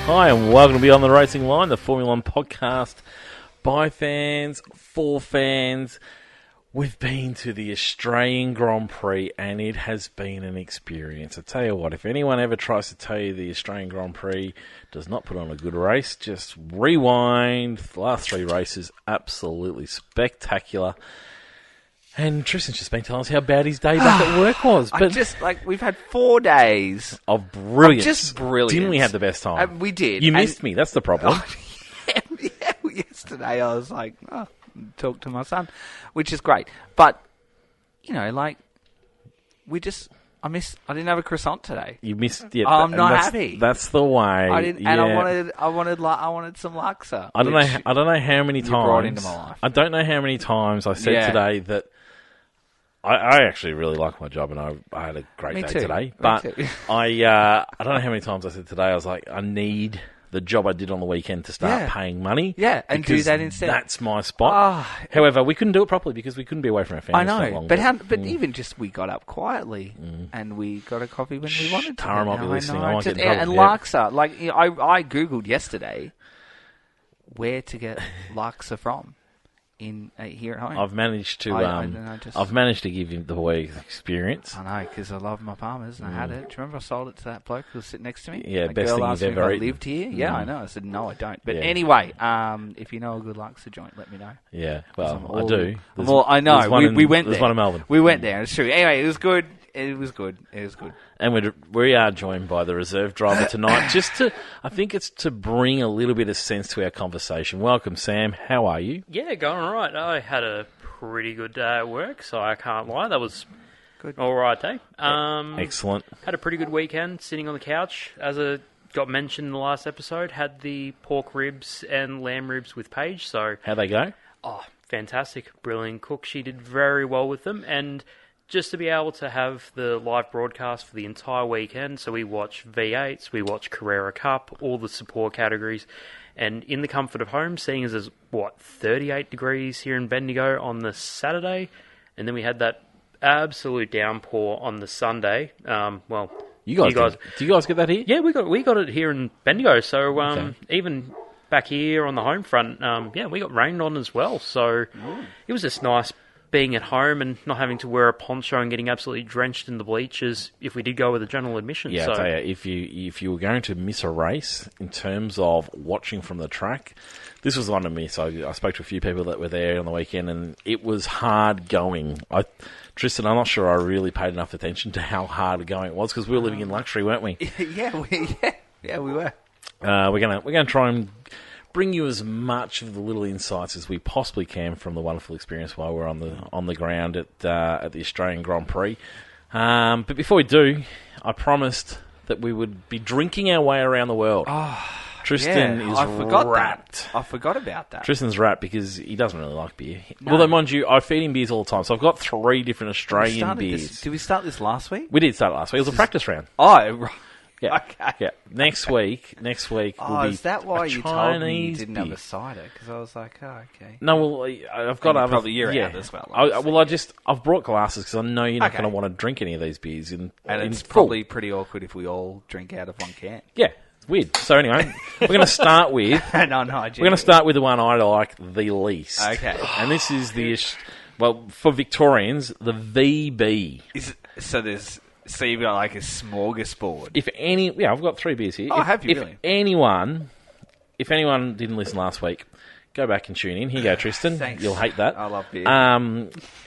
Hi and welcome to Beyond the Racing Line, the Formula One podcast by fans, for fans. We've been to the Australian Grand Prix and it has been an experience. I tell you what, if anyone ever tries to tell you the Australian Grand Prix does not put on a good race, just rewind. The last three races, absolutely spectacular. And Tristan's just been telling us how bad his day back at work was. But we've had 4 days of brilliance. Just brilliance. Didn't we have the best time? We did. You missed me, that's the problem. Yesterday I was like, talk to my son, which is great. But, I didn't have a croissant today. You missed it. I'm not happy. That's the way. I didn't, yeah. and I wanted some laksa. I don't know how many times. Brought into my life. I don't know how many times I said today that I actually really like my job and I had a great day today. But I don't know how many times I said today I was like, I need the job I did on the weekend to start paying money. Yeah, and do that instead. That's my spot. However, we couldn't do it properly because we couldn't be away from our families. I know, so long, but even just we got up quietly and we got a coffee when we wanted to. Tara might be listening. I might get in and laksa, I googled yesterday where to get laksa from. Here at home, I've managed to I've managed to give him the boy experience. I know, because I love my Palmers and I had it. Do you remember I sold it to that bloke who was sitting next to me? Yeah, the best girl thing asked you've me ever if I eaten. lived here. Yeah, I know. I said no, I don't. But anyway, if you know a good laksa joint, let me know. Yeah, well, I do. I know. We went there. There's one in Melbourne. We went there. It's true. Anyway, it was good. It was good. And we are joined by the reserve driver tonight, I think it's to bring a little bit of sense to our conversation. Welcome, Sam. How are you? Yeah, going all right. I had a pretty good day at work, so I can't lie. That was good. All right day. Excellent. Had a pretty good weekend sitting on the couch. As it got mentioned in the last episode, had the pork ribs and lamb ribs with Paige. So how'd they go? Oh, fantastic. Brilliant cook. She did very well with them. And just to be able to have the live broadcast for the entire weekend, so we watch V8s, we watch Carrera Cup, all the support categories, and in the comfort of home, seeing as there's, 38 degrees here in Bendigo on the Saturday, and then we had that absolute downpour on the Sunday. Do you guys get that here? Yeah, we got it here in Bendigo, so even back here on the home front, we got rained on as well, so it was just nice being at home and not having to wear a poncho and getting absolutely drenched in the bleachers if we did go with a general admission. Yeah, I tell you, if you were going to miss a race in terms of watching from the track, this was the one to miss. I spoke to a few people that were there on the weekend and it was hard going. Tristan, I'm not sure I really paid enough attention to how hard going it was because we were living in luxury, weren't we? Yeah, we were. We're gonna try and bring you as much of the little insights as we possibly can from the wonderful experience while we're on the ground at the Australian Grand Prix. But before we do, I promised that we would be drinking our way around the world. Tristan is wrapped. I forgot about that. Tristan's wrapped because he doesn't really like beer. No. Although, mind you, I feed him beers all the time. So I've got 3 different Australian beers. Did we start this last week? We did start last week. It was a practice round. Oh, right. Yeah. Okay. Yeah. Next week will be is that why you told me you didn't have beer. a cider? Because I was like, okay. No, well, I've got other. Probably you're out as well. I've brought glasses because I know you're not going to want to drink any of these beers and it's probably pretty awkward if we all drink out of one can. Yeah, it's weird. So anyway, we're going to start with. We're going to start with the one I like the least. Okay. And this is for Victorians, the VB. So you've got like a smorgasbord. I've got 3 beers here. Oh, have you really? If anyone didn't listen last week, go back and tune in. Here you go, Tristan. Thanks. You'll hate that. I love beer.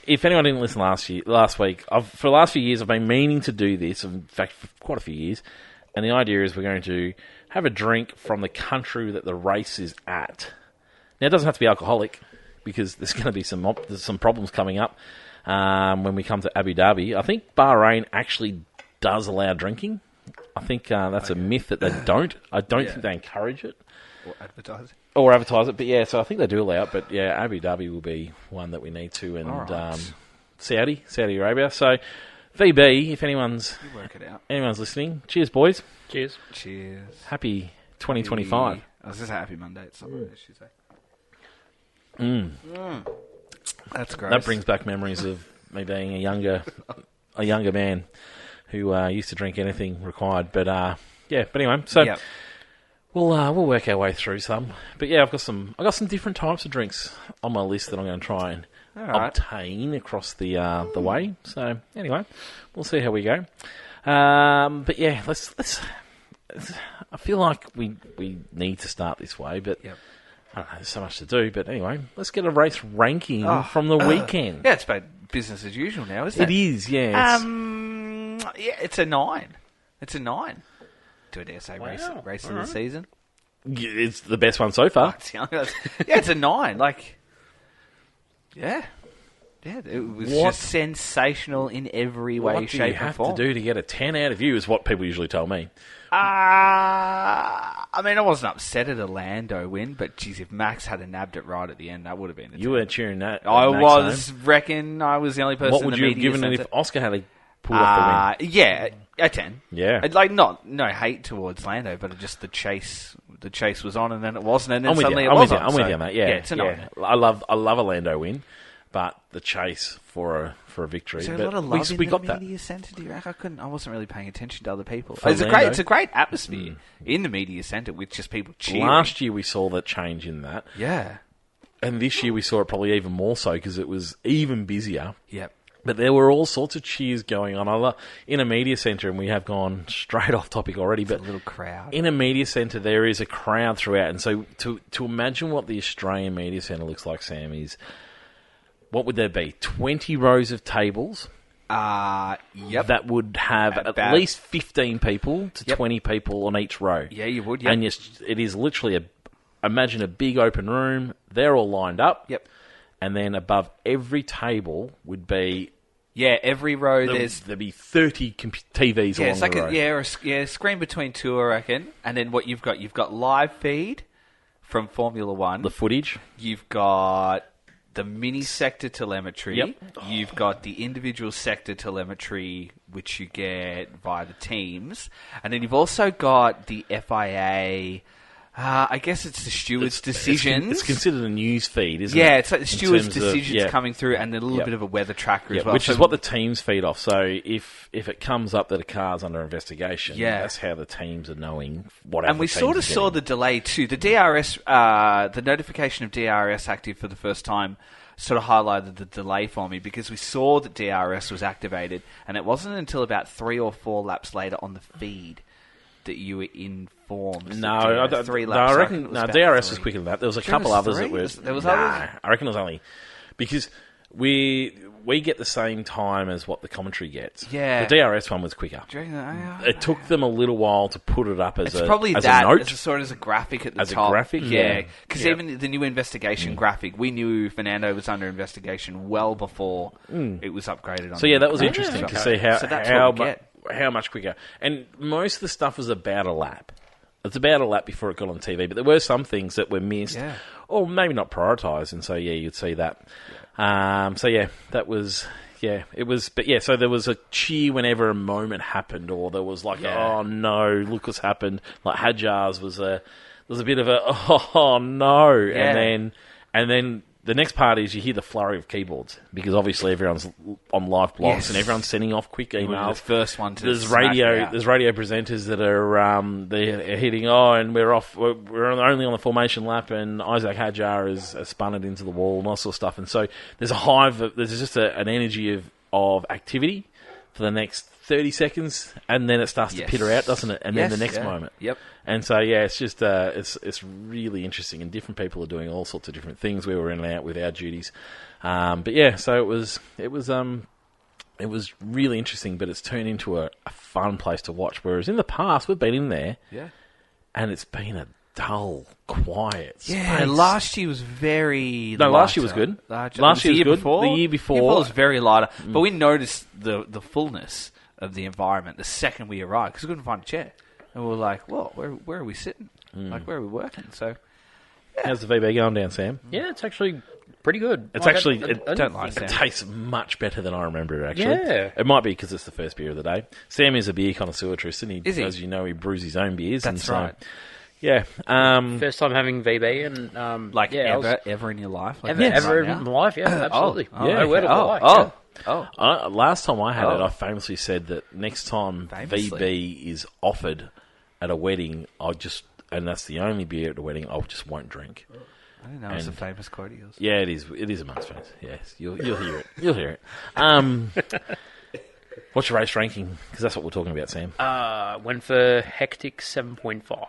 If anyone didn't listen last week, for the last few years I've been meaning to do this. In fact, for quite a few years. And the idea is we're going to have a drink from the country that the race is at. Now, it doesn't have to be alcoholic because there's going to be some problems coming up. When we come to Abu Dhabi, I think Bahrain actually does allow drinking. I think that's a myth that they don't. I don't think they encourage it. Or advertise it. But yeah, so I think they do allow it. But yeah, Abu Dhabi will be one that we need to. And right. Saudi Arabia. So VB, if anyone's listening, cheers, boys. Cheers. Happy 2025. I was just happy Monday. It's something I should say. That's gross. That brings back memories of me being a younger man who used to drink anything required. But anyway, so We'll work our way through some. But yeah, I got some different types of drinks on my list that I'm going to try and obtain across the way. So anyway, we'll see how we go. But yeah, let's. I feel like we need to start this way, but I don't know, there's so much to do. But anyway, let's get a race ranking from the weekend. Yeah, it's about business as usual now, isn't it? It is, yeah. Yeah, it's a 9. It's a 9. Do I dare say race of the season? It's the best one so far. It's a 9. Like, yeah, it was just sensational in every way, shape, and form. What do you have to do to get a 10 out of you? Is what people usually tell me. I mean, I wasn't upset at a Lando win, but geez, if Max had nabbed it right at the end, that would have been. You were cheering that. I reckon I was the only person. What would you have given it if Oscar had pulled off the win? Yeah, a 10. Yeah, like no hate towards Lando, but just the chase. The chase was on, and then it wasn't, and then suddenly it was on. I'm with you on that. Yeah, it's a 9. I love a Lando win, but the chase for a victory. Is there a lot of love in the media centre? Do you reckon? I wasn't really paying attention to other people. It's a great atmosphere in the media centre with just people cheering. Last year we saw that change in that. Yeah. And this year we saw it probably even more so because it was even busier. Yep. But there were all sorts of cheers going on. In a media centre, and we have gone straight off topic already, but a little crowd. In a media centre, there is a crowd throughout. And so to imagine what the Australian media centre looks like, Sam, is... What would there be? 20 rows of tables? Yep. That would have at least 15 people to 20 people on each row. Yeah, you would, yep. And it is literally imagine a big open room. They're all lined up. Yep. And then above every table would be... Yeah, every row there'd be 30 TVs along the row. A screen between two, I reckon. And then what you've got live feed from Formula One. The footage. You've got... the mini sector telemetry. Yep. You've got the individual sector telemetry, which you get via the teams. And then you've also got the FIA. I guess it's the stewards' decisions. It's considered a news feed, isn't it? Yeah, it's like the stewards' decisions coming through, and then a little bit of a weather tracker as well. Which is what the teams feed off. So if it comes up that a car's under investigation, that's how the teams are knowing what. And we sort of saw the delay too. The DRS, the notification of DRS active for the first time, sort of highlighted the delay for me because we saw that DRS was activated, and it wasn't until about 3 or 4 laps later on the feed that you were informed. No, I reckon DRS was quicker than that. There was a couple others that were. There was others? I reckon it was only because we get the same time as what the commentary gets. Yeah, the DRS one was quicker. It took them a little while to put it up as a note. As a graphic at the top. As a graphic, yeah. Because even the new investigation graphic, we knew Fernando was under investigation well before it was upgraded. So that was interesting to see how much quicker. And most of the stuff was about a lap. It's about a lap before it got on TV, but there were some things that were missed, or maybe not prioritised, and so you'd see that. That was it was. But so there was a cheer whenever a moment happened, or there was like, oh no, look what's happened. Like Hadjar's was a bit of a oh no, and then. The next part is you hear the flurry of keyboards because obviously everyone's on live blogs and everyone's sending off quick emails. The first one to there's radio presenters that are they're hitting and we're off. We're only on the formation lap and Isaac Hadjar has spun it into the wall and all sort of stuff. And so there's a hive. There's just an energy of activity for the next 30 seconds, and then it starts to peter out, doesn't it? And then the next moment. Yep. And so, it's just it's really interesting, and different people are doing all sorts of different things. We were in and out with our duties, so it was really interesting. But it's turned into a fun place to watch. Whereas in the past, we've been in there, and it's been a dull, quiet space. Last year was very lighter. Last year was good. Last year was good. The year before was very lighter. But we noticed the fullness of the environment the second we arrived because we couldn't find a chair. And we were like, well, where are we sitting? Like, where are we working? So, how's the VB going down, Sam? Yeah, it's actually pretty good. It's it tastes much better than I remember it, actually. Yeah. It might be because it's the first beer of the day. Sam is a beer connoisseur, Tristan. As you know, he brews his own beers. That's right. Yeah. First time having VB and... ever in your life? Ever in my life, absolutely. Last time I had it, I famously said that next time VB is offered at a wedding, and that's the only beer at the wedding, I just won't drink. I didn't know it was a famous quote of yours. Yeah, it is. It is amongst fans. Yes, you'll hear it. You'll hear it. What's your race ranking? Because that's what we're talking about, Sam. Went for hectic 7.5.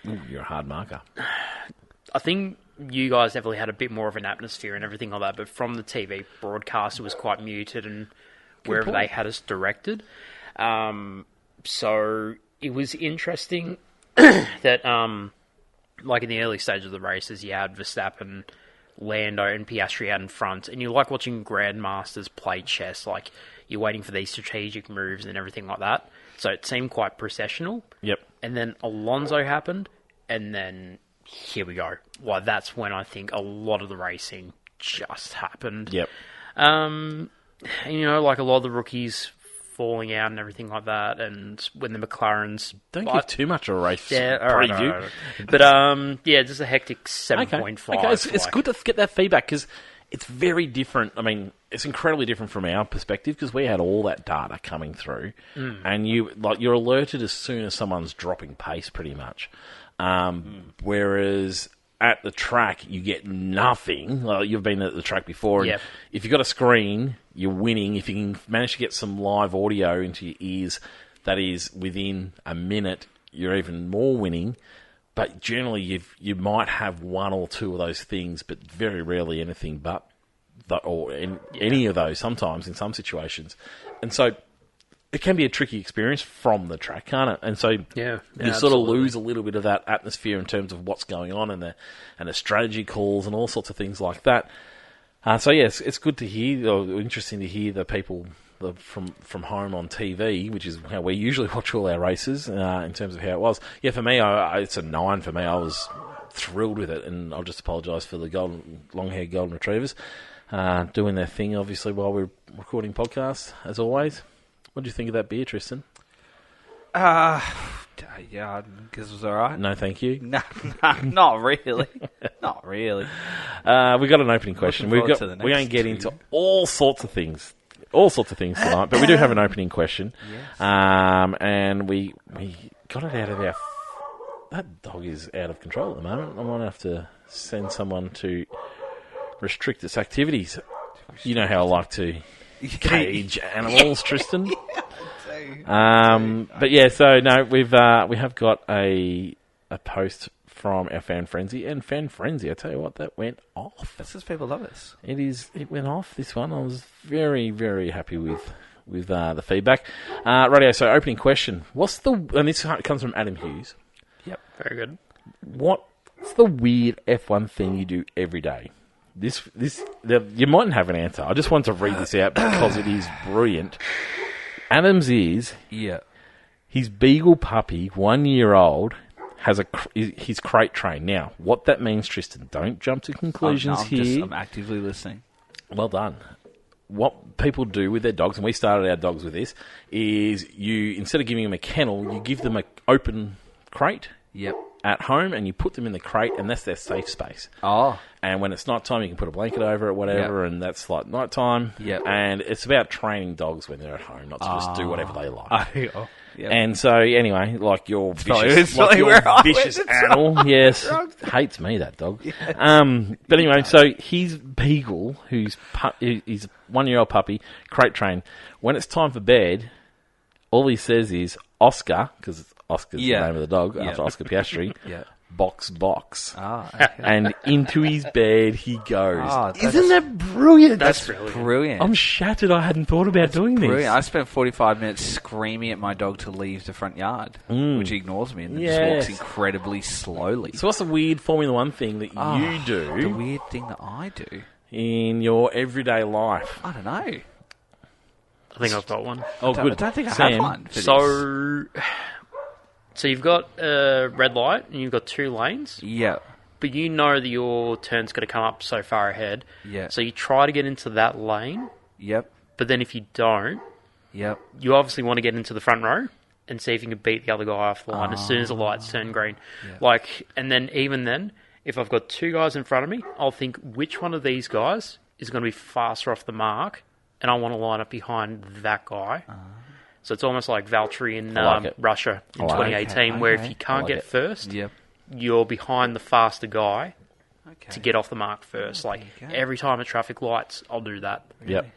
Ooh, you're a hard marker. I think you guys definitely had a bit more of an atmosphere and everything like that, but from the TV broadcast, it was quite muted and wherever they had us directed. So it was interesting that, like in the early stage of the races, you had Verstappen, Lando, and Piastri out in front, and you like watching grandmasters play chess. Like you're waiting for these strategic moves and everything like that. So it seemed quite processional. Yep. And then Alonso happened, and then here we go. Well, that's when I think a lot of the racing just happened. Yep. And, you know, like a lot of the rookies falling out and everything like that, and when the McLarens... Don't give too much of a race preview. But, yeah, just a hectic 7.5. Okay. It's good to get that feedback, because it's very different. I mean, it's incredibly different from our perspective, because we had all that data coming through, and you're alerted as soon as someone's dropping pace, pretty much. Whereas at the track, you get nothing. Well, you've been at the track before. And if you've got a screen, you're winning. If you can manage to get some live audio into your ears that is within a minute, you're even more winning. But generally, you might have one or two of those things, but very rarely anything but any of those, sometimes in some situations. And so it can be a tricky experience from the track, can't it? And so you sort of lose a little bit of that atmosphere in terms of what's going on and the strategy calls and all sorts of things like that. So yes, it's good to hear, or interesting to hear the people from home on TV, which is how we usually watch all our races, in terms of how it was. Yeah, for me, it's a 9 for me. I was thrilled with it, and I'll just apologise for the long-haired golden retrievers doing their thing, obviously, while we're recording podcasts, as always. What do you think of that beer, Tristan? Yeah, I guess it was all right. No, thank you. No, not really. Not really. We got an opening question. We're going to get into all sorts of things tonight, but we do have an opening question. Yes. And we got it out of our... That dog is out of control at the moment. I might have to send someone to restrict its activities. You know how I like to cage animals, Tristan. But yeah, so no, we have got a post from our Fan Frenzy, and Fan Frenzy, I tell you what, that went off. That's because people love us. It went off, this one. I was very, very happy with the feedback. Radio, so opening question. And this comes from Adam Hughes. Yep, very good. What's the weird F1 thing you do every day? You mightn't have an answer. I just want to read this out because it is brilliant. Adam's is his beagle puppy, 1 year old, has his crate train. Now, what that means, Tristan, don't jump to conclusions here. I'm actively listening. Well done. What people do with their dogs, and we started our dogs with this, is you, instead of giving them a kennel, you give them an open crate. Yep. At home, and you put them in the crate, and that's their safe space. Oh. And when it's night time, you can put a blanket over it, whatever, and that's like night time. Yep. And it's about training dogs when they're at home, not to just do whatever they like. Yep. And so, anyway, like your vicious Sorry, animal, yes, hates me, that dog. But anyway, so his beagle, who's he's 1 year old puppy, crate trained. When it's time for bed, all he says is Oscar, because Oscar's the name of the dog, after Oscar Piastri. Box. Okay. And into his bed he goes. Isn't that brilliant? That's brilliant. I'm shattered. I hadn't thought about doing this. Brilliant. I spent 45 minutes screaming at my dog to leave the front yard, which he ignores me and then just walks incredibly slowly. So what's the weird Formula One thing that you do? The weird thing that I do in your everyday life? I don't know. I think I've got one. Oh, good. I don't think Sam. I have one. So you've got a red light and you've got 2 lanes. Yeah. But you know that your turn's going to come up so far ahead. Yeah. So you try to get into that lane. Yep. But then if you don't, you obviously want to get into the front row and see if you can beat the other guy off the line as soon as the lights turn green. Yeah. And then even then, if I've got 2 guys in front of me, I'll think which one of these guys is going to be faster off the mark, and I want to line up behind that guy. So it's almost like Valtteri in Russia in 2018, where if you can't get first, you're behind the faster guy Okay. to get off the mark first. Like, you go. every time at traffic lights, I'll do that. Yep.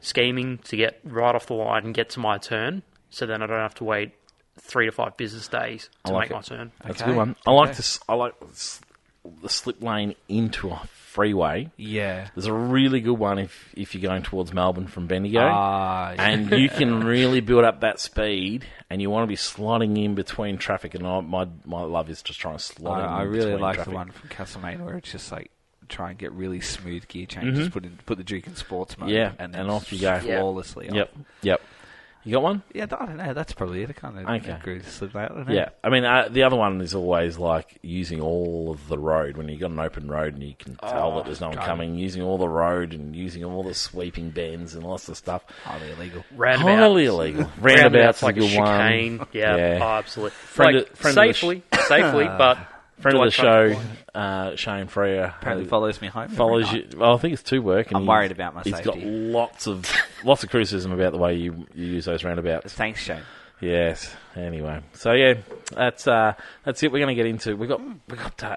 Scheming to get right off the line and get to my turn, so then I don't have to wait 3 to 5 business days to like make it. my turn. That's Okay. a good one. I like this. I like the slip lane into a freeway. Yeah. There's a really good one if you're going towards Melbourne from Bendigo. Yeah. And you can really build up that speed, and you want to be slotting in between traffic. And my love is just trying to slot in. I really between like traffic. the one from Castlemaine where it's just like try and get really smooth gear changes, put the Duke in sports mode, Yeah, and then and off you go. flawlessly. Yep, yep. You got one? Yeah, I don't know. That's probably it. I kind of Okay. agree with slip lane. I don't know. Yeah. I mean, the other one is always like using all of the road when you've got an open road and you can tell that there's no one coming. Using all the road and using all the sweeping bends and lots of stuff. Highly illegal. Roundabout. Highly illegal. Roundabout's a like a good chicane. one. Yeah, oh, absolutely. Friend Like, of- friend of the safely, but Friend do of I the traffic show, light? Shane Freer, Apparently follows me home. every follows night. you. Well, I think it's to work. And I'm worried about my He's got safety. lots of criticism about the way you use those roundabouts. Thanks, Shane. Yes. Anyway, so yeah, that's it. We're going to get into. We got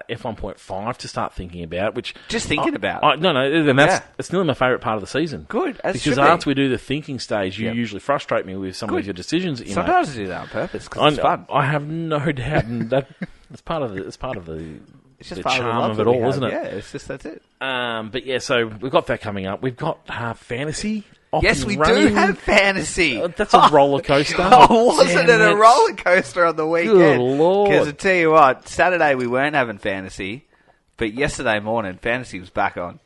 F1.5 to start thinking about, which Just thinking about. No, and that's Yeah. it's nearly my favourite part of the season. Good, as because should be. after we do the thinking stage, you Yep. usually frustrate me with some of Good. your decisions that you make. Sometimes I do that on purpose because it's fun. I have no doubt, and that's part of the. It's part of the. It's just the part of the charm love of that it we all, have. isn't it? Yeah, it's just that's it. But yeah, so we've got that coming up. We've got fantasy. Off Yes, and we running. do have fantasy. That's a roller coaster. Oh, wasn't Damn it a roller coaster on the weekend? Good Lord. Because I tell you what, Saturday we weren't having fantasy, but yesterday morning fantasy was back on.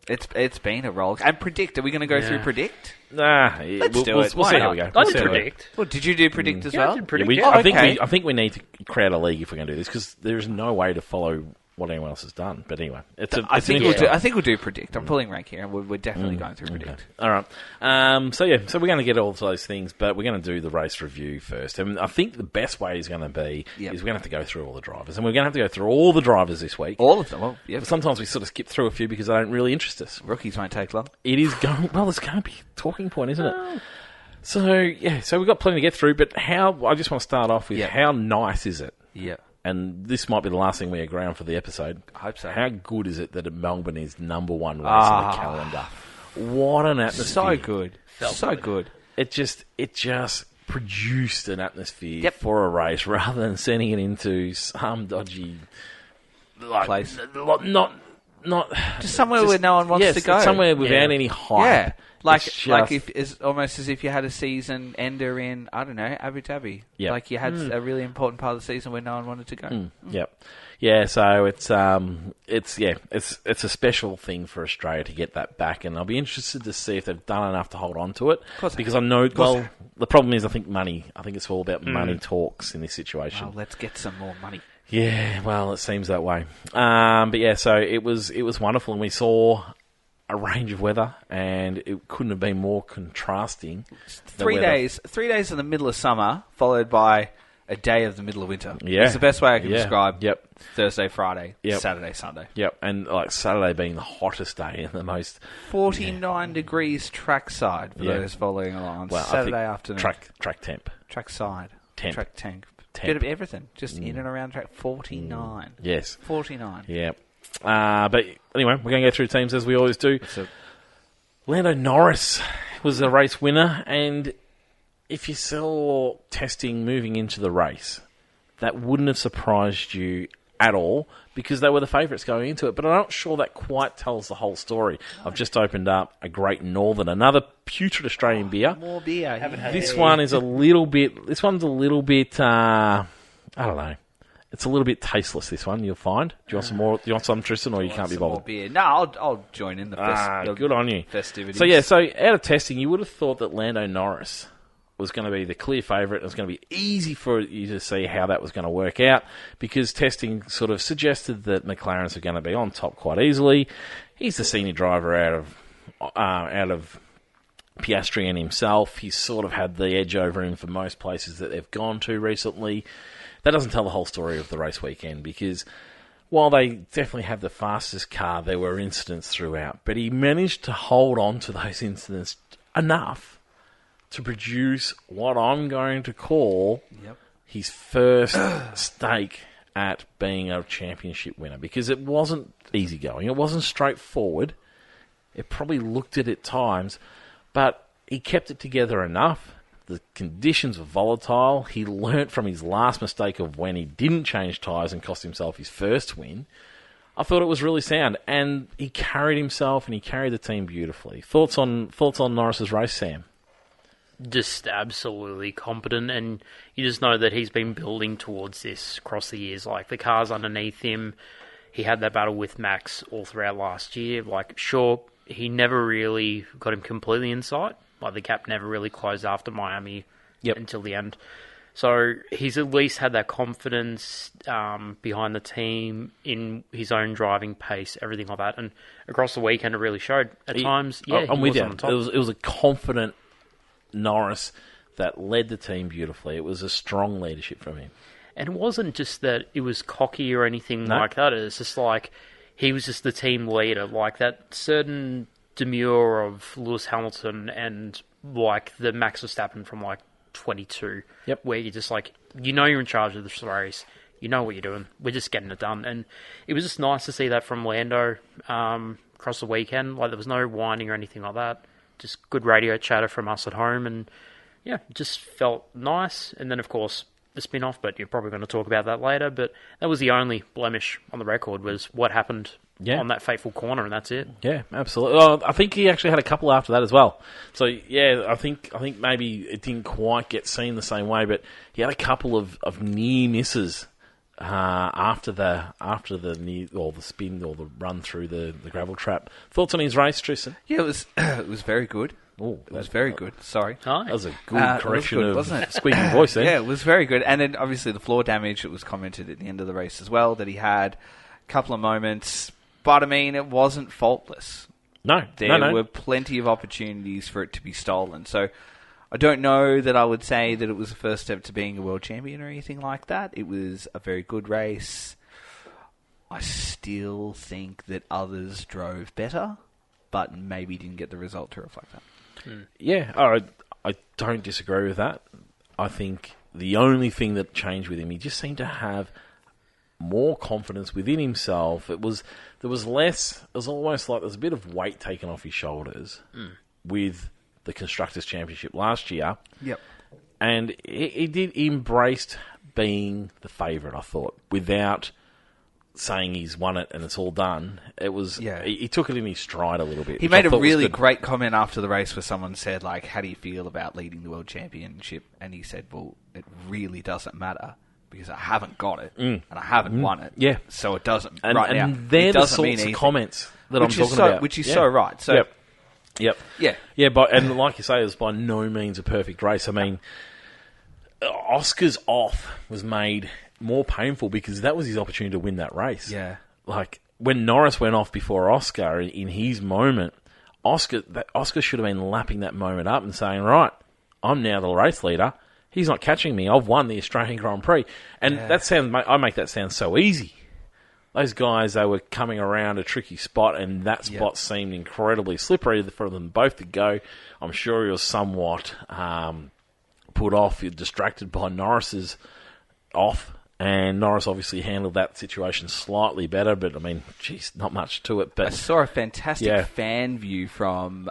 It's been a roller. And predict. Are we going to go through predict? Nah, Let's do we'll it. We'll Why see not? how we go. I We'll did see how we go. predict. Well, did you do predict as Yeah, I well? did predict. Yeah, Oh, okay. I think we need to create a league if we're going to do this because there's no way to follow what anyone else has done. But anyway, I think we'll do predict. I'm pulling rank here, and we're definitely going through predict. All right. So we're going to get all of those things, but we're going to do the race review first. And I think the best way is going to be Yep. is we're going to have to go through all the drivers, and we're going to have to go through all the drivers this week. All of them. Well, yeah. But sometimes we sort of skip through a few because they don't really interest us. Rookies won't take long. It is going well. It's going to be a talking point, isn't it? So we've got plenty to get through. But I just want to start off with Yeah. how nice is it? Yeah. And this might be the last thing we agree on for the episode. I hope so. How good is it that Melbourne is number one race on the calendar? What an atmosphere! So good. So good. It just produced an atmosphere Yep. for a race rather than sending it into some dodgy Place. Not Just somewhere where no one wants to go. Somewhere without any hype. Yeah. Like It's like just- if it's almost as if you had a season ender in, I don't know, Abu Dhabi. Yep. Like you had a really important part of the season where no one wanted to go. Yep. Yeah, so it's a special thing for Australia to get that back, and I'll be interested to see if they've done enough to hold on to it. course they Because I know, the problem is I think money. I think it's all about money talks in this situation. Well, let's get some more money. Yeah, well, it seems that way. But yeah, so it was wonderful, and we saw a range of weather, and it couldn't have been more contrasting. the 3 weather. days. 3 days in the middle of summer, followed by a day of the middle of winter. Yeah. It's the best way I can Yeah. describe Yep. Thursday, Friday, Yep. Saturday, Sunday. Yep, and like Saturday being the hottest day and the most 49 degrees trackside for Yeah. those following along. well, I Saturday think afternoon. track temp. Trackside. Temp. Track tank. Temp. Bit of everything. Just in and around track. 49. Yes. 49. Yeah. But anyway, we're going to go through teams as we always do. So, Lando Norris was the race winner, and if you saw testing moving into the race, that wouldn't have surprised you at all because they were the favourites going into it. But I'm not sure that quite tells the whole story. I've just opened up a Great Northern, another putrid Australian beer. more beer. This one is a little bit. This one's a little bit. I don't know. It's a little bit tasteless. This one you'll find. Do you want some more? Do you want some, Tristan, or you can't be Some more bothered? beer. No, I'll join in the Good on you. festivities. So yeah, so out of testing, you would have thought that Lando Norris was going to be the clear favourite. It was going to be easy for you to see how that was going to work out because testing sort of suggested that McLarens are going to be on top quite easily. He's the senior driver out of Piastri and himself. He's sort of had the edge over him for most places that they've gone to recently. That doesn't tell the whole story of the race weekend because while they definitely have the fastest car, there were incidents throughout. But he managed to hold on to those incidents enough to produce what I'm going to call his first stake at being a championship winner, because it wasn't easy going. It wasn't straightforward. It probably looked at times, but he kept it together enough. The conditions were volatile. He learnt from his last mistake of when he didn't change tyres and cost himself his first win. I thought it was really sound, and he carried himself and he carried the team beautifully. Thoughts on Norris's race, Sam? Just absolutely competent, and you just know that he's been building towards this across the years. Like, the car's underneath him. He had that battle with Max all throughout last year. Like, sure, he never really got him completely in sight. Like, the gap never really closed after Miami until the end. So he's at least had that confidence behind the team in his own driving pace, everything like that. And across the weekend, it really showed. At times, I'm with you. It was a confident Norris that led the team beautifully. It was a strong leadership from him. And it wasn't just that it was cocky or anything like that. It's just like he was just the team leader. Like, that certain demure of Lewis Hamilton and like the Max Verstappen from like 22, where you're just like, you know, you're in charge of this race. You know what you're doing. We're just getting it done. And it was just nice to see that from Lando across the weekend. Like, there was no whining or anything like that. Just good radio chatter from us at home, and yeah, it just felt nice. And then, of course, the spin-off, but you're probably going to talk about that later, but that was the only blemish on the record, was what happened on that fateful corner, and that's it. Yeah, absolutely. Well, I think he actually had a couple after that as well. So, yeah, I think maybe it didn't quite get seen the same way, but he had a couple of near misses after the near, or the spin, or the run through the gravel trap. Thoughts on his race, Tristan? Yeah, it was very good. Oh, it was very good. Sorry. That was a good correction good, wasn't it? Squeaking voice there. Yeah, it was very good. And then obviously the floor damage, it was commented at the end of the race as well, that he had a couple of moments. But I mean, it wasn't faultless. No. There were plenty of opportunities for it to be stolen. So I don't know that I would say that it was the first step to being a world champion or anything like that. It was a very good race. I still think that others drove better, but maybe didn't get the result to reflect that. Yeah, I don't disagree with that. I think the only thing that changed with him, he just seemed to have more confidence within himself. There was less. It was almost like there's a bit of weight taken off his shoulders with the Constructors' Championship last year. Yep. And he embraced being the favourite, I thought, without saying he's won it and it's all done. It was he took it in his stride a little bit. He made a really great comment after the race where someone said, like, how do you feel about leading the World Championship? And he said, well, it really doesn't matter because I haven't got it and I haven't won it. Yeah. So it doesn't now. And they're the sorts of comments that I'm talking about. Which is so right. So Yep. Yeah. Yeah, and like you say, it was by no means a perfect race. I mean, Oscar's off was made more painful because that was his opportunity to win that race. Yeah. Like, when Norris went off before Oscar in his moment, Oscar should have been lapping that moment up and saying, right, I'm now the race leader. He's not catching me. I've won the Australian Grand Prix. And I make that sound so easy. Those guys, they were coming around a tricky spot, and that spot seemed incredibly slippery for them both to go. I'm sure he was somewhat put off, distracted by Norris's off. And Norris obviously handled that situation slightly better, but I mean, geez, not much to it. But I saw a fantastic fan view from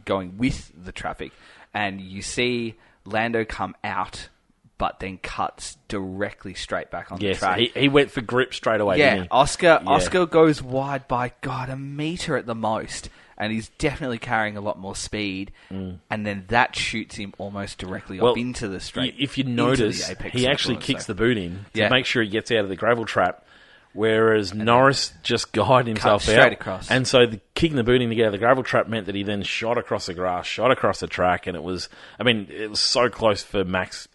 going with the traffic, and you see Lando come out, but then cuts directly straight back on the track. He went for grip straight away, didn't he? Oscar goes wide by, a metre at the most. And he's definitely carrying a lot more speed, and then that shoots him almost directly up into the straight. If you notice, he actually kicks the boot in to make sure he gets out of the gravel trap, whereas Norris just guided himself out. Across. And so kicking the boot in to get out of the gravel trap meant that he then shot across the grass, shot across the track, and it was so close for Max,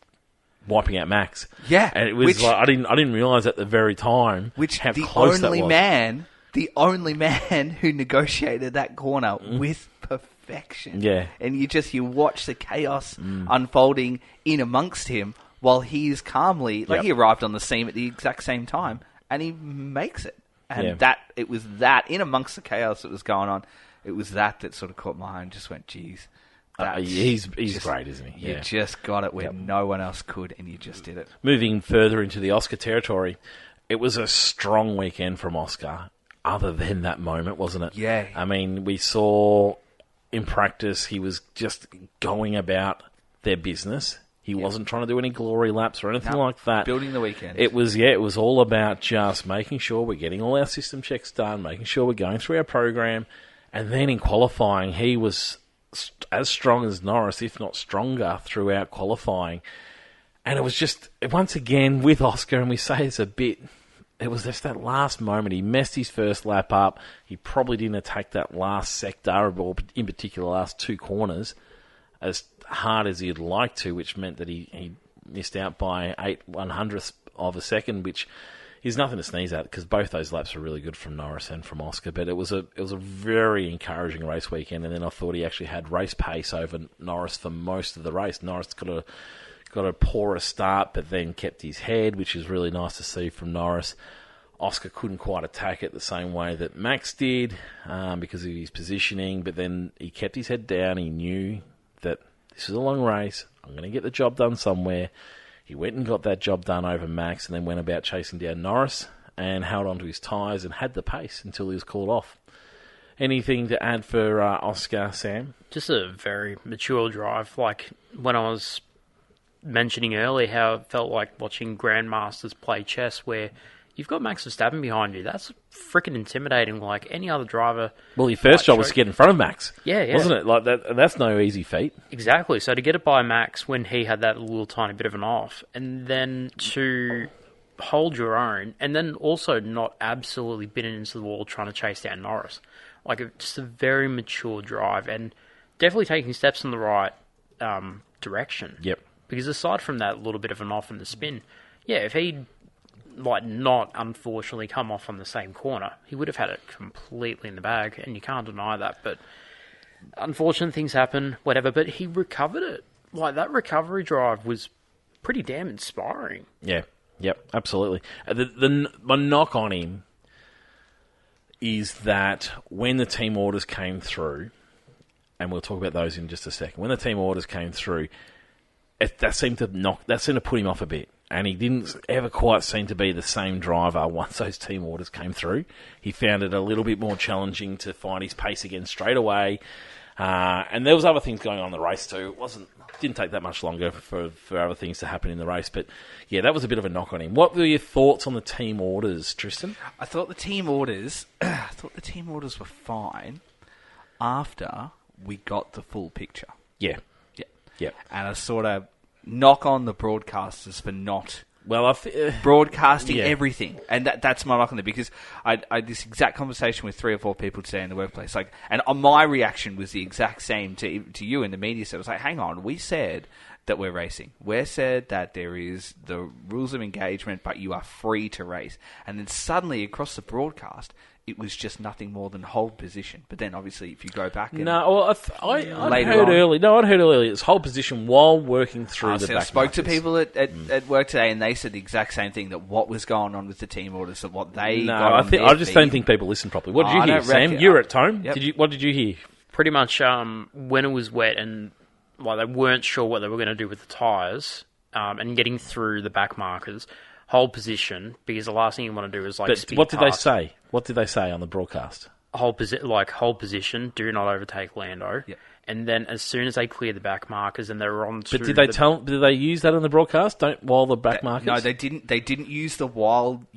wiping out Max. Yeah, and it was I didn't realise at the very time how close that was. The only man who negotiated that corner with perfection. Yeah. And you watch the chaos unfolding in amongst him while he's calmly, he arrived on the scene at the exact same time and he makes it. And it was that, in amongst the chaos that was going on, it was that sort of caught my eye and just went, geez. He's great, isn't he? You just got it where no one else could, and you just did it. Moving further into the Oscar territory, it was a strong weekend from Oscar, other than that moment, wasn't it? Yeah. I mean, we saw in practice he was just going about their business. He wasn't trying to do any glory laps or anything like that. Building the weekend. It was all about just making sure we're getting all our system checks done, making sure we're going through our program. And then in qualifying, he was as strong as Norris, if not stronger, throughout qualifying. And it was just, once again, with Oscar, and we say this a bit, it was just that last moment. He messed his first lap up. He probably didn't attack that last sector, or in particular, last two corners, as hard as he'd like to, which meant that he missed out by 8/100ths of a second, which is nothing to sneeze at, because both those laps were really good from Norris and from Oscar. But it was a very encouraging race weekend, and then I thought he actually had race pace over Norris for most of the race. Norris got a poorer start, but then kept his head, which is really nice to see from Norris. Oscar couldn't quite attack it the same way that Max did because of his positioning, but then he kept his head down. He knew that this is a long race. I'm going to get the job done somewhere. He went and got that job done over Max, and then went about chasing down Norris and held onto his tyres and had the pace until he was called off. Anything to add for Oscar, Sam? Just a very mature drive. Like when I was mentioning earlier how it felt like watching grandmasters play chess, where you've got Max Verstappen behind you. That's freaking intimidating, like any other driver. Well, your first job was to get in front of Max. Yeah. Wasn't it? Like that, and that's no easy feat. Exactly. So to get it by Max when he had that little tiny bit of an off, and then to hold your own, and then also not absolutely bitten into the wall trying to chase down Norris. Like, just a very mature drive, and definitely taking steps in the right direction. Yep. Because aside from that little bit of an off in the spin, if he'd not unfortunately come off on the same corner, he would have had it completely in the bag, and you can't deny that. But unfortunate things happen, whatever. But he recovered it. Like, that recovery drive was pretty damn inspiring. Yeah. Yep. Absolutely. My knock on him is that when the team orders came through, and we'll talk about those in just a second. When the team orders came through, that seemed to put him off a bit, and he didn't ever quite seem to be the same driver once those team orders came through. He found it a little bit more challenging to find his pace again straight away, and there was other things going on in the race too. Didn't take that much longer for other things to happen in the race, but yeah, that was a bit of a knock on him. What were your thoughts on the team orders, Tristan? I thought the team orders were fine after we got the full picture. Yeah. Yeah. And I sort of knock on the broadcasters for not broadcasting everything. And that's my knock on it, because I had this exact conversation with 3 or 4 people today in the workplace. Like, and my reaction was the exact same to you in the media. So it was like, hang on, we said that we're racing. We said that there is the rules of engagement, but you are free to race. And then suddenly across the broadcast, it was just nothing more than hold position. But then, obviously, if you go back and I'd heard earlier it's hold position while working through the back. I spoke to people at work today, and they said the exact same thing, that what was going on with the team orders, of what they got on I just don't think people listen properly. What did you hear, Sam? You were at home. Yep. What did you hear? Pretty much when it was wet and they weren't sure what they were going to do with the tyres, and getting through the back markers, hold position, because the last thing you want to do is speed what did they past. say? What did they say on the broadcast? Hold position, do not overtake Lando. Yep. And then as soon as they clear the back markers and they're on to... But did they use that on the broadcast? While the back markers? No, they didn't. They didn't use the while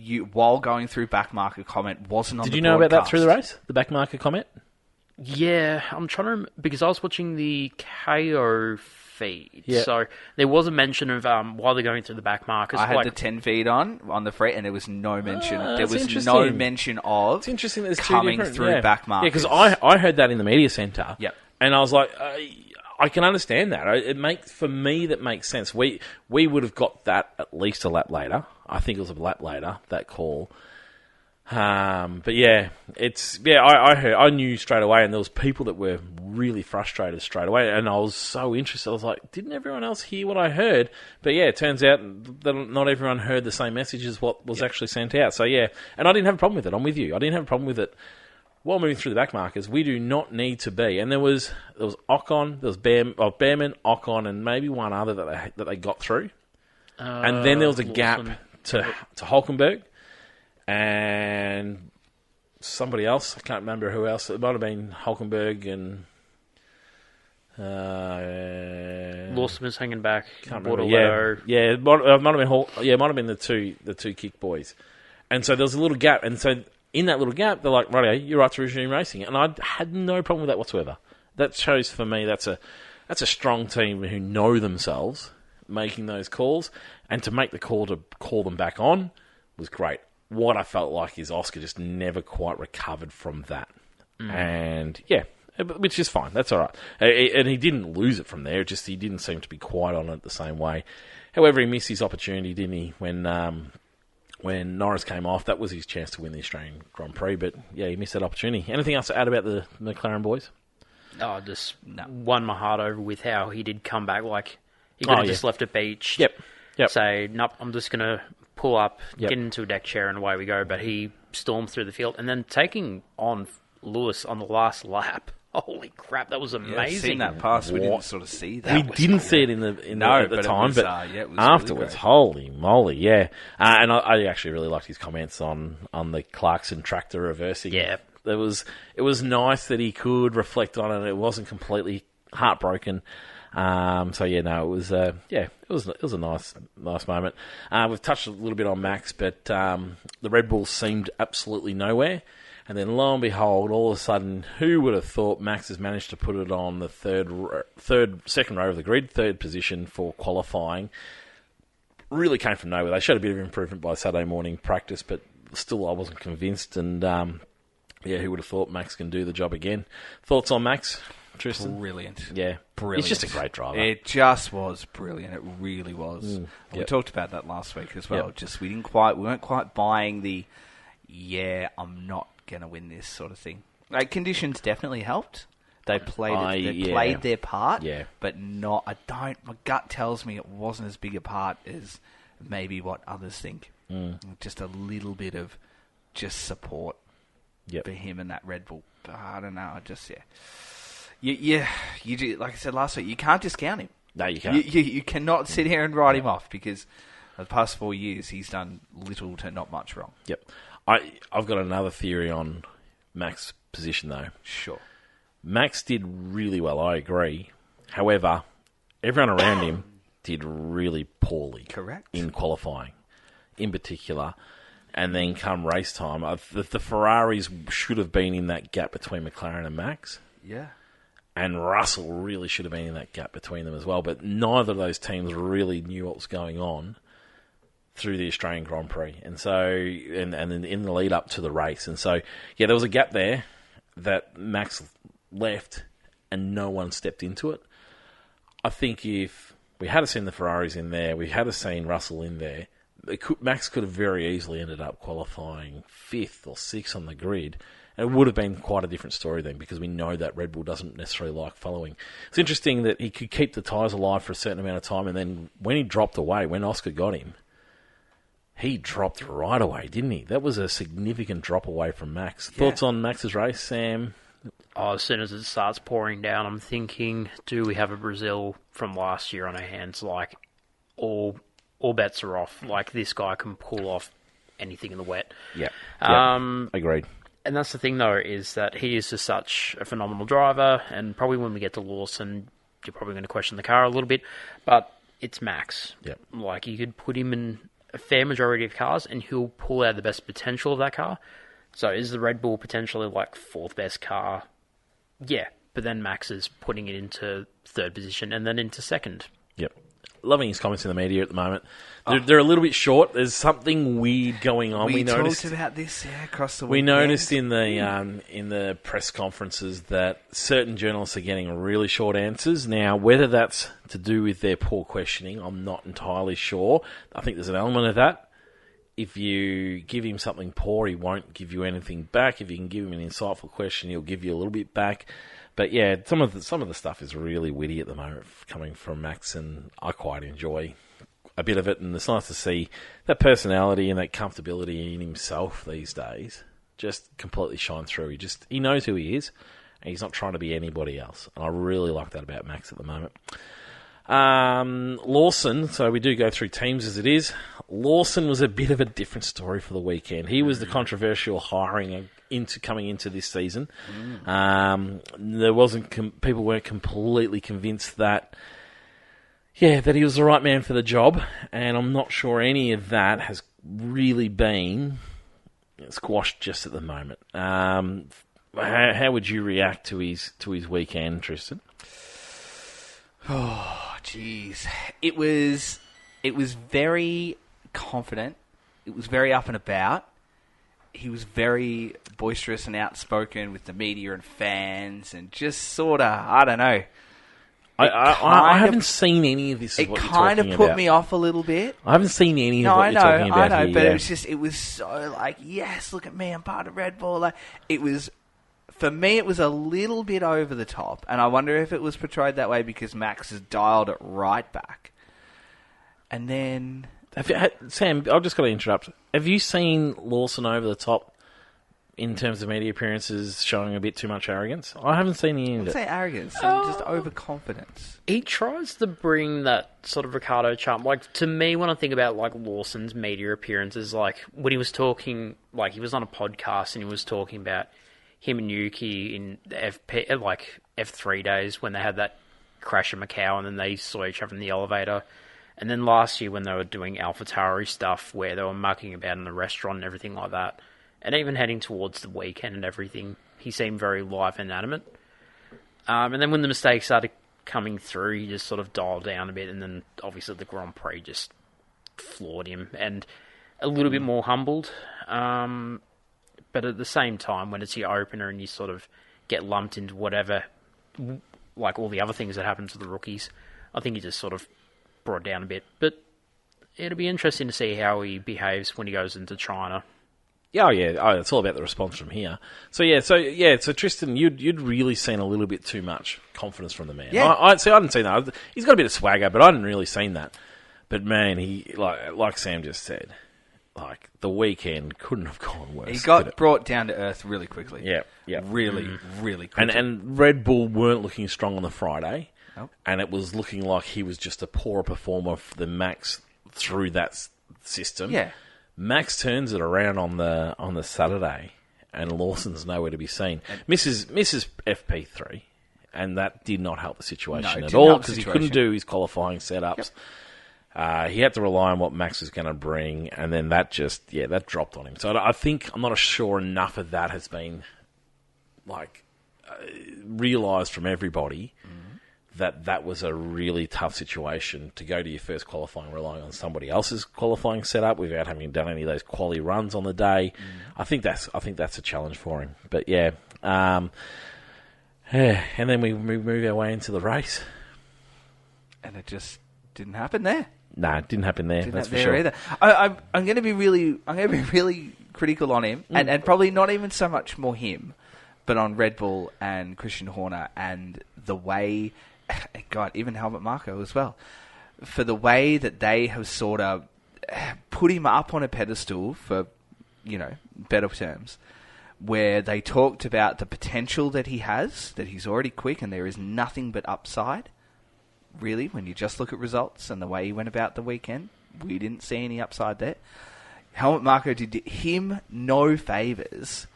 going through back marker comment. Wasn't on. Did the you know about that broadcast. through the race? The back marker comment? Yeah, I'm trying to remember, because I was watching the KO feed. Yeah. So there was a mention of while they're going through the back markers. I had the 10 feed on the free, and there was no mention. There was interesting. no mention of. It's interesting. There's coming two different through back markers. Yeah, because I heard that in the media centre. Yep. And I was like, I can understand that. For me, that makes sense. We would have got that at least a lap later. I think it was a lap later, that call. But yeah, I knew straight away, and there was people that were really frustrated straight away, and I was so interested. I was like, didn't everyone else hear what I heard? But yeah, it turns out that not everyone heard the same message as what was actually sent out. So yeah, and I didn't have a problem with it. I'm with you. I didn't have a problem with it while moving through the back markers, we do not need to be. And there was Ocon, there was Behrman, Ocon, and maybe one other that they got through. And then there was a gap to Hulkenberg and somebody else. I can't remember who else. It might have been Hulkenberg and Lawson was hanging back. Can't remember. Yeah. It might have been it might have been the two kick boys. And so there was a little gap. And so in that little gap, they're like, "Right, you're right to resume racing." And I had no problem with that whatsoever. That shows for me that's a strong team who know themselves making those calls, and to make the call to call them back on was great. What I felt like is Oscar just never quite recovered from that. And yeah, which is fine. That's all right. And he didn't lose it from there. Just he didn't seem to be quite on it the same way. However, he missed his opportunity, didn't he? When Norris came off, that was his chance to win the Australian Grand Prix. But yeah, he missed that opportunity. Anything else to add about the McLaren boys? Oh, just won my heart over with how he did come back. Like, he could have just left it beach. Yep. Say, nope, I'm just going to pull up, get into a deck chair, and away we go. But he stormed through the field. And then taking on Lewis on the last lap. Holy crap, that was amazing. Yeah, seen that pass, we didn't sort of see that. We didn't see it at the time, but it was afterwards, really holy moly, yeah. And I actually really liked his comments on the Clarkson tractor reversing. Yeah. It was nice that he could reflect on it. It wasn't completely heartbroken. So yeah, no, it was it was a nice moment. We've touched a little bit on Max, but the Red Bulls seemed absolutely nowhere. And then lo and behold, all of a sudden, who would have thought Max has managed to put it on the second row of the grid, third position for qualifying? Really came from nowhere. They showed a bit of improvement by Saturday morning practice, but still I wasn't convinced. And who would have thought Max can do the job again? Thoughts on Max, Tristan? Brilliant. Yeah, brilliant. He's just a great driver. It just was brilliant. It really was. We talked about that last week as well. Yep. Just we weren't quite buying the I'm not gonna win this sort of thing. Like, conditions definitely helped. They played their part. Yeah. But not. My gut tells me it wasn't as big a part as maybe what others think. Just a little bit of just support for him and that Red Bull. But I don't know. You do, like I said last week, you can't discount him. No, you can't. You cannot sit here and write him off, because the past 4 years he's done little to not much wrong. Yep. I've got another theory on Max's position, though. Sure. Max did really well, I agree. However, everyone around him did really poorly. Correct. In qualifying, in particular. And then come race time, the Ferraris should have been in that gap between McLaren and Max. Yeah. And Russell really should have been in that gap between them as well. But neither of those teams really knew what was going on through the Australian Grand Prix. And so, and in the lead up to the race. And so, yeah, there was a gap there that Max left and no one stepped into it. I think if we had seen the Ferraris in there, we had seen Russell in there, Max could have very easily ended up qualifying 5th or 6th on the grid. And it would have been quite a different story then, because we know that Red Bull doesn't necessarily like following. It's interesting that he could keep the tyres alive for a certain amount of time, and then when he dropped away, when Oscar got him, he dropped right away, didn't he? That was a significant drop away from Max. Yeah. Thoughts on Max's race, Sam? As soon as it starts pouring down, I'm thinking, do we have a Brazil from last year on our hands? Like, all bets are off. Like, this guy can pull off anything in the wet. Yeah. Agreed. And that's the thing, though, is that he is just such a phenomenal driver, and probably when we get to Lawson, you're probably going to question the car a little bit, but it's Max. Yep. Like, you could put him in a fair majority of cars, and he'll pull out the best potential of that car. So is the Red Bull potentially, like, 4th best car? Yeah, but then Max is putting it into 3rd position and then into 2nd. Yep. Loving his comments in the media at the moment. They're a little bit short. There's something weird going on. We noticed about this across the weekend. We noticed in the press conferences that certain journalists are getting really short answers. Now, whether that's to do with their poor questioning, I'm not entirely sure. I think there's an element of that. If you give him something poor, he won't give you anything back. If you can give him an insightful question, he'll give you a little bit back. But yeah, some of the stuff is really witty at the moment coming from Max, and I quite enjoy a bit of it. And it's nice to see that personality and that comfortability in himself these days. just completely shine through. He knows who he is, and he's not trying to be anybody else. And I really like that about Max at the moment. Lawson, so we do go through teams as it is. Lawson was a bit of a different story for the weekend. He was the controversial hiring coming into this season. There wasn't people weren't completely convinced that he was the right man for the job, and I'm not sure any of that has really been squashed just at the moment. How would you react to his weekend, Tristan? Oh, jeez. It was very confident. It was very up and about. He was very boisterous and outspoken with the media and fans, and just sort of, I don't know. I haven't seen any of this. It kind of put me off a little bit. I haven't seen any of what you're talking about. I know, here, but it was so like, yes, look at me, I'm part of Red Bull. Like, for me, it was a little bit over the top, and I wonder if it was portrayed that way because Max has dialed it right back. And then... Sam, I've just got to interrupt. Have you seen Lawson over the top in terms of media appearances showing a bit too much arrogance? I haven't seen any of it. I wouldn't say arrogance, just overconfidence. He tries to bring that sort of Ricardo charm. Like, to me, when I think about, like, Lawson's media appearances, like, when he was talking, like, he was on a podcast and he was talking about him and Yuki in FP, like, F3 days when they had that crash in Macau and then they saw each other in the elevator. And then last year when they were doing AlphaTauri stuff where they were mucking about in the restaurant and everything like that. And even heading towards the weekend and everything, he seemed very live and animate. And then when the mistakes started coming through, he just sort of dialed down a bit. And then obviously the Grand Prix just floored him. And a little bit more humbled. But at the same time, when it's your opener and you sort of get lumped into whatever, like all the other things that happen to the rookies, I think he just sort of brought down a bit. But it'll be interesting to see how he behaves when he goes into China. Oh, it's all about the response from here. So Tristan, you'd really seen a little bit too much confidence from the man. Yeah. I didn't see that. He's got a bit of swagger, but I hadn't really seen that. But man, he like Sam just said, like the weekend couldn't have gone worse. He got brought down to earth really quickly. Yeah. Really quickly. And Red Bull weren't looking strong on the Friday. Nope. And it was looking like he was just a poorer performer than Max through that system. Yeah. Max turns it around on the Saturday, and Lawson's nowhere to be seen. Misses FP3, and that did not help the situation at all because he couldn't do his qualifying setups. Yep. He had to rely on what Max was going to bring, and then that dropped on him. So I think I'm not sure enough of that has been realised from everybody. That was a really tough situation to go to your first qualifying relying on somebody else's qualifying setup without having done any of those quali runs on the day. I think that's a challenge for him. But and then we move our way into the race, and it just didn't happen there. No, it didn't happen there. That's for there sure. Either. I'm going to be really critical on him, and probably not even so much more him, but on Red Bull and Christian Horner and the way. God, even Helmut Marko as well, for the way that they have sort of put him up on a pedestal for, better terms, where they talked about the potential that he has, that he's already quick and there is nothing but upside. Really, when you just look at results and the way he went about the weekend, we didn't see any upside there. Helmut Marko did him no favours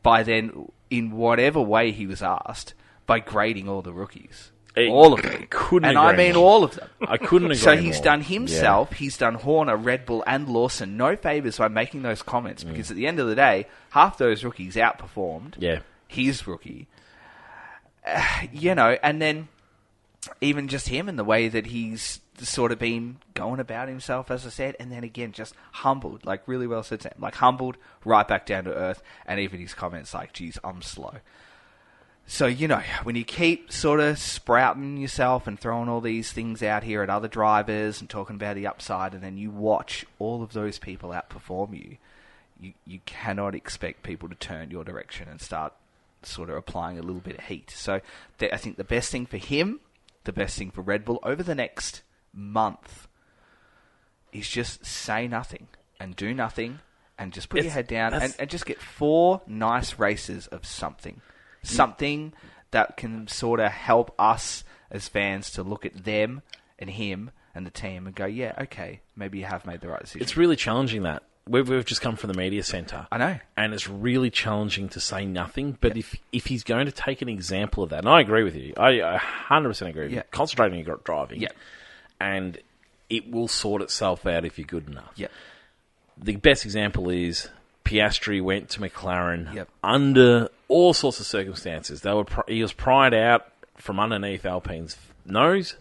by then, in whatever way he was asked, by grading all the rookies. All of them. And I mean all of them. I couldn't agree So he's more. done himself, he's done Horner, Red Bull and Lawson no favours by making those comments because at the end of the day, half those rookies outperformed his rookie. And then even just him and the way that he's sort of been going about himself, as I said, and then again just humbled, like really well said, Sam, like humbled right back down to earth, and even his comments like, geez, I'm slow. So, when you keep sort of sprouting yourself and throwing all these things out here at other drivers and talking about the upside, and then you watch all of those people outperform you cannot expect people to turn your direction and start sort of applying a little bit of heat. So I think the best thing for him, the best thing for Red Bull over the next month is just say nothing and do nothing and just put your head down and just get 4 nice races of something. Something that can sort of help us as fans to look at them and him and the team and go, yeah, okay, maybe you have made the right decision. It's really challenging that. We've just come from the media centre. I know. And it's really challenging to say nothing. But if he's going to take an example of that, and I agree with you, I 100% agree with you. Concentrate on your driving. And it will sort itself out if you're good enough. The best example is Piastri went to McLaren under all sorts of circumstances. He was pried out from underneath Alpine's nose.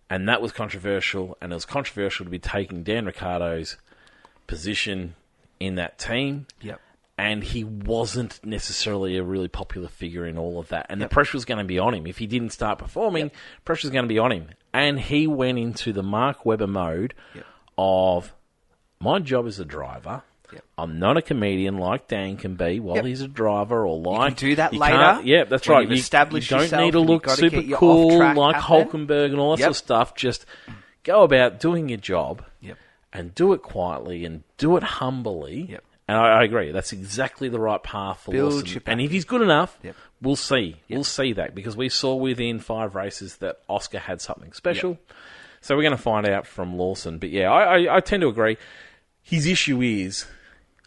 And that was controversial. And it was controversial to be taking Dan Ricciardo's position in that team. And he wasn't necessarily a really popular figure in all of that. And the pressure was going to be on him. If he didn't start performing, pressure was going to be on him. And he went into the Mark Webber mode of, my job as a driver. I'm not a comedian like Dan can be while he's a driver, or like... You can do that later. Yeah, that's right. You don't need to look super cool like Hulkenberg and all that sort of stuff. Just go about doing your job and do it quietly and do it humbly. And I agree. That's exactly the right path for Lawson. And if he's good enough, we'll see. We'll see that, because we saw within 5 races that Oscar had something special. So we're going to find out from Lawson. But yeah, I tend to agree. His issue is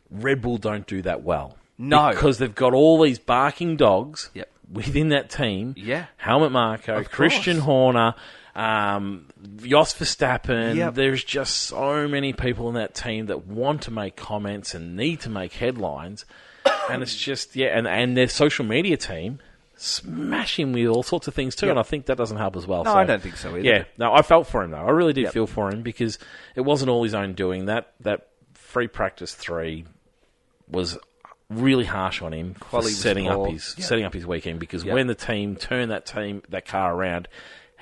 Red Bull don't do that well. No. Because they've got all these barking dogs within that team. Helmut Marko, Christian Horner, Jos Verstappen. There's just so many people in that team that want to make comments and need to make headlines. And it's just, and their social media team smash him with all sorts of things too, and I think that doesn't help as well. No, I don't think so either. No, I felt for him though. I really did feel for him, because it wasn't all his own doing. That free practice 3 was really harsh on him for setting up his weekend, because when the team turned that car around,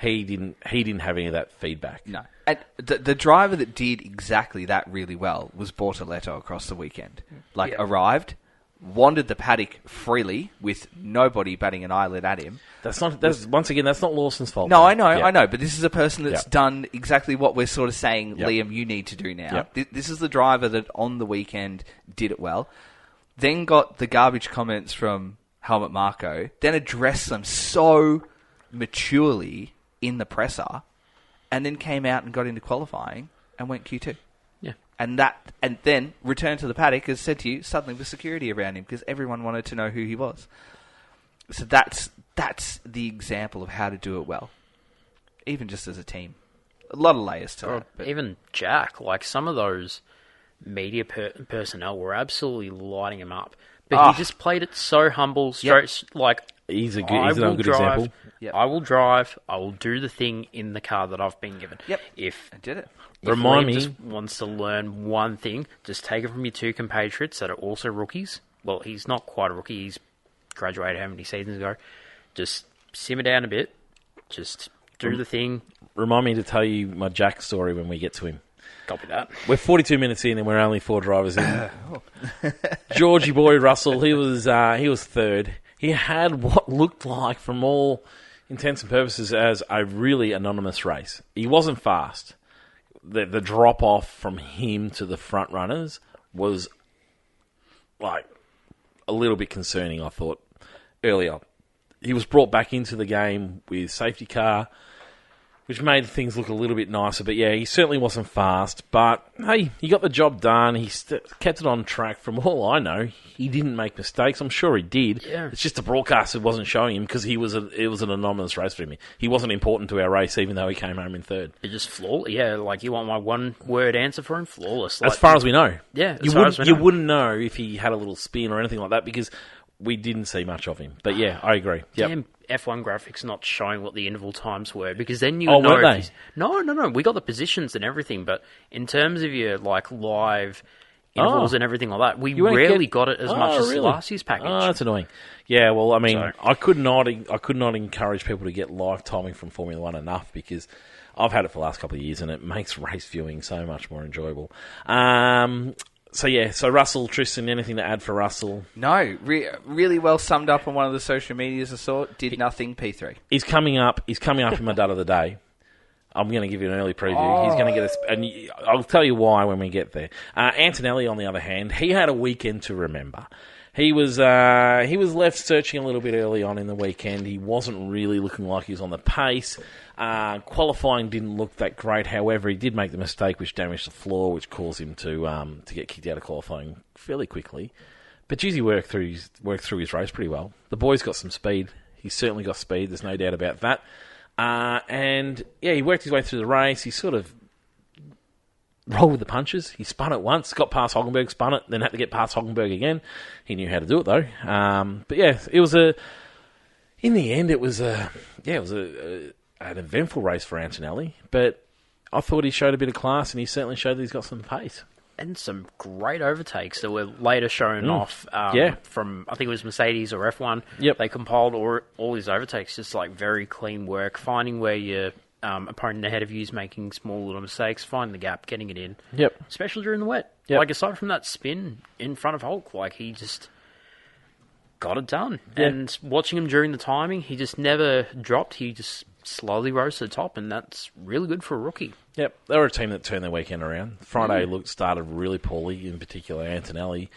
he didn't have any of that feedback. No. And the driver that did exactly that really well was Bortoletto across the weekend. Arrived, wandered the paddock freely with nobody batting an eyelid at him. That's not Lawson's fault. No, I know, but this is a person that's done exactly what we're sort of saying, Liam, you need to do now. This is the driver that on the weekend did it well. Then got the garbage comments from Helmut Marko, then addressed them so maturely in the presser, and then came out and got into qualifying and went Q2. And then returned to the paddock, as said to you, suddenly with security around him, because everyone wanted to know who he was. So that's the example of how to do it well, even just as a team. A lot of layers to that. But even Jack, some of those media personnel were absolutely lighting him up. But he just played it so humble, straight, He's another good example. I will drive. I will do the thing in the car that I've been given. I did it. If Liam just wants to learn one thing, just take it from your 2 compatriots that are also rookies. Well, he's not quite a rookie. He's graduated how many seasons ago. Just simmer down a bit. Just do the thing. Remind me to tell you my Jack story when we get to him. Copy that. We're 42 minutes in and we're only 4 drivers in. Georgie boy Russell, he was third. He had what looked like, from all intents and purposes, as a really anonymous race. He wasn't fast. The drop-off from him to the front runners was, a little bit concerning, I thought, earlier. He was brought back into the game with safety car, which made things look a little bit nicer. But yeah, he certainly wasn't fast. But hey, he got the job done. He kept it on track. From all I know, he didn't make mistakes. I'm sure he did. Yeah. It's just the broadcaster wasn't showing him, because it was an anonymous race for him. He wasn't important to our race, even though he came home in third. It just flawless. Yeah, you want my one-word answer for him? Flawless. As far as we know. Yeah, you wouldn't know if he had a little spin or anything like that, because we didn't see much of him. But yeah, I agree. Damn F1 graphics not showing what the interval times were, because then you would know. Weren't they? No. We got the positions and everything, but in terms of your live intervals and everything like that, we rarely got it as much as last year's package. Oh, that's annoying. Yeah, well, I mean, I could not encourage people to get live timing from Formula One enough, because I've had it for the last couple of years and it makes race viewing so much more enjoyable. So Russell, Tristan, anything to add for Russell? No, really well summed up on one of the social medias I saw. Did nothing, P3. He's coming up in my dud of the day. I'm going to give you an early preview. He's going to get and I'll tell you why when we get there. Antonelli, on the other hand, he had a weekend to remember. He was left searching a little bit early on in the weekend. He wasn't really looking like he was on the pace. Qualifying didn't look that great. However, he did make the mistake which damaged the floor, which caused him to get kicked out of qualifying fairly quickly. But geez, he worked through his race pretty well. The boy's got some speed. He's certainly got speed. There's no doubt about that. And yeah, he worked his way through the race. He sort of rolled with the punches. He spun it once, got past Hockenberg, spun it, then had to get past Hockenberg again. He knew how to do it though. But yeah, it was in the end, it was an eventful race for Antonelli. But I thought he showed a bit of class, and he certainly showed that he's got some pace. And some great overtakes that were later shown off from, I think it was Mercedes or F1. Yep. They compiled all his overtakes, just like very clean work, finding where your opponent ahead of you is making small little mistakes, finding the gap, getting it in. Yep. Especially during the wet. Yep. Like, aside from that spin in front of Hulk, like, he just got it done. Yeah. And watching him during the timing, he just never dropped. He just slowly rose to the top, and that's really good for a rookie. Yep, they were a team that turned their weekend around. Friday started really poorly, in particular Antonelli.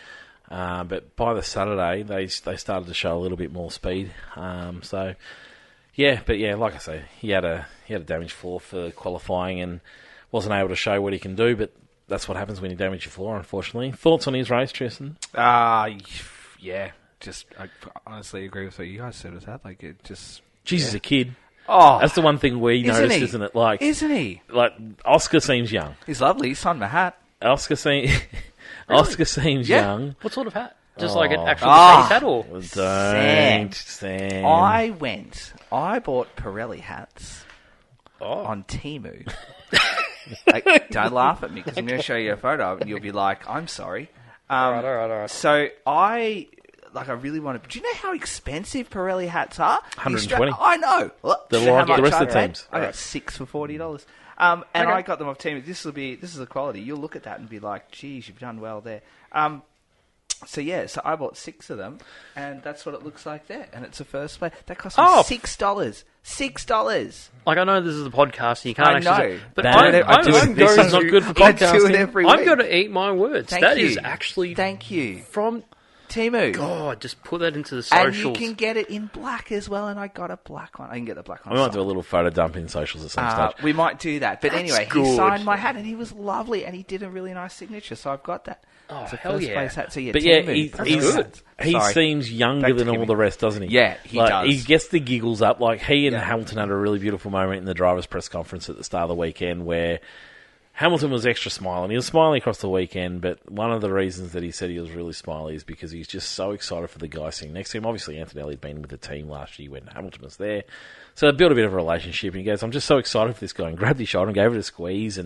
But by the Saturday, they started to show a little bit more speed. Like I say, he had a damaged floor for qualifying and wasn't able to show what he can do. But that's what happens when you damage your floor, unfortunately. Thoughts on his race, Tristan? Yeah, just I honestly agree with what you guys said with that. Like, it just He's a kid. Oh, that's the one thing we noticed, isn't it? Like, isn't he? Like, Oscar seems young. He's lovely. He signed my hat. Oscar seems young. What sort of hat? Just like an actual Mercedes hat, or? Sam. I bought Pirelli hats on Temu. Don't laugh at me, because I'm going to show you a photo and you'll be like, I'm sorry. All right. So I really want to... Do you know how expensive Pirelli hats are? 120. I know. They're like the rest of the teams. I got 6 for $40. I got them off Temu. This is the quality. You'll look at that and be like, geez, you've done well there. So I bought 6 of them, and that's what it looks like there. And it's a first play. That cost me $6. $6. Like, I know this is a podcast and you can't know, but this is not good for podcasting. I do it every week. I'm going to eat my words. Thank you. Is actually... Thank you. From Temu. God, just put that into the socials. And you can get it in black as well, and I got a black one. I can get the black one. We might do a little photo dump in socials at some stage. We might do that. But anyway, good. He signed my hat, and he was lovely, and he did a really nice signature, so I've got that. Oh, it's a hell yeah. first place hat. So but Temu. He seems younger than all the rest, doesn't he? Yeah, he does. He gets the giggles up. Like, he and Hamilton had a really beautiful moment in the drivers' press conference at the start of the weekend where Hamilton was extra smiling. He was smiling across the weekend, but one of the reasons that he said he was really smiley is because he's just so excited for the guy sitting next to him. Obviously, Antonelli had been with the team last year when Hamilton was there. So they built a bit of a relationship, and he goes, I'm just so excited for this guy, and grabbed his shoulder and gave it a squeeze,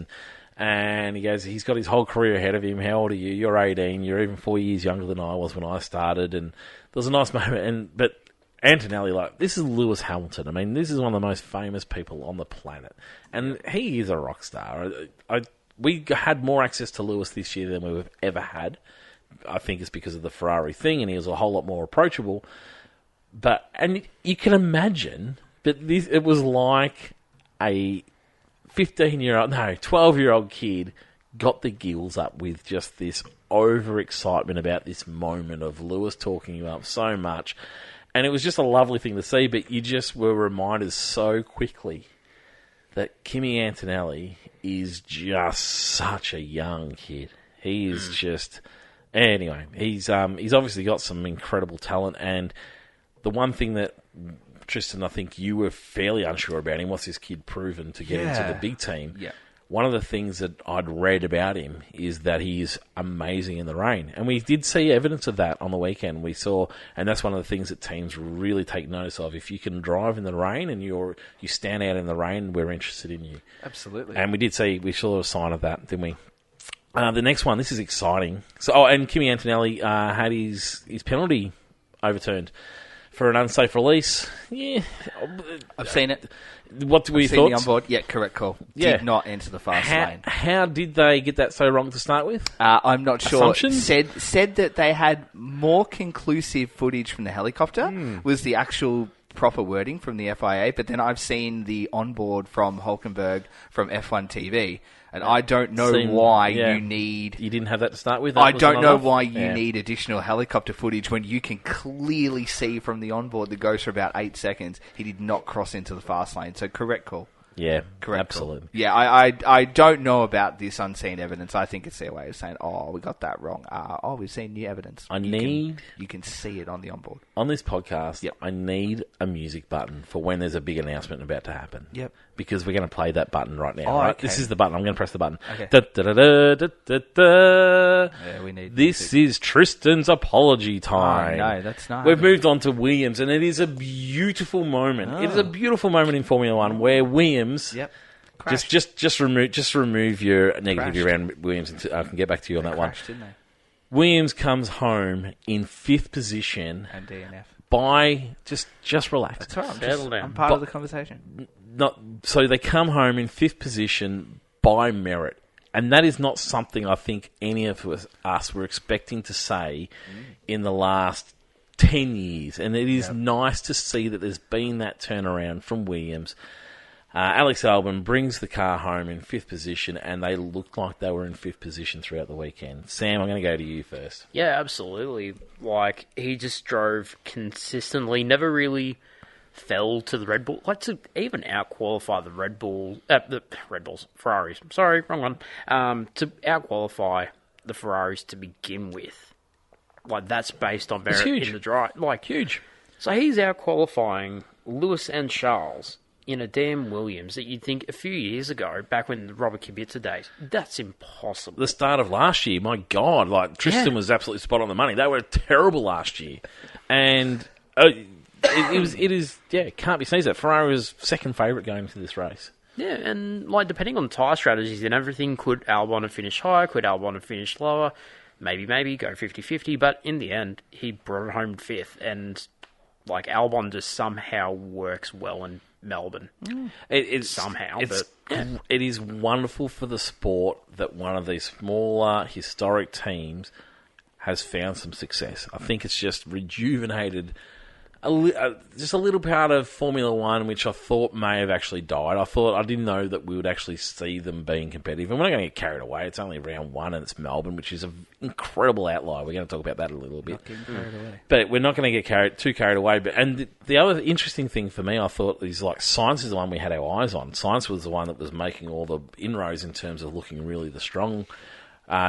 and he goes, he's got his whole career ahead of him. How old are you? You're 18. You're even 4 years younger than I was when I started, and there was a nice moment. But Antonelli, like, this is Lewis Hamilton. I mean, this is one of the most famous people on the planet. And he is a rock star. We had more access to Lewis this year than we've ever had. I think it's because of the Ferrari thing, and he was a whole lot more approachable. And you can imagine, but it was like a 12-year-old kid got the gills up with just this overexcitement about this moment of Lewis talking you up so much. And it was just a lovely thing to see, but you just were reminded so quickly that Kimi Antonelli is just such a young kid. He is just... Anyway, he's obviously got some incredible talent, and the one thing that, Tristan, I think you were fairly unsure about him, what's this kid proven to get into the big team? Yeah. One of the things that I'd read about him is that he's amazing in the rain. And we did see evidence of that on the weekend. We saw, and that's one of the things that teams really take notice of. If you can drive in the rain and you stand out in the rain, we're interested in you. Absolutely. And we saw a sign of that, didn't we? The next one, this is exciting. And Kimi Antonelli had his penalty overturned for an unsafe release. Yeah. I've seen it. What were your thoughts? On board. Yeah, correct call. Did not enter the fast lane. How did they get that so wrong to start with? I'm not sure. Assumptions? Said that they had more conclusive footage from the helicopter was the actual proper wording from the FIA, but then I've seen the onboard from Hulkenberg from F1 TV, and I don't know why you need... You didn't have that to start with? I don't know why you need additional helicopter footage when you can clearly see from the onboard that goes for about 8 seconds he did not cross into the fast lane. So correct call. Yeah, correct. absolutely. Call. Yeah, I don't know about this unseen evidence. I think it's their way of saying, oh, we got that wrong. We've seen new evidence. You can see it on the onboard. On this podcast, I need a music button for when there's a big announcement about to happen. Yep. Because we're going to play that button right now. Oh, right? okay. This is the button. I'm going to press the button. Okay. Da, da, da, da, da, da, da. Yeah, we need this is Tristan's apology time. Oh, no, that's not. We've moved on to Williams, and it is a beautiful moment. It is a beautiful moment in Formula One where Williams... Yep. Just remove your negativity around Williams, and I can get back to you on that one. Didn't they? Williams comes home in 5th position and DNF by just relax. That's all right. I'm part of the conversation. So they come home in 5th position by merit, and that is not something I think any of us were expecting to say in the last 10 years, and it is nice to see that there's been that turnaround from Williams. Alex Albon brings the car home in 5th position, and they looked like they were in 5th position throughout the weekend. Sam, I'm going to go to you first. Yeah, absolutely. Like, he just drove consistently, never really fell to the Red Bull. Like, to even out-qualify the Ferraris. Sorry, wrong one. To out-qualify the Ferraris to begin with. Like, that's based on merit in the drive. Like, huge. So he's out-qualifying Lewis and Charles in a damn Williams that you'd think a few years ago, back when the Robert Kubica days, that's impossible. The start of last year, my God, like Tristan was absolutely spot on the money. They were terrible last year, and it is can't be sneezed at. Ferrari was second favourite going into this race. Yeah, and like depending on tyre strategies and everything, could Albon have finished higher? Could Albon have finished lower? Maybe go 50-50, but in the end, he brought it home 5th, and like Albon just somehow works well in Melbourne. It is wonderful for the sport that one of these smaller historic teams has found some success. I think it's just rejuvenated just a little part of Formula One, which I thought may have actually died. I didn't know that we would actually see them being competitive. And we're not going to get carried away. It's only round 1 and it's Melbourne, which is an incredible outlier. We're going to talk about that a little bit. Not getting carried away. But we're not going to get too carried away. And the other interesting thing for me, I thought, is like Sainz is the one we had our eyes on. Sainz was the one that was making all the inroads in terms of looking really the strong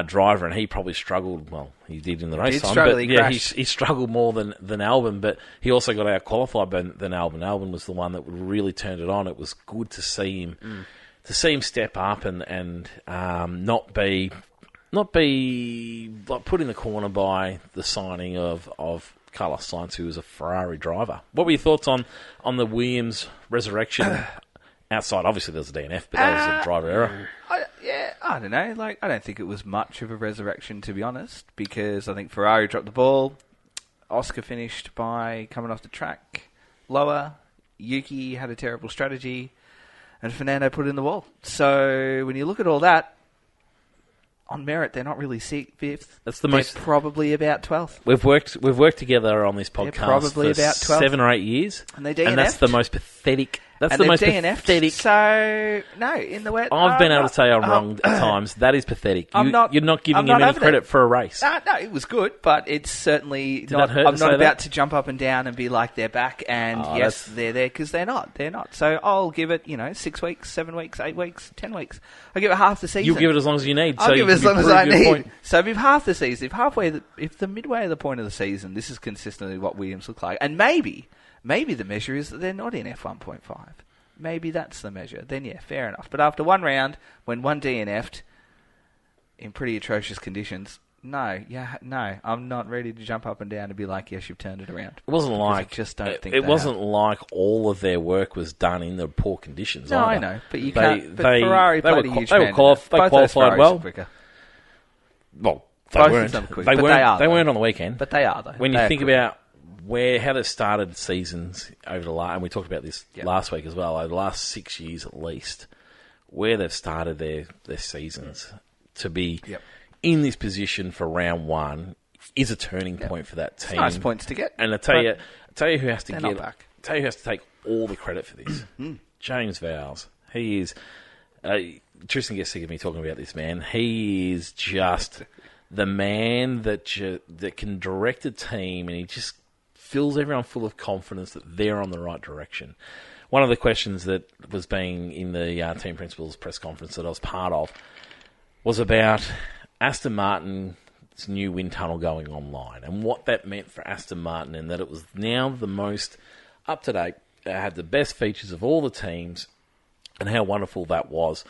driver, and he probably struggled. Well, he did in the race time, but he struggled more than Albon. But he also got out qualified than Albon. Albon was the one that really turned it on. It was good to see him step up and not be like put in the corner by the signing of Carlos Sainz, who was a Ferrari driver. What were your thoughts on the Williams resurrection? Outside, obviously, there's a DNF, but that was a driver error. I don't know. Like, I don't think it was much of a resurrection, to be honest, because I think Ferrari dropped the ball. Oscar finished by coming off the track lower. Yuki had a terrible strategy, and Fernando put in the wall. So when you look at all that, on merit, they're not really 5th. They're probably about 12th. We've worked together on this podcast probably for about 12. 7 or 8 years, and they DNF'd. And that's the most pathetic. That's the most pathetic. So no, in the wet. I've been able to say I'm wrong at times. That is pathetic. You're not giving him any credit for a race. No, it was good, but it's certainly not. I'm not about to jump up and down and be like they're back, and yes, they're there, because they're not. They're not. So I'll give it 6 weeks, 7 weeks, 8 weeks, 10 weeks. I'll give it half the season. You'll give it as long as you need. I'll give it as long as I need. So if half the season, if the midway of the point of the season, this is consistently what Williams look like, and maybe the measure is that they're not in F1.5. Maybe that's the measure. Then, yeah, fair enough. But after one round, when one DNF'd in pretty atrocious conditions, no, I'm not ready to jump up and down and be like, yes, you've turned it around. It wasn't like... I just don't think it wasn't like all of their work was done in the poor conditions. No, either. I know, but you can't... But Ferrari played a huge hand. They qualified well. Quicker. Well, they Both weren't. of them quick, They but weren't on the weekend. But they are, though. When you think about how they've started seasons over the last, and we talked about this last week as well, over the last 6 years at least, where they've started their seasons to be in this position for round 1 is a turning point for that team. It's nice points to get. And I tell you who has to tell you who has to take all the credit for this. James Vowles. He is... Tristan gets sick of me talking about this, man. He is just the man that can direct a team, and he just fills everyone full of confidence that they're on the right direction. One of the questions that was being in the team principals press conference that I was part of was about Aston Martin's new wind tunnel going online and what that meant for Aston Martin, and that it was now the most up-to-date, it had the best features of all the teams, and how wonderful that was.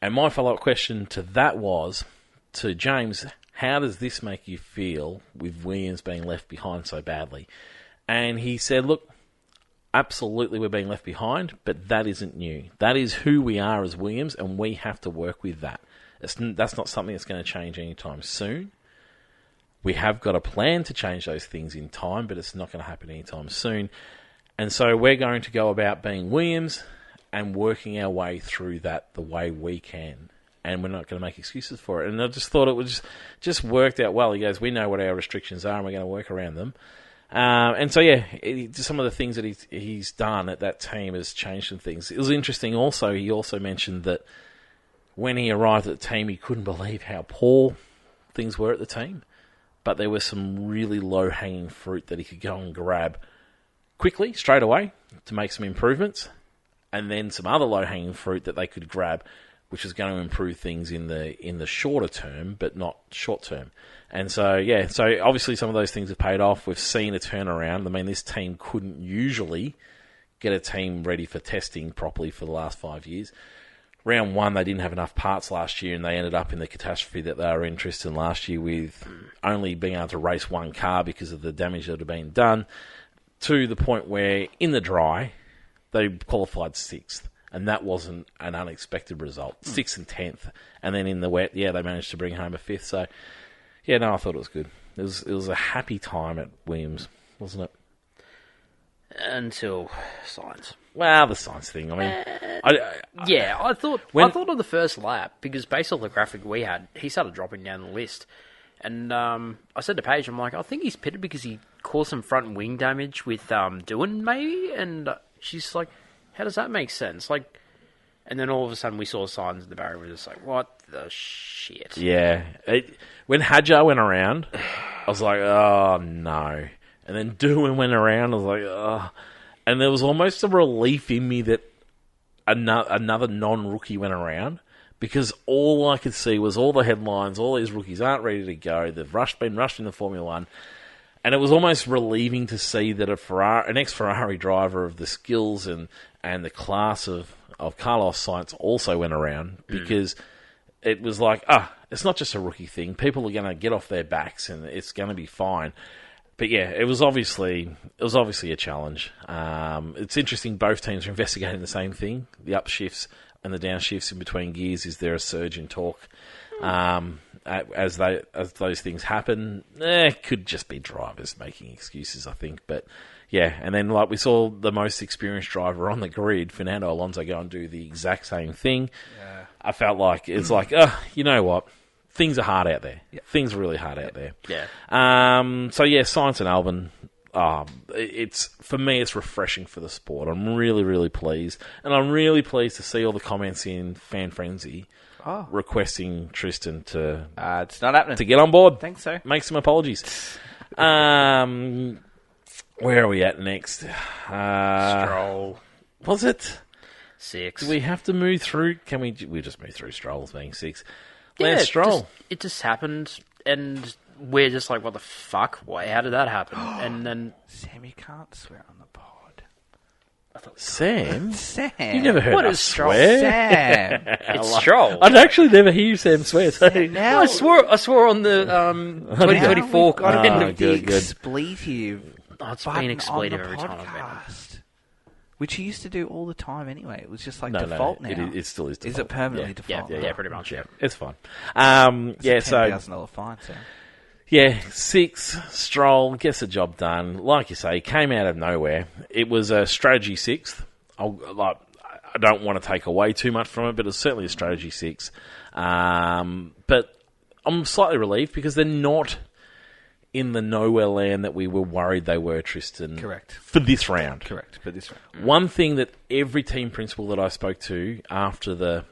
And my follow-up question to that was, to James, how does this make you feel with Williams being left behind so badly? And he said, look, absolutely we're being left behind, but that isn't new. That is who we are as Williams, and we have to work with that. That's not something that's going to change anytime soon. We have got a plan to change those things in time, but it's not going to happen anytime soon. And so we're going to go about being Williams and working our way through that the way we can. And we're not going to make excuses for it. And I just thought it was just worked out well. He goes, we know what our restrictions are and we're going to work around them. And so, yeah, some of the things that he's done at that team has changed some things. It was interesting also, he also mentioned that when he arrived at the team, he couldn't believe how poor things were at the team. But there was some really low-hanging fruit that he could go and grab quickly, straight away, to make some improvements. And then some other low-hanging fruit that they could grab, which is going to improve things in the shorter term, but not short term. And so, yeah, so obviously some of those things have paid off. We've seen a turnaround. I mean, this team couldn't usually get a team ready for testing properly for the last 5 years. Round one, they didn't have enough parts last year, and they ended up in the catastrophe that they were interested in last year, with only being able to race one car because of the damage that had been done, to the point where in the dry, they qualified 6th, and that wasn't an unexpected result. 6th and 10th, and then in the wet, yeah, they managed to bring home a 5th. So, yeah, no, I thought it was good. It was a happy time at Williams, wasn't it? Until science. Well, the science thing. I mean, I thought on the first lap, because based on the graphic we had, he started dropping down the list. And I said to Paige, I'm like, I think he's pitted because he caused some front wing damage with Doohan, maybe? And she's like, how does that make sense? Like, and then all of a sudden we saw signs in the barrier. We're just like, what the shit? Yeah. When Hadjar went around, I was like, oh, no. And then Doohan went around, I was like, oh. And there was almost a relief in me that another non-rookie went around, because all I could see was all the headlines, all these rookies aren't ready to go, they've been rushed into Formula 1. And it was almost relieving to see that an ex-Ferrari driver of the skills and the class of Carlos Sainz also went around, because it was like, it's not just a rookie thing. People are going to get off their backs and it's going to be fine. But yeah, it was obviously a challenge. It's interesting, both teams are investigating the same thing. The upshifts and the downshifts in between gears. Is there a surge in torque? As those things happen, it could just be drivers making excuses, I think. But yeah, and then like we saw the most experienced driver on the grid, Fernando Alonso, go and do the exact same thing. Yeah. I felt like it's like, you know what? Things are hard out there. Yep. Things are really hard out there. Yeah. So yeah, Sainz and Albon. For me, it's refreshing for the sport. I'm really, really pleased, and I'm really pleased to see all the comments in Fan Frenzy requesting Tristan to it's not happening to get on board. Thanks, so. Make some apologies. Where are we at next? Stroll. Was it 6? Do we have to move through? Can we just move through Stroll's being 6? Yeah, Stroll. It just happened, and we're just like, what the fuck? Why? How did that happen? And then Sam, you can't swear on the pod. Sam? Sam. You never heard us swear? Sam. It's Stroll. I'd actually never hear Sam swear. So. Now, I swore on the 2024 good. Expletive. It's been expletive every time I've been on. Which he used to do all the time anyway. It was just like no, default now. It still is default. Is it permanently default? Yeah, pretty much, yeah. It's fine. It's a $10,000 fine, Sam. Yeah, 6, Stroll gets the job done. Like you say, came out of nowhere. It was a strategy 6th. I don't want to take away too much from it, but it's certainly a strategy 6. But I'm slightly relieved because they're not in the nowhere land that we were worried they were, Tristan. Correct. For this round. Correct, for this round. One thing that every team principal that I spoke to after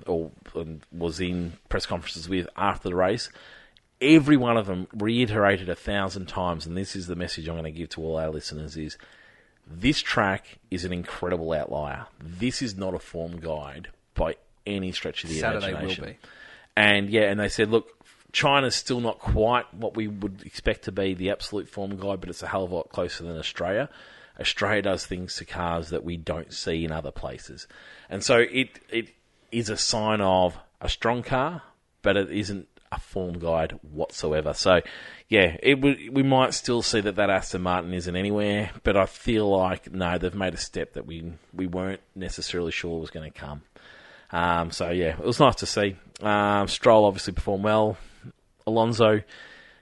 was in press conferences with after the race, every one of them reiterated 1,000 times, and this is the message I'm going to give to all our listeners, is this track is an incredible outlier. This is not a form guide by any stretch of the imagination. Saturday will be. And they said, look, China's still not quite what we would expect to be the absolute form guide, but it's a hell of a lot closer than Australia. Australia does things to cars that we don't see in other places. And so it is a sign of a strong car, but it isn't a form guide whatsoever. So, yeah, we might still see that Aston Martin isn't anywhere, but I feel like, no, they've made a step that we weren't necessarily sure was going to come. So, yeah, it was nice to see. Stroll obviously performed well. Alonso,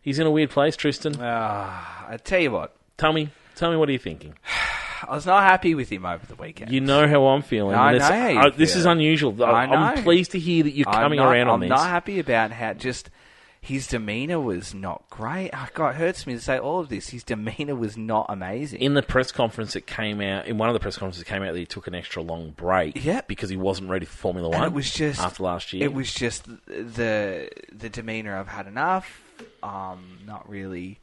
he's in a weird place, Tristan. I tell you what. Tell me, what are you thinking? I was not happy with him over the weekend. You know how I'm feeling. I know how you This feel. is unusual. I'm pleased to hear that you're coming around on this. I'm not happy about how just his demeanour was not great. Oh, God, it hurts me to say all of this. His demeanour was not amazing. In the press conference that came out, in one of the press conferences that came out, that he took an extra long break because he wasn't ready for Formula One. And it was just after last year. It was just the demeanour. I've had enough. Not really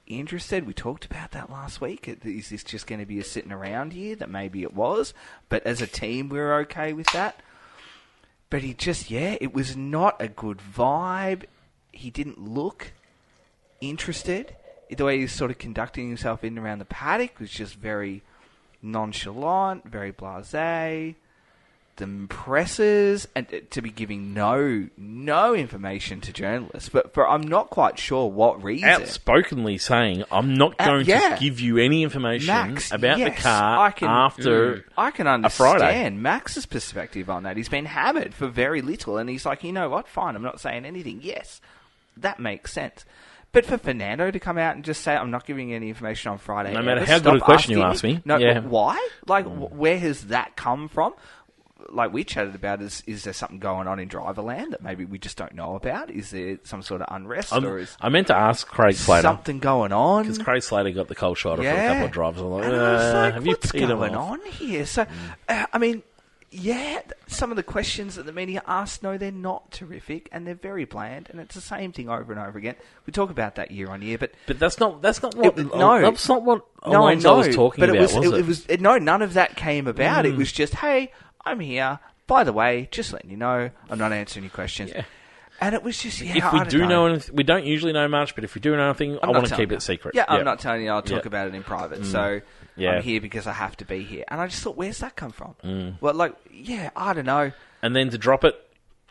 interested. We talked about that last week. Is this just going to be a sitting around here? That maybe it was, but as a team, we were okay with that. But he just, it was not a good vibe. He didn't look interested. The way he was sort of conducting himself in and around the paddock was just very nonchalant, very blasé. The presses, and to be giving no information to journalists, but for I'm not quite sure what reason. Outspokenly saying, I'm not going to give you any information about the car after I can understand Max's perspective on that. He's been hammered for very little, and he's like, you know what, fine, I'm not saying anything. Yes, that makes sense. But for Fernando to come out and just say, I'm not giving any information on Friday, no matter how good a question you ask me. Why? Like, where has that come from? Like we chatted about, is there something going on in Driverland that maybe we just don't know about? Is there some sort of unrest? I meant to ask Craig Slater. Something going on? Because Craig Slater got the cold shoulder for a couple of drivers. I'm like, have what's going on here? So, I mean, some of the questions that the media ask, no, they're not terrific, and they're very bland, and it's the same thing over and over again. We talk about that year on year, but that's not what Alonso was talking about, was it? No, none of that came about. It was just, hey, I'm here. By the way, just letting you know, I'm not answering your questions. Yeah. And it was just, if we do know anything, we don't usually know much, but if we do know anything, I want to keep it secret. Yeah, I'm not telling you. I'll talk about it in private. So I'm here because I have to be here. And I just thought, where's that come from? Well, I don't know. And then to drop it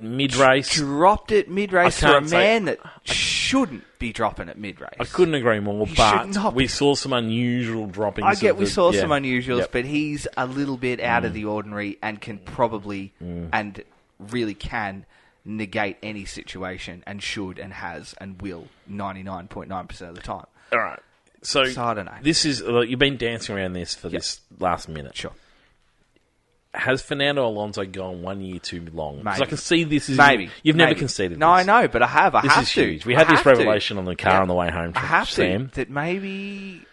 mid-race. Dropped it mid-race for a man that shouldn't be dropping it mid-race. I couldn't agree more, but we saw some unusual droppings. I get we saw some unusuals, but he's a little bit out of the ordinary and can probably and really can negate any situation and should and has and will 99.9% of the time. All right. So I don't know. This is you've been dancing around this for this last minute. Sure. Has Fernando Alonso gone 1 year too long? Because Maybe. I can see this is... Maybe. You've never conceded No, this. I know, but I have. I have to. Huge. We had this revelation on the car on the way home from I have Sam. to. That maybe,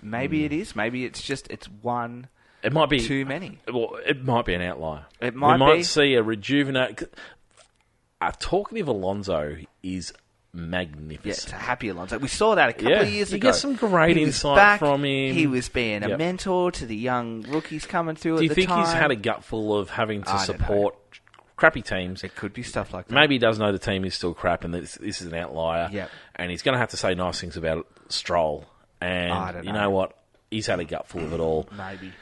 maybe it is. Maybe it's one it might be too many. Well, it might be an outlier. It might be. We might see a rejuvenate... A talkative Alonso is magnificent. Yeah, it's a happy Alonso. We saw that a couple of years ago. You get some great insight from him. He was being a mentor to the young rookies coming through at the time. Do you think he's had a gutful of having to support crappy teams? It could be stuff like that. Maybe he does know the team is still crap and this is an outlier. Yep. And he's going to have to say nice things about Stroll. And you know what? He's had a gutful of it all. Maybe.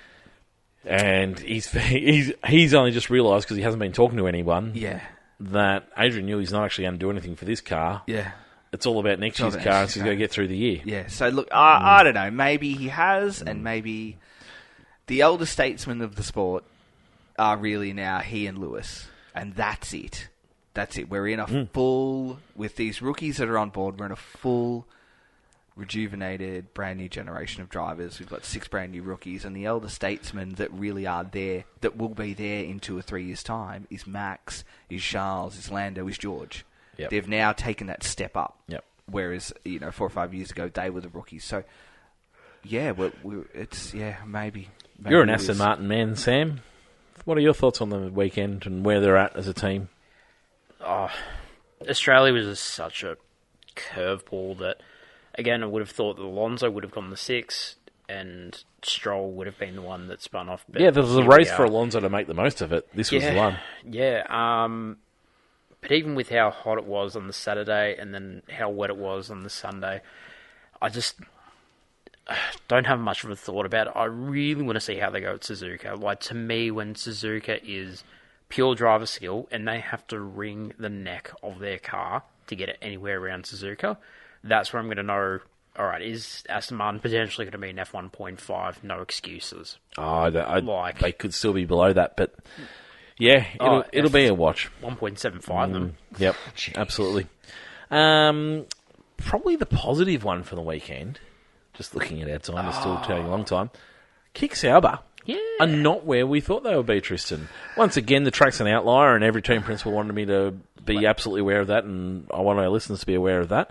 And he's only just realised, because he hasn't been talking to anyone, that Adrian Newey's not actually going to do anything for this car. Yeah. It's all about next year's car, and so he's got to get through the year. Yeah, so look, I don't know. Maybe he has, and maybe the elder statesmen of the sport are really now he and Lewis, and that's it. That's it. We're in a full, with these rookies that are on board, we're in a full, rejuvenated, brand new generation of drivers. We've got 6 brand new rookies, and the elder statesmen that really are there, that will be there in 2 or 3 years' time, is Max, is Charles, is Lando, is George. Yep. They've now taken that step up. Yep. whereas 4 or 5 years ago they were the rookies. So yeah, maybe You're an it Aston is. Martin man, Sam. What are your thoughts on the weekend and where they're at as a team? Australia was just such a curveball that, again, I would have thought that Alonso would have gone the 6 and Stroll would have been the one that spun off. But Yeah, there was a here we race for are. Alonso to make the most of it. This was the one. Yeah. But even with how hot it was on the Saturday and then how wet it was on the Sunday, I just don't have much of a thought about it. I really want to see how they go at Suzuka. Like, to me, when Suzuka is pure driver skill and they have to wring the neck of their car to get it anywhere around Suzuka, that's where I'm going to know, all right, is Aston Martin potentially going to be an F1.5? No excuses. They could still be below that, but yeah, it'll be a watch. 1.75 them. Yep, absolutely. Probably the positive one for the weekend, just looking at our time, it's still taking a long time. Kick Sauber are not where we thought they would be, Tristan. Once again, the track's an outlier, and every team principal wanted me to be absolutely aware of that, and I want our listeners to be aware of that.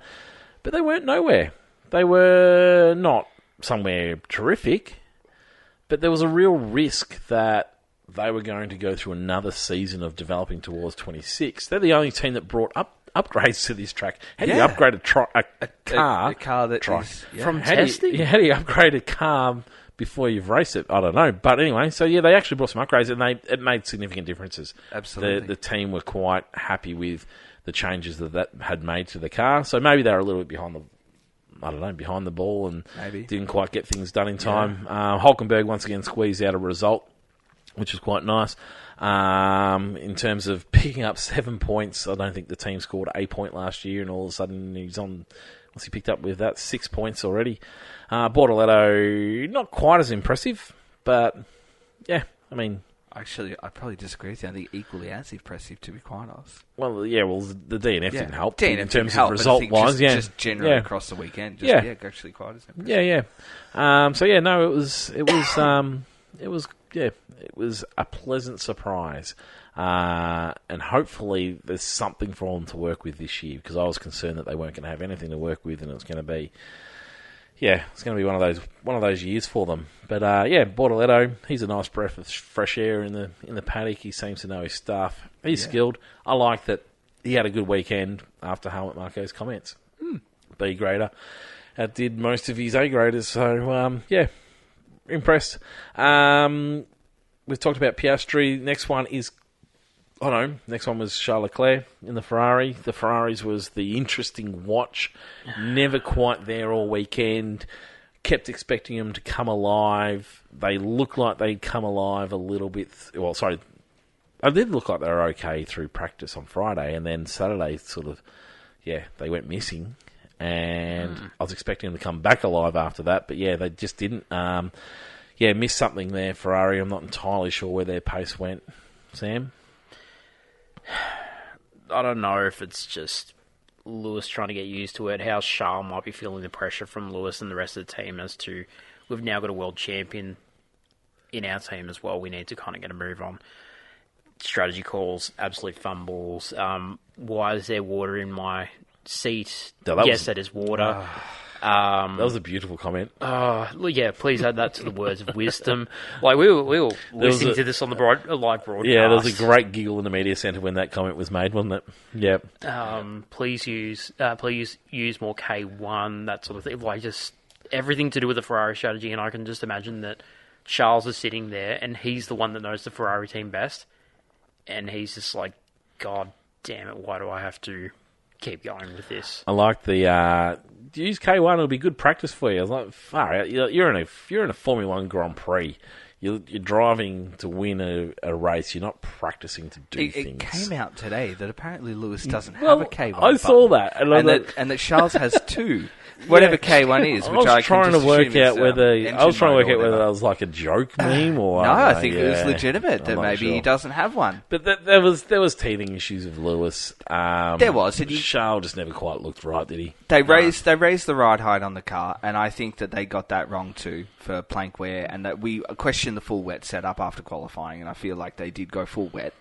But they weren't nowhere. They were not somewhere terrific, but there was a real risk that they were going to go through another season of developing towards 26. They're the only team that brought upgrades to this track. How do you upgrade a car? A car that is, From testing? How do you upgrade a car before you've raced it? I don't know. But anyway, so yeah, they actually brought some upgrades and it made significant differences. Absolutely. The team were quite happy with the changes that had made to the car. So maybe they were a little bit behind the ball and Maybe. didn't quite get things done in time. Hulkenberg once again squeezed out a result, which was quite nice. In terms of picking up 7 points, I don't think the team scored a point last year, and all of a sudden he's on. What's he picked up with that? 6 points already. Bortoletto, not quite as impressive, but yeah, I mean. Actually, I probably disagree with you. I think equally as impressive, to be quite honest. Well, the DNF didn't help DNF in terms didn't help, of result-wise. Just generally across the weekend. Actually quite as impressive. It was a pleasant surprise. And hopefully there's something for them to work with this year, because I was concerned that they weren't going to have anything to work with, and it was going to be, it's going to be one of those years for them. But Bortoletto, he's a nice breath of fresh air in the paddock. He seems to know his stuff. He's skilled. I like that he had a good weekend after Helmut Marko's comments. B grader outdid most of his A graders, so impressed. We've talked about Piastri. Next one was Charles Leclerc in the Ferrari. The Ferraris was the interesting watch. Never quite there all weekend. Kept expecting them to come alive. They looked like they'd come alive a little bit. I did look like they were okay through practice on Friday, and then Saturday they went missing. And I was expecting them to come back alive after that, but they just didn't. Missed something there, Ferrari. I'm not entirely sure where their pace went. Sam? I don't know if it's just Lewis trying to get used to it, how Charles might be feeling the pressure from Lewis and the rest of the team as to, we've now got a world champion in our team as well. We need to kind of get a move on. Strategy calls, absolute fumbles. Why is there water in my seat? That is water. That was a beautiful comment. Please add that to the words of wisdom. Like, we were listening to this on the live broadcast. Yeah, there was a great giggle in the media centre when that comment was made, wasn't it? Yep. Please use more K1, that sort of thing. Like, just everything to do with the Ferrari strategy, and I can just imagine that Charles is sitting there, and he's the one that knows the Ferrari team best, and he's just like, God damn it, why do I have to keep going with this? I like the use K1. It'll be good practice for you. I was like, far out. You're in a Formula One Grand Prix. You're driving to win a race. You're not practicing to do things. It came out today that apparently Lewis doesn't have a K1. I saw that, and that Charles has two. Whatever K1 is, which I was trying to work out whether that was like a joke meme or no. I think it was legitimate that maybe he doesn't have one. But there was teething issues with Lewis. There was. Charles just never quite looked right, did he? They raised the ride height on the car, and I think that they got that wrong too for plank wear, and that we questioned the full wet setup after qualifying, and I feel like they did go full wet.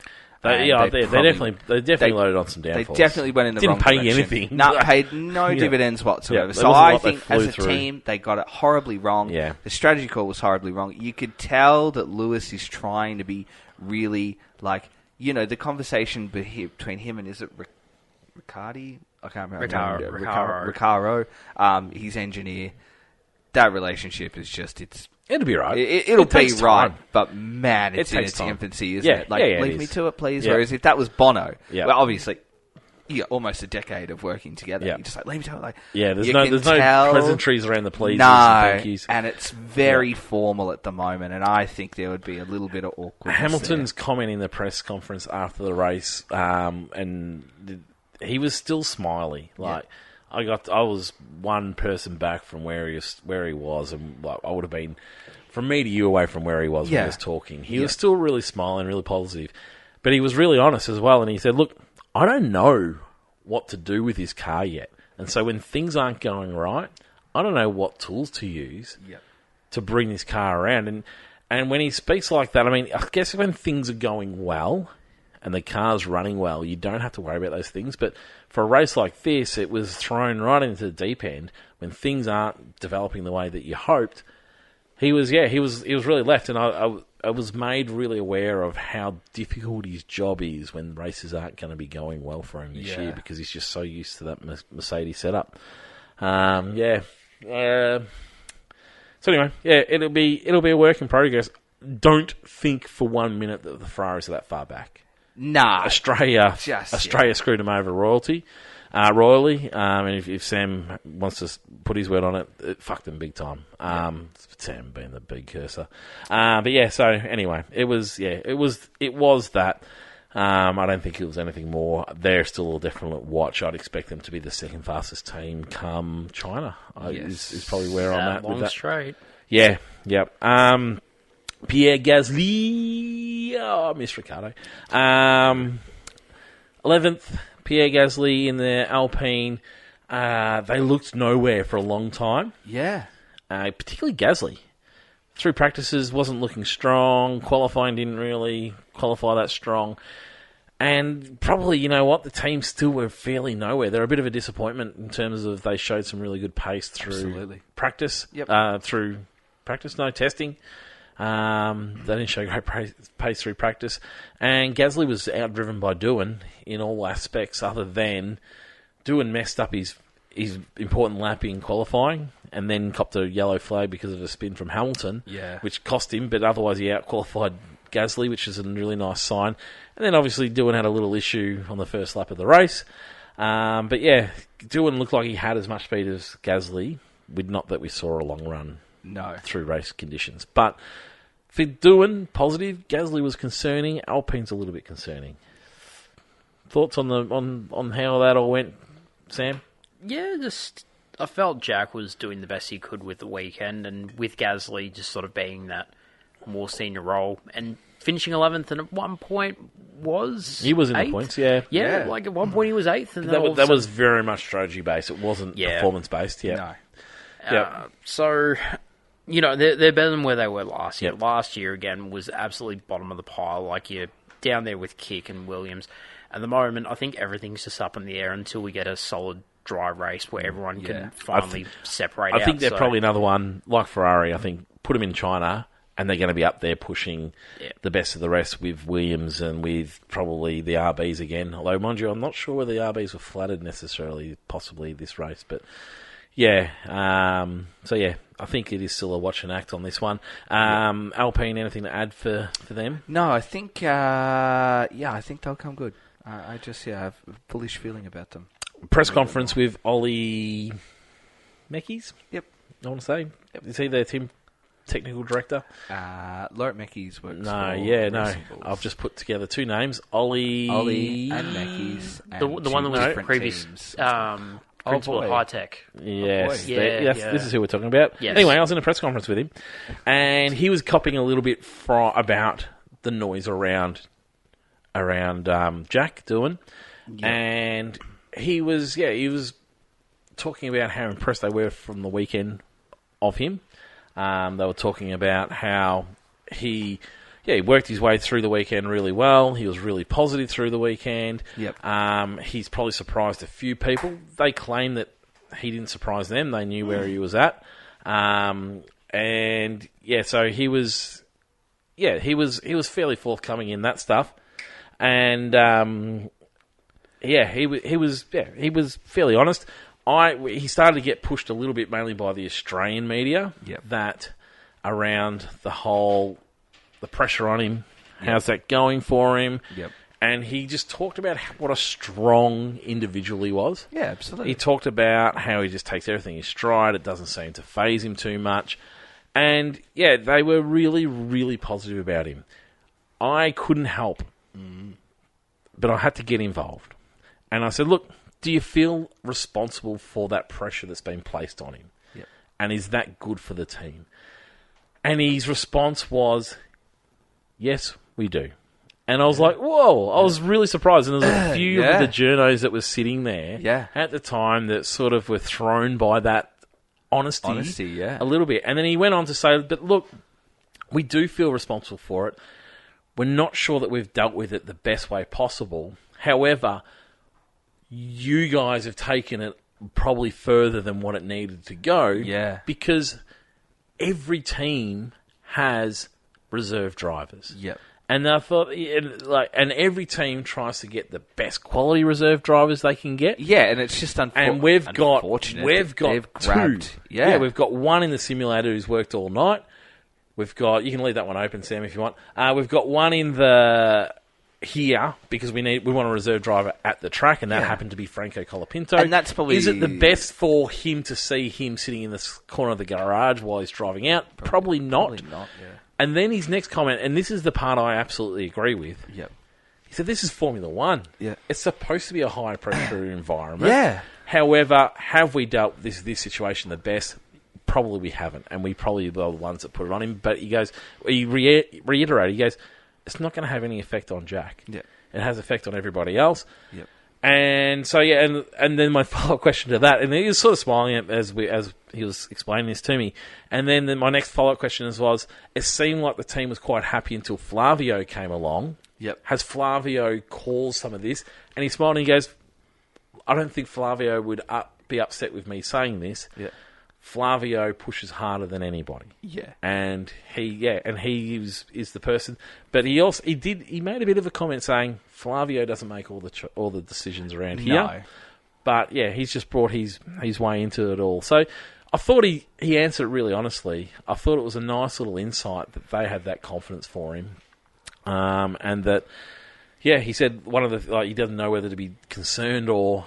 They definitely loaded on some downfalls. They definitely went in the wrong direction. Didn't pay anything. No, paid no dividends whatsoever. Yeah, so I think as a team, they got it horribly wrong. Yeah. The strategy call was horribly wrong. You could tell that Lewis is trying to be really like, the conversation between him and, is it Riccardi? I can't remember. Riccaro, his engineer. That relationship is just, it'll be right. It'll be right, but man, it's in its infancy, isn't it? Leave me to it, please. Yeah. Whereas if that was Bono, well, obviously, almost a decade of working together. You're just like, leave me to it. There's no pleasantries around the pleases. No, and thank yous. And it's very formal at the moment, and I think there would be a little bit of awkwardness. Hamilton's comment in the press conference after the race, and he was still smiley. I was one person back from where he was, and I would have been from me to you away from where he was when he was talking. He was still really smiling, really positive, but he was really honest as well. And he said, "Look, I don't know what to do with his car yet, and so when things aren't going right, I don't know what tools to use to bring this car around." And when he speaks like that, I mean, I guess when things are going well and the car's running well, you don't have to worry about those things. But for a race like this, it was thrown right into the deep end when things aren't developing the way that you hoped. He was really left, and I was made really aware of how difficult his job is when races aren't going to be going well for him this year, because he's just so used to that Mercedes setup. So anyway, it'll be a work in progress. Don't think for 1 minute that the Ferraris are that far back. Nah, Australia screwed him over royally. And if Sam wants to put his word on it, it fucked him big time. Sam being the big cursor. So anyway, it was that. I don't think it was anything more. They're still a definite watch. I'd expect them to be the second fastest team come China. Is probably where I'm at with that. Straight. Yeah, yep. Pierre Gasly, I miss Ricciardo. 11th, Pierre Gasly in the Alpine. They looked nowhere for a long time. Yeah. Particularly Gasly. Through practices, wasn't looking strong. Qualifying didn't really qualify that strong. And probably, the team still were fairly nowhere. They're a bit of a disappointment in terms of they showed some really good pace through practice. Yep. Through practice, no testing. They didn't show great pace through practice. And Gasly was outdriven by Doohan in all aspects other than Doohan messed up his important lap in qualifying and then copped a yellow flag because of a spin from Hamilton, which cost him, but otherwise he outqualified Gasly, which is a really nice sign. And then obviously Doohan had a little issue on the first lap of the race. Doohan looked like he had as much speed as Gasly, not that we saw a long run through race conditions. But for Doohan, positive. Gasly was concerning. Alpine's a little bit concerning. Thoughts on how that all went, Sam? Yeah, I felt Jack was doing the best he could with the weekend, and with Gasly just sort of being that more senior role and finishing 11th, and at one point he was in 8th? The points, yeah. Like at one point he was 8th, and that was very much strategy based. It wasn't performance based. Yeah, no. So, they're better than where they were last year. Yep. Last year again was absolutely bottom of the pile. Like you're down there with Kick and Williams. At the moment, I think everything's just up in the air until we get a solid dry race where everyone can finally separate out. I think they're probably another one, like Ferrari, I think, put them in China, and they're going to be up there pushing the best of the rest with Williams and with probably the RBs again. Although, mind you, I'm not sure whether the RBs were flattered necessarily, possibly this race. But, I think it is still a watch and act on this one. Alpine, anything to add for them? No, I think, I think they'll come good. I just have a bullish feeling about them. Press conference with Ollie Meckies. Yep. I want to say. Yep. Is he their team technical director? Laurent Meckies works for I've just put together two names. Ollie and Meckies. The one that was previous principal at High Tech. Yes. This is who we're talking about. Yes. Anyway, I was in a press conference with him, and he was copping a little bit about the noise around Jack Doohan. Yep. And he was talking about how impressed they were from the weekend of him. They were talking about how he he worked his way through the weekend really well. He was really positive through the weekend. Yep. He's probably surprised a few people. They claim that he didn't surprise them. They knew where he was at. So he was fairly forthcoming in that stuff. And he was fairly honest. He started to get pushed a little bit, mainly by the Australian media. Yep. That around the pressure on him. How's that going for him? Yep. And he just talked about what a strong individual he was. Yeah, absolutely. He talked about how he just takes everything in stride. It doesn't seem to faze him too much. And, they were really, really positive about him. I couldn't help, but I had to get involved. And I said, look, do you feel responsible for that pressure that's been placed on him? Yep. And is that good for the team? And his response was, yes, we do. And I was like, whoa, I was really surprised. And there was a few of the journos that were sitting there at the time that sort of were thrown by that honesty a little bit. And then he went on to say, but look, we do feel responsible for it. We're not sure that we've dealt with it the best way possible. However, you guys have taken it probably further than what it needed to go. Yeah. Because every team has reserve drivers. Yep. And I thought, and every team tries to get the best quality reserve drivers they can get. Yeah, and it's just unfortunate. And we've got grabbed. two. Yeah, we've got one in the simulator who's worked all night. We've got, you can leave that one open, Sam, if you want. We've got one in here because we want a reserve driver at the track, and that happened to be Franco Colapinto. And that's probably... Is it the best for him to see him sitting in the corner of the garage while he's driving out? Probably not. Probably not, yeah. And then his next comment, and this is the part I absolutely agree with. Yep. He said, this is Formula One. Yeah. It's supposed to be a high-pressure environment. Yeah. However, have we dealt with this situation the best? Probably we haven't, and we probably are the ones that put it on him. But he reiterated, he goes, it's not going to have any effect on Jack. Yeah. It has effect on everybody else. Yep. And so, and then my follow-up question to that, and he was sort of smiling as he was explaining this to me, and then my next follow-up question was, it seemed like the team was quite happy until Flavio came along. Yep. Has Flavio caused some of this? And he smiled and he goes, I don't think Flavio would be upset with me saying this. Yeah. Flavio pushes harder than anybody. Yeah. And he is the person. But he made a bit of a comment saying Flavio doesn't make all the decisions around here. No. But he's just brought his way into it all. So I thought he answered it really honestly. I thought it was a nice little insight that they had that confidence for him. And that he said he doesn't know whether to be concerned or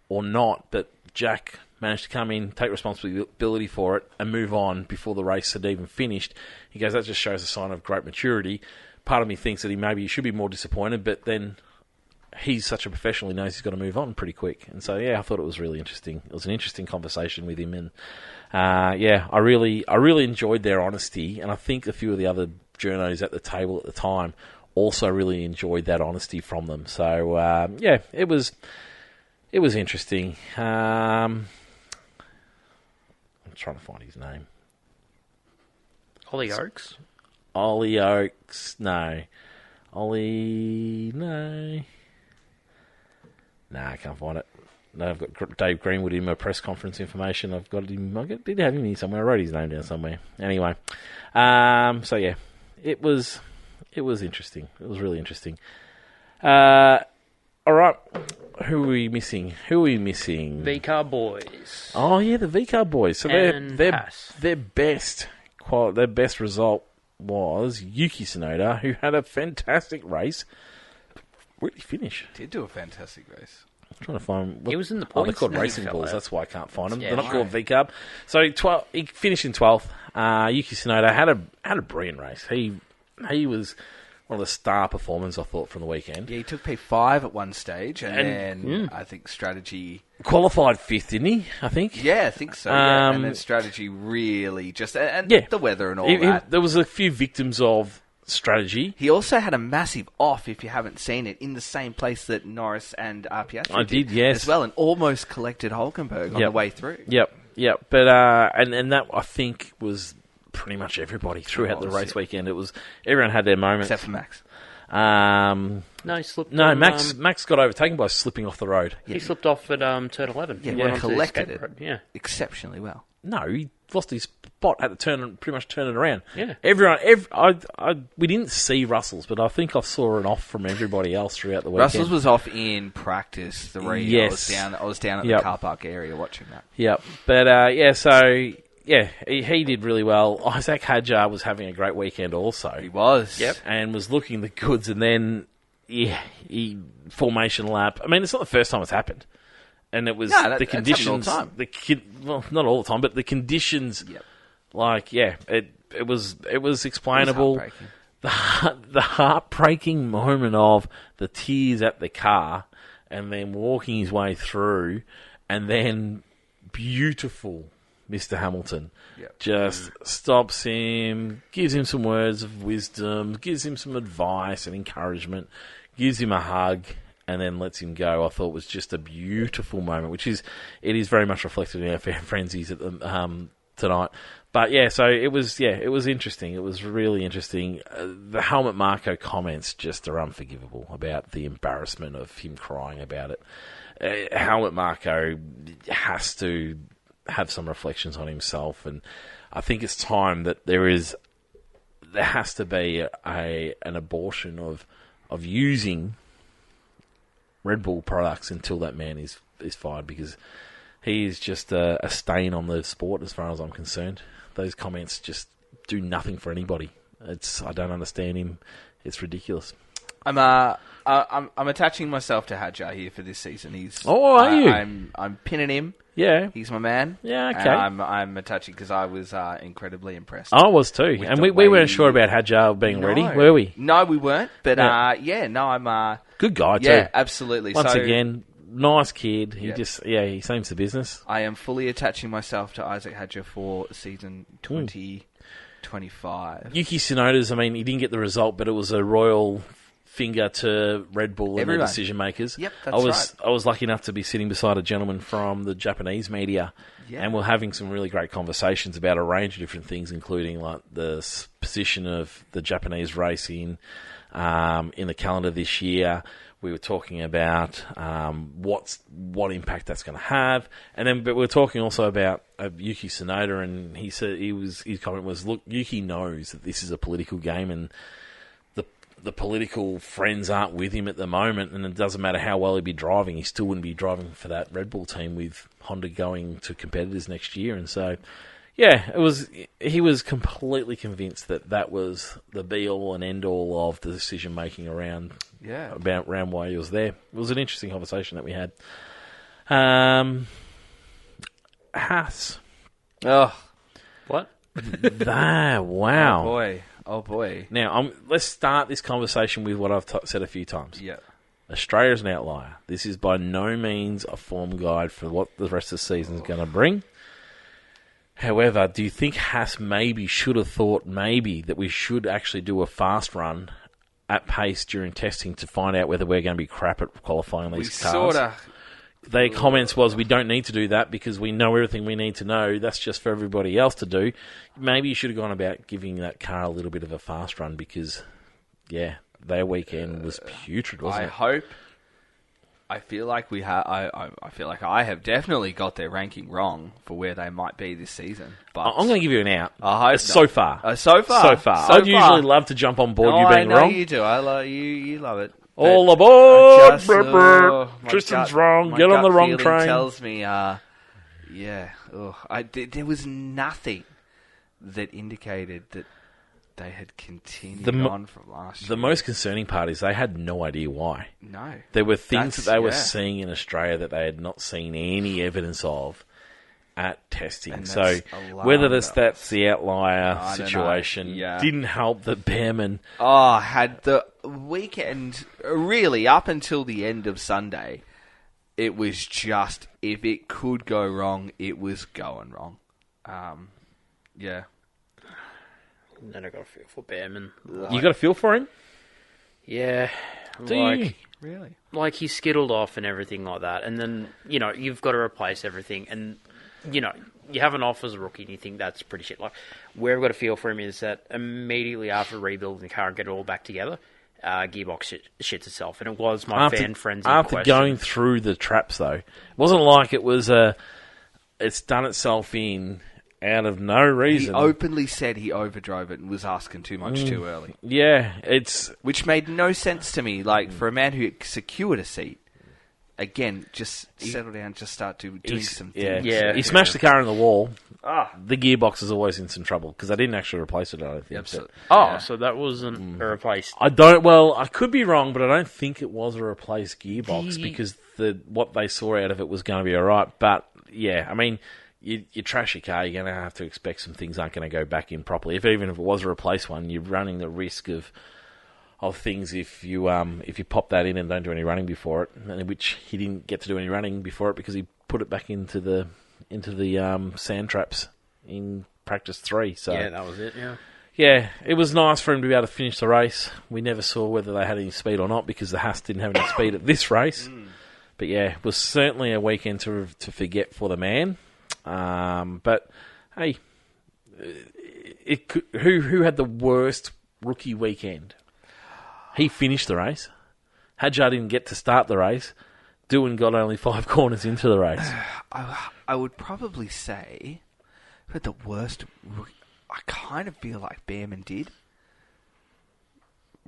not, but Jack managed to come in, take responsibility for it, and move on before the race had even finished. He goes, that just shows a sign of great maturity. Part of me thinks that he should be more disappointed, but then he's such a professional, he knows he's got to move on pretty quick. And so, I thought it was really interesting. It was an interesting conversation with him, and I really enjoyed their honesty, and I think a few of the other journos at the table at the time also really enjoyed that honesty from them. So, it was interesting. I'm trying to find his name. Ollie Oakes? Ollie Oakes, no. Ollie, no. Nah, I can't find it. No, I've got Dave Greenwood in my press conference information. I've got him. I did have him here somewhere. I wrote his name down somewhere. Anyway, it was interesting. It was really interesting. All right. Who are we missing? V-Car Boys. Oh yeah, the V-Car Boys. So their best result was Yuki Tsunoda, who had a fantastic race. Where did he finish? Did do a fantastic race. I'm trying to find. He was in the they're points. called and racing he fell balls. out. That's why I can't find them. Yeah, they're not right. called V-Carb. So he finished in 12th. Yuki Tsunoda had a brilliant race. He was one of the star performers, I thought, from the weekend. Yeah, he took P5 at one stage, and then I think strategy... Qualified 5th, didn't he, I think? Yeah, I think so. Yeah. And then strategy really just... And the weather and all that. There was a few victims of strategy. He also had a massive off, if you haven't seen it, in the same place that Norris and Piastri did, yes. as well, and almost collected Hulkenberg on the way through. Yep. But and that, I think, was pretty much everybody throughout the race yeah. weekend. It was everyone had their moments. Except for Max. No, he slipped. No, on, Max got overtaken by slipping off the road. He slipped off at turn 11. Yeah, He he went onto the collected escape it road. Yeah. exceptionally well. No, he lost his spot at the turn and pretty much turned it around. Yeah. We didn't see Russell's, but I think I saw an off from everybody else throughout the weekend. Russell's was off in practice. Yes. I was down at the car park area watching that. Yep. But, he did really well. Isaac Hadjar was having a great weekend also. He was. Yep. And was looking the goods, and then, he formation lap. I mean, it's not the first time it's happened. And it was the conditions. All the time. Well, not all the time, but the conditions. Yep. It was explainable. It was The heartbreaking moment of the tears at the car, and then walking his way through, and then beautiful Mr. Hamilton just stops him, gives him some words of wisdom, gives him some advice and encouragement, gives him a hug, and then lets him go. I thought was just a beautiful moment, it is very much reflected in our fan frenzies at the tonight. But so it was interesting. It was really interesting. The Helmut Marko comments just are unforgivable about the embarrassment of him crying about it. Helmut Marko has to have some reflections on himself, and I think it's time that there has to be an abortion of using Red Bull products until that man is fired, because he is just a stain on the sport as far as I'm concerned. Those comments just do nothing for anybody. I don't understand him. It's ridiculous. I'm attaching myself to Hadjar here for this season. Are you? I'm pinning him. Yeah. He's my man. Yeah, okay. And I'm attaching because I was incredibly impressed. I was too. And we weren't sure about Hadjar being ready, were we? No, we weren't. But I'm... Good guy too. Yeah, absolutely. Once again, nice kid. He seems the business. I am fully attaching myself to Isaac Hadjar for season 2025. Yuki Tsunoda's, he didn't get the result, but it was a royal finger to Red Bull and the decision makers. Yep, that's right. I was lucky enough to be sitting beside a gentleman from the Japanese media, and we're having some really great conversations about a range of different things, including like the position of the Japanese race in the calendar this year. We were talking about what impact that's going to have, but we were talking also about Yuki Tsunoda, and he said his comment was, "Look, Yuki knows that this is a political game, and the political friends aren't with him at the moment, and it doesn't matter how well he'd be driving, he still wouldn't be driving for that Red Bull team with Honda going to competitors next year." And so, he was completely convinced that was the be-all and end-all of the decision-making around why he was there. It was an interesting conversation that we had. Haas. Oh. What? Wow. Oh boy. Now, let's start this conversation with what I've said a few times. Yeah. Australia's an outlier. This is by no means a form guide for what the rest of the season is going to bring. However, do you think Haas should have thought that we should actually do a fast run at pace during testing to find out whether we're going to be crap at qualifying these cars? Their comments was, we don't need to do that because we know everything we need to know. That's just for everybody else to do. Maybe you should have gone about giving that car a little bit of a fast run because, their weekend was putrid, wasn't it? I feel like I feel like I have definitely got their ranking wrong for where they might be this season. But I'm going to give you an out. So far. I'd usually love to jump on board you being wrong. I know you do. You love it. All aboard! Tristan's wrong. Get on the wrong train. Tells me, there was nothing that indicated that they had continued on from last year. The most concerning part is they had no idea why. No. There were things that they were seeing in Australia that they had not seen any evidence of at testing. So whether that's the outlier situation didn't help that Behrman... had the weekend, really, up until the end of Sunday, it was just, if it could go wrong, it was going wrong. Then I got a feel for Behrman. You got a feel for him? Yeah. Do you? Really? Like, he skittled off and everything like that. And then, you've got to replace everything. And, you have an off as a rookie and you think that's pretty shit. Like, where I've got a feel for him is that immediately after rebuilding the car and get it all back together, gearbox shits itself. And it was my fan frenzy after question. going through the traps, though. It wasn't like it was it's done itself in out of no reason. He openly said he overdrove it and was asking too much too early. Yeah, which made no sense to me. Like, for a man who secured a seat, again, just settle down, just start doing some things. Yeah. He smashed the car in the wall. The gearbox is always in some trouble because they didn't actually replace it, I don't think. Absolutely. So that wasn't a replaced. I could be wrong, but I don't think it was a replaced gearbox because what they saw out of it was going to be alright. But, yeah, I mean, you trash your car, you're going to have to expect some things aren't going to go back in properly. Even if it was a replaced one, you're running the risk of things if you pop that in and don't do any running before it, and which he didn't get to do any running before it because he put it back into the sand traps in practice 3. So Yeah, that was it, yeah, it was nice for him to be able to finish the race. We never saw whether they had any speed or not because the Haas didn't have any speed at this race. But yeah, it was certainly a weekend to forget for the man. But hey, who had the worst rookie weekend? He finished the race. Hadjar didn't get to start the race. Doohan got only 5 corners into the race. I would probably say that the worst. I kind of feel like Behrman did.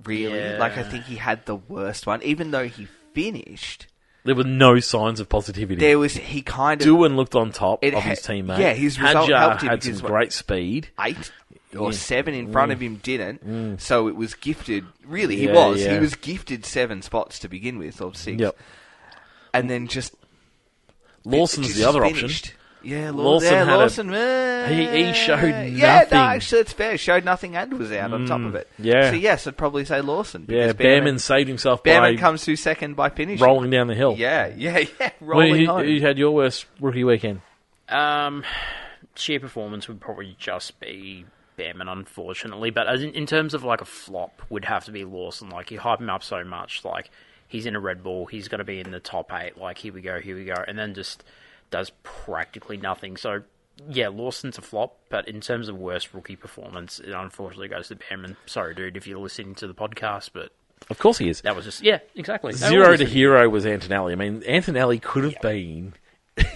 Really, Yeah. like I think he had the worst one, even though he finished. There were no signs of positivity. He kind of. Doohan looked on top of his teammate. Yeah, his result helped Hadjar him had because some great speed. 8 or 7 in front of him didn't. So it was gifted. Really, he Yeah, was. yeah. He was gifted 7 spots to begin with, or 6. Yep. And then just Lawson's the other finished. option. Yeah, Lawson had Lawson. He showed nothing. Yeah, no, actually, it's fair. Showed nothing and was out on top of it. Yeah. So yes, I'd probably say Lawson. Yeah, because Behrman saved himself Behrman by comes through second by finishing. rolling down the hill. Yeah, rolling home. Who had your worst rookie weekend? Sheer performance would probably just be Behrman, unfortunately. But as in terms of like a flop, would have to be Lawson. Like, you hype him up so much. Like, he's in a Red Bull. He's going to be in the top 8. Like, here we go. And then just does practically nothing. So, yeah, Lawson's a flop. But in terms of worst rookie performance, it unfortunately goes to Behrman. Sorry, dude, if you're listening to the podcast, but... Of course he is. That was just... Yeah, exactly. Zero to hero was Antonelli. I mean, Antonelli could have been...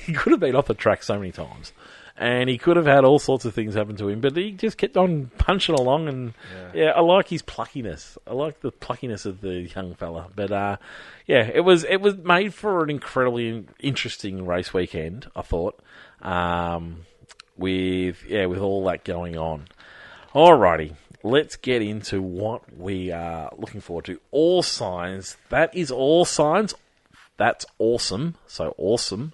He could have been off the track so many times. And he could have had all sorts of things happen to him, but he just kept on punching along. And I like his pluckiness. I like the pluckiness of the young fella. But it was made for an incredibly interesting race weekend, I thought. With all that going on. Alrighty, let's get into what we are looking forward to. All signs. That is all signs. That's awesome. So awesome.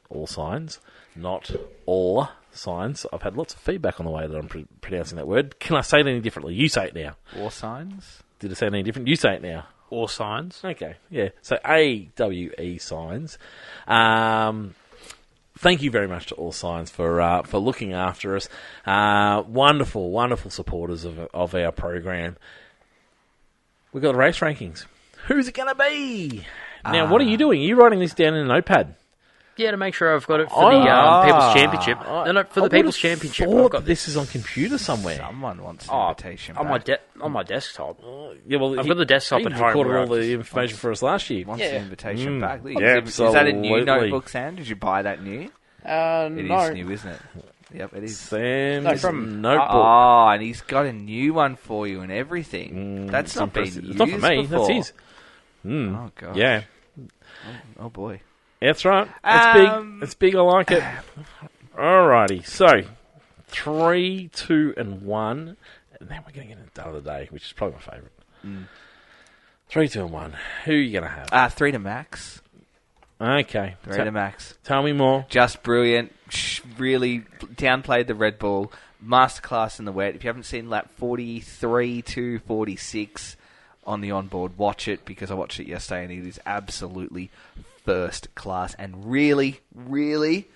All signs. Not all signs. I've had lots of feedback on the way that I'm pronouncing that word. Can I say it any differently? You say it now. War signs? Did I say it any different? You say it now. Or signs. Okay, yeah. So AWE signs. Thank you very much to All Signs for looking after us. Wonderful, wonderful supporters of our program. We've got race rankings. Who's it going to be? Now, what are you doing? Are you writing this down in a notepad? Yeah, to make sure I've got it for the People's Championship. For the People's Championship, I've got this is on computer somewhere. Someone wants an invitation on back. on my desktop. Yeah, well, I've got the desktop he at home. recorded all the information for us last year. Wants an invitation back. Yeah, Is that a new absolutely. notebook, Sam? Did you buy that new? It is No. new, isn't it? Yep, it is. Sam's from- notebook. Oh, and he's got a new one for you and everything. That's not been used It's not for me. before. That's his. Oh, God. Yeah. Oh, boy. That's right. That's big. It's big. I like it. Alrighty. So, 3, 2, and 1. And then we're going to get into the other day, which is probably my favourite. 3, 2, and 1. Who are you going to have? 3 to Max. Okay. 3 to Max. Tell me more. Just brilliant. Really downplayed the Red Bull. Masterclass in the wet. If you haven't seen lap 43 to 46 on the onboard, watch it, because I watched it yesterday and it is absolutely first class and really, really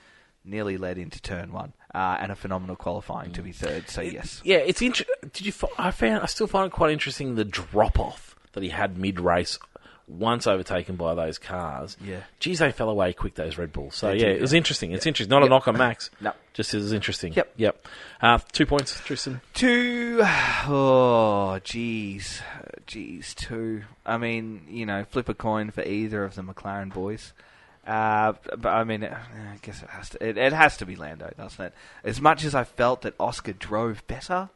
nearly led into turn 1 and a phenomenal qualifying to be third. So yes, Yeah, it's interesting. I still find it quite interesting the drop off that he had mid race once overtaken by those cars, Yeah. geez, they fell away quick, those Red Bulls. So, They yeah, did, it was yeah. interesting. It's interesting. Not a knock on Max. No. Just it was interesting. Yep. 2 points, Tristan. 2. Oh, jeez. 2. I mean, flip a coin for either of the McLaren boys. But I mean, I guess it has to be Lando, doesn't it? As much as I felt that Oscar drove better,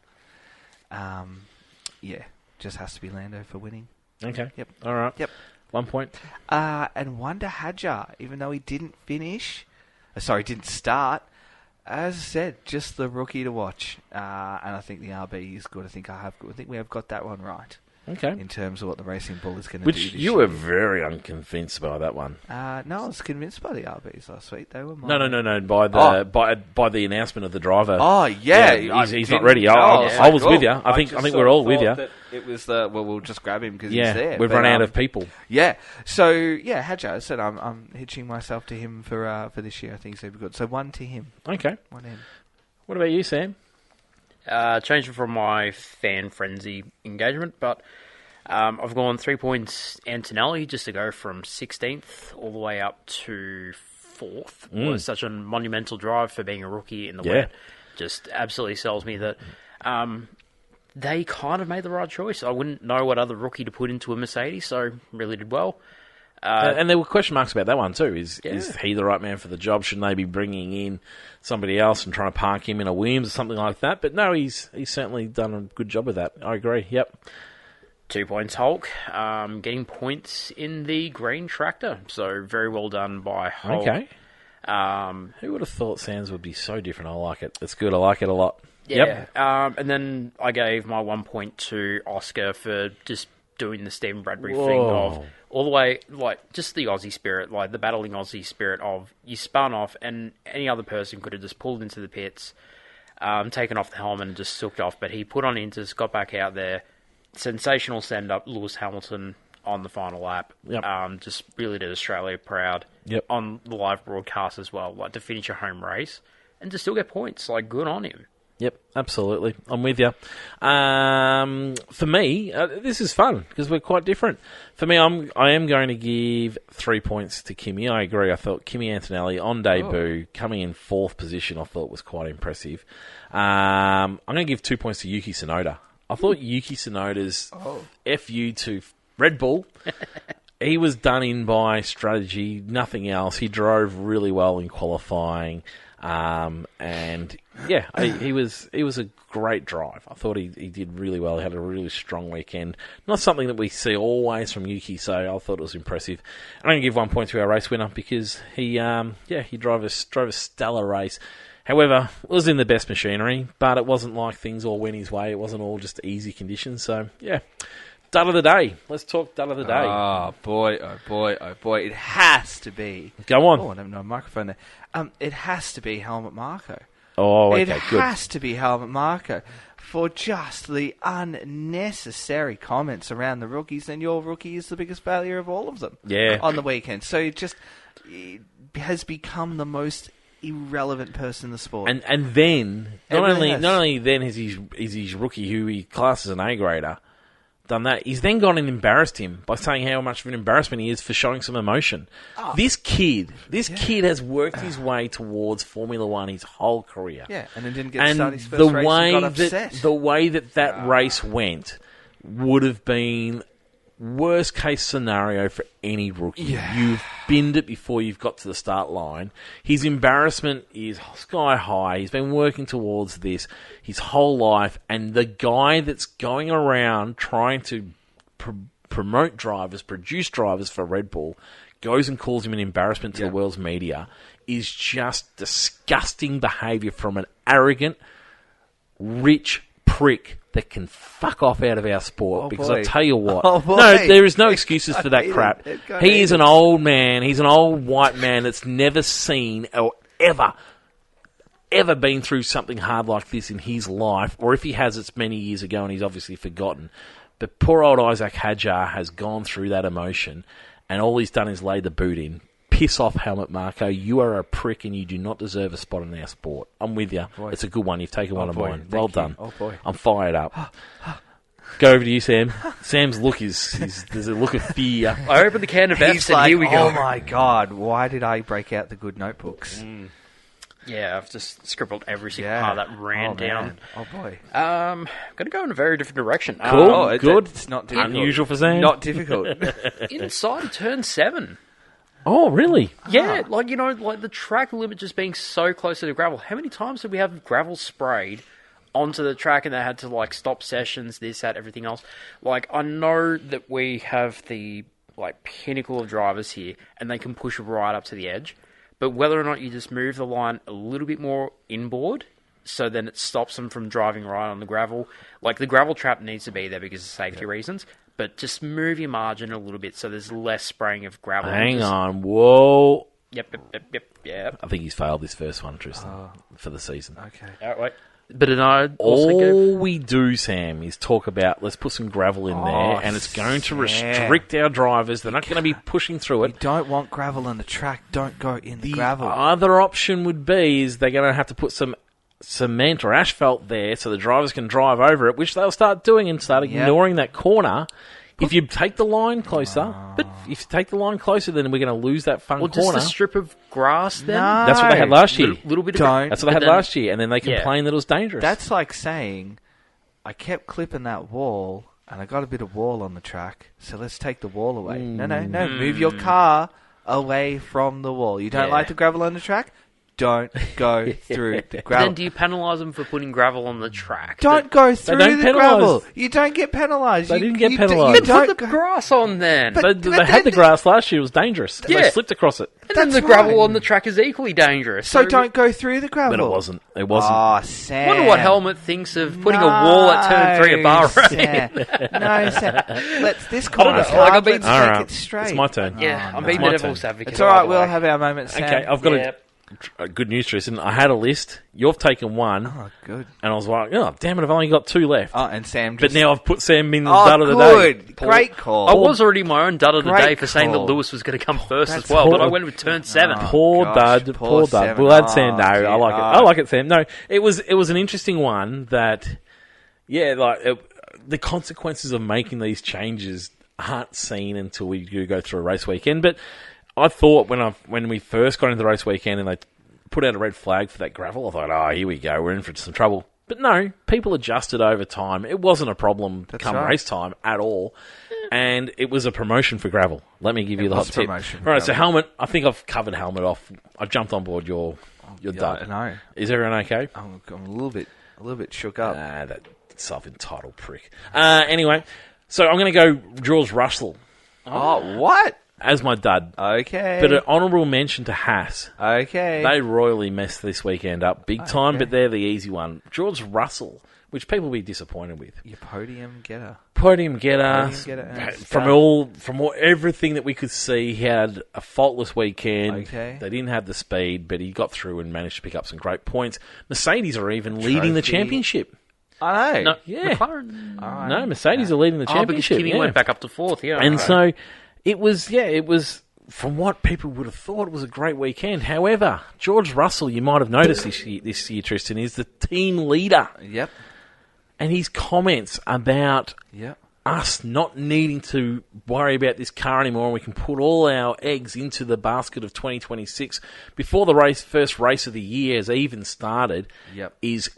just has to be Lando for winning. Okay. Yep. All right. Yep. 1 point. And Wonder Hadjar, even though he didn't didn't start. As I said, just the rookie to watch, and I think the RB is good. I think we have got that one right. Okay. In terms of what the Racing Bull is going to do Which this you year. were very unconvinced by that one. No, I was convinced by the RBs last week. They were mine. No. By the announcement of the driver. Oh yeah, he's not ready. I was with you. I think we're all with you. It was we'll just grab him because Yeah, he's there. we've run out of people. Yeah, so Hadjar, I said I'm hitching myself to him for this year. I think he's super good. So 1 to him. Okay. 1 in. What about you, Sam? Changing from my fan frenzy engagement, but I've gone 3 points Antonelli just to go from 16th all the way up to 4th. It was such a monumental drive for being a rookie in the wet. Just absolutely sells me that they kind of made the right choice. I wouldn't know what other rookie to put into a Mercedes, so really did well. And there were question marks about that one too. Is he the right man for the job? Shouldn't they be bringing in somebody else and trying to park him in a Williams or something like that? But no, he's certainly done a good job with that. I agree. Yep. 2 points Hulk, getting points in the green tractor. So very well done by Hulk. Okay. Who would have thought Sands would be so different? I like it. It's good. I like it a lot. Yeah. Yep. And then I gave my 1 point to Oscar for just doing the Stephen Bradbury Whoa. thing of all the way, like, just the Aussie spirit, like the battling Aussie spirit of you spun off and any other person could have just pulled into the pits, taken off the helmet and just soaked off. But he put on Inters, got back out there. Sensational send-up, Lewis Hamilton on the final lap. Yep. Just really did Australia proud. Yep. On the live broadcast as well, like to finish a home race and to still get points. Like, good on him. Yep, absolutely. I'm with you. For me, this is fun because we're quite different. For me, I am going to give 3 points to Kimi. I agree. I thought Kimi Antonelli on debut, coming in 4th position, I thought was quite impressive. I'm going to give 2 points to Yuki Tsunoda. I thought Yuki Tsunoda's FU to Red Bull, he was done in by strategy, nothing else. He drove really well in qualifying. And yeah, he was a great drive. I thought he did really well. He had a really strong weekend. Not something that we see always from Yuki, so I thought it was impressive. I'm going to give 1 point to our race winner because he drove a stellar race. However, it was in the best machinery, but it wasn't like things all went his way. It wasn't all just easy conditions. So yeah. Dud of the day. Let's talk dud of the day. Oh, boy, oh, boy, oh, boy. It has to be. Go on. Oh, I don't know, microphone there. It has to be Helmut Marko. Oh, okay, it good. has to be Helmut Marko for just the unnecessary comments around the rookies, and your rookie is the biggest failure of all of them on the weekend. So it has become the most irrelevant person in the sport. And then, not only then is his rookie, who he classes as an A-grader, done that, he's then gone and embarrassed him by saying how much of an embarrassment he is for showing some emotion. Oh. This kid has worked his way towards Formula One his whole career. Yeah, and then didn't get to start his first race and got upset. The way that race went would have been worst case scenario for any rookie. Yeah. You've binned it before you've got to the start line. His embarrassment is sky high. He's been working towards this his whole life, and the guy that's going around trying to promote drivers, produce drivers for Red Bull, goes and calls him an embarrassment to the world's media, is just disgusting behaviour from an arrogant, rich prick that can fuck off out of our sport. Because I tell you what, no, there is no excuses for that crap. He is an old man. He's an old white man that's never seen or ever been through something hard like this in his life. Or if he has, it's many years ago and he's obviously forgotten. But poor old Isaac Hadjar has gone through that emotion, and all he's done is lay the boot in. Piss off, Helmut Marko. You are a prick and you do not deserve a spot in our sport. I'm with you. Boy. It's a good one. You've taken one of mine. Well done. Oh, boy. I'm fired up. Go over to you, Sam. Sam's look is there's a look of fear. I opened the can of F's He's and like, here we go. oh my god, why did I break out the good notebooks? Yeah, I've just scribbled every single part that ran down. Man. Oh boy. I'm going to go in a very different direction. Cool, good. It's not difficult. Unusual for Sam. Not difficult. Inside of turn 7. Oh, really? Yeah, like the track limit just being so close to the gravel. How many times did we have gravel sprayed onto the track and they had to stop sessions, this, that, everything else? I know that we have the pinnacle of drivers here and they can push right up to the edge, but whether or not you just move the line a little bit more inboard, so then it stops them from driving right on the gravel. The gravel trap needs to be there because of safety reasons, but just move your margin a little bit so there's less spraying of gravel. Hang on. Whoa. Yep. I think he's failed this first one, Tristan, for the season. Okay. All right. But I also All we do, Sam, is talk about let's put some gravel in there, and it's going to restrict our drivers. They're not going to be pushing through You it. don't want gravel on the track. Don't go in the The gravel. other option would be is they're going to have to put some cement or asphalt there so the drivers can drive over it, which they'll start doing and start ignoring that corner. If you take the line closer, but if you take the line closer, then we're going to lose that fun Well, corner. just a strip of grass then? No. That's what they had last year. Little bit of Don't. That's what they had last year, and then they Yeah. complained that it was dangerous. That's like saying, I kept clipping that wall, and I got a bit of wall on the track, so let's take the wall away. No, move your car away from the wall. You don't Yeah. like the gravel on the track? Don't go through the But gravel. then do you penalise them for putting gravel on the track? Don't go through don't the penalise. gravel. You don't get penalised. They didn't get You penalised. don't Put the go- grass on then. But- they had the grass last year. It was dangerous. Yeah. They slipped across it. and then That's the gravel right. on the track is equally dangerous. So don't go through the gravel. But it wasn't. It wasn't. Oh, I Sam. wonder what Helmet thinks of putting a wall at turn 3 at Bahrain. No, Sam. This I don't corner's know, hard. I've been- Let's All make right. it straight. It's my turn. Yeah, I'm no. being My the devil's turn. advocate. It's all right. by the We'll way. have our moments, Sam. Okay, I've got Yeah. a good news, Tristan. I had a list. You've taken one, Oh, good. and I was like, oh, damn it, I've only got 2 left. Oh, and Sam But just... now I've put Sam in the Oh, dud of the day. good. Great call. I was already my own dud of the Great day for saying that call. Lewis was going to come first That's as well, but poor- I went with turn 7. Poor gosh, dud, poor poor dud. Sam. We'll add Sam. No, dear. I like it. I like it, Sam. No, it was an interesting one that, the consequences of making these changes aren't seen until we do go through a race weekend. But I thought when we first got into the race weekend and they put out a red flag for that gravel, I thought, oh, here we go, we're in for some trouble. But no, people adjusted over time. It wasn't a problem come right. race time at all. And it was a promotion for gravel. Let me give you the hot was a tip. promotion for Right, so gravel. helmet, I think I've covered helmet off. I've jumped on board your dud. No, Is everyone okay? I'm a little bit shook up. That self-entitled prick. Anyway, so I'm going to go George Russell Oh, what? as my dud. Okay. But an honourable mention to Haas. Okay. They royally messed this weekend up big time, but they're the easy one. George Russell, which people will be disappointed with. Your podium getter. Podium getter. Podium getter. From everything that we could see, he had a faultless weekend. Okay. They didn't have the speed, but he got through and managed to pick up some great points. Mercedes are even leading the Trophy. championship. I know. No, Yeah. McLaren. All right. No, Mercedes are leading the Oh, because championship. Kimi yeah. went back up to 4th, yeah. And okay. so it was from what people would have thought it was a great weekend. However, George Russell, you might have noticed this year, Tristan, is the team leader. Yep. And his comments about Yep. us not needing to worry about this car anymore and we can put all our eggs into the basket of 2026 before the first race of the year has even started Yep. is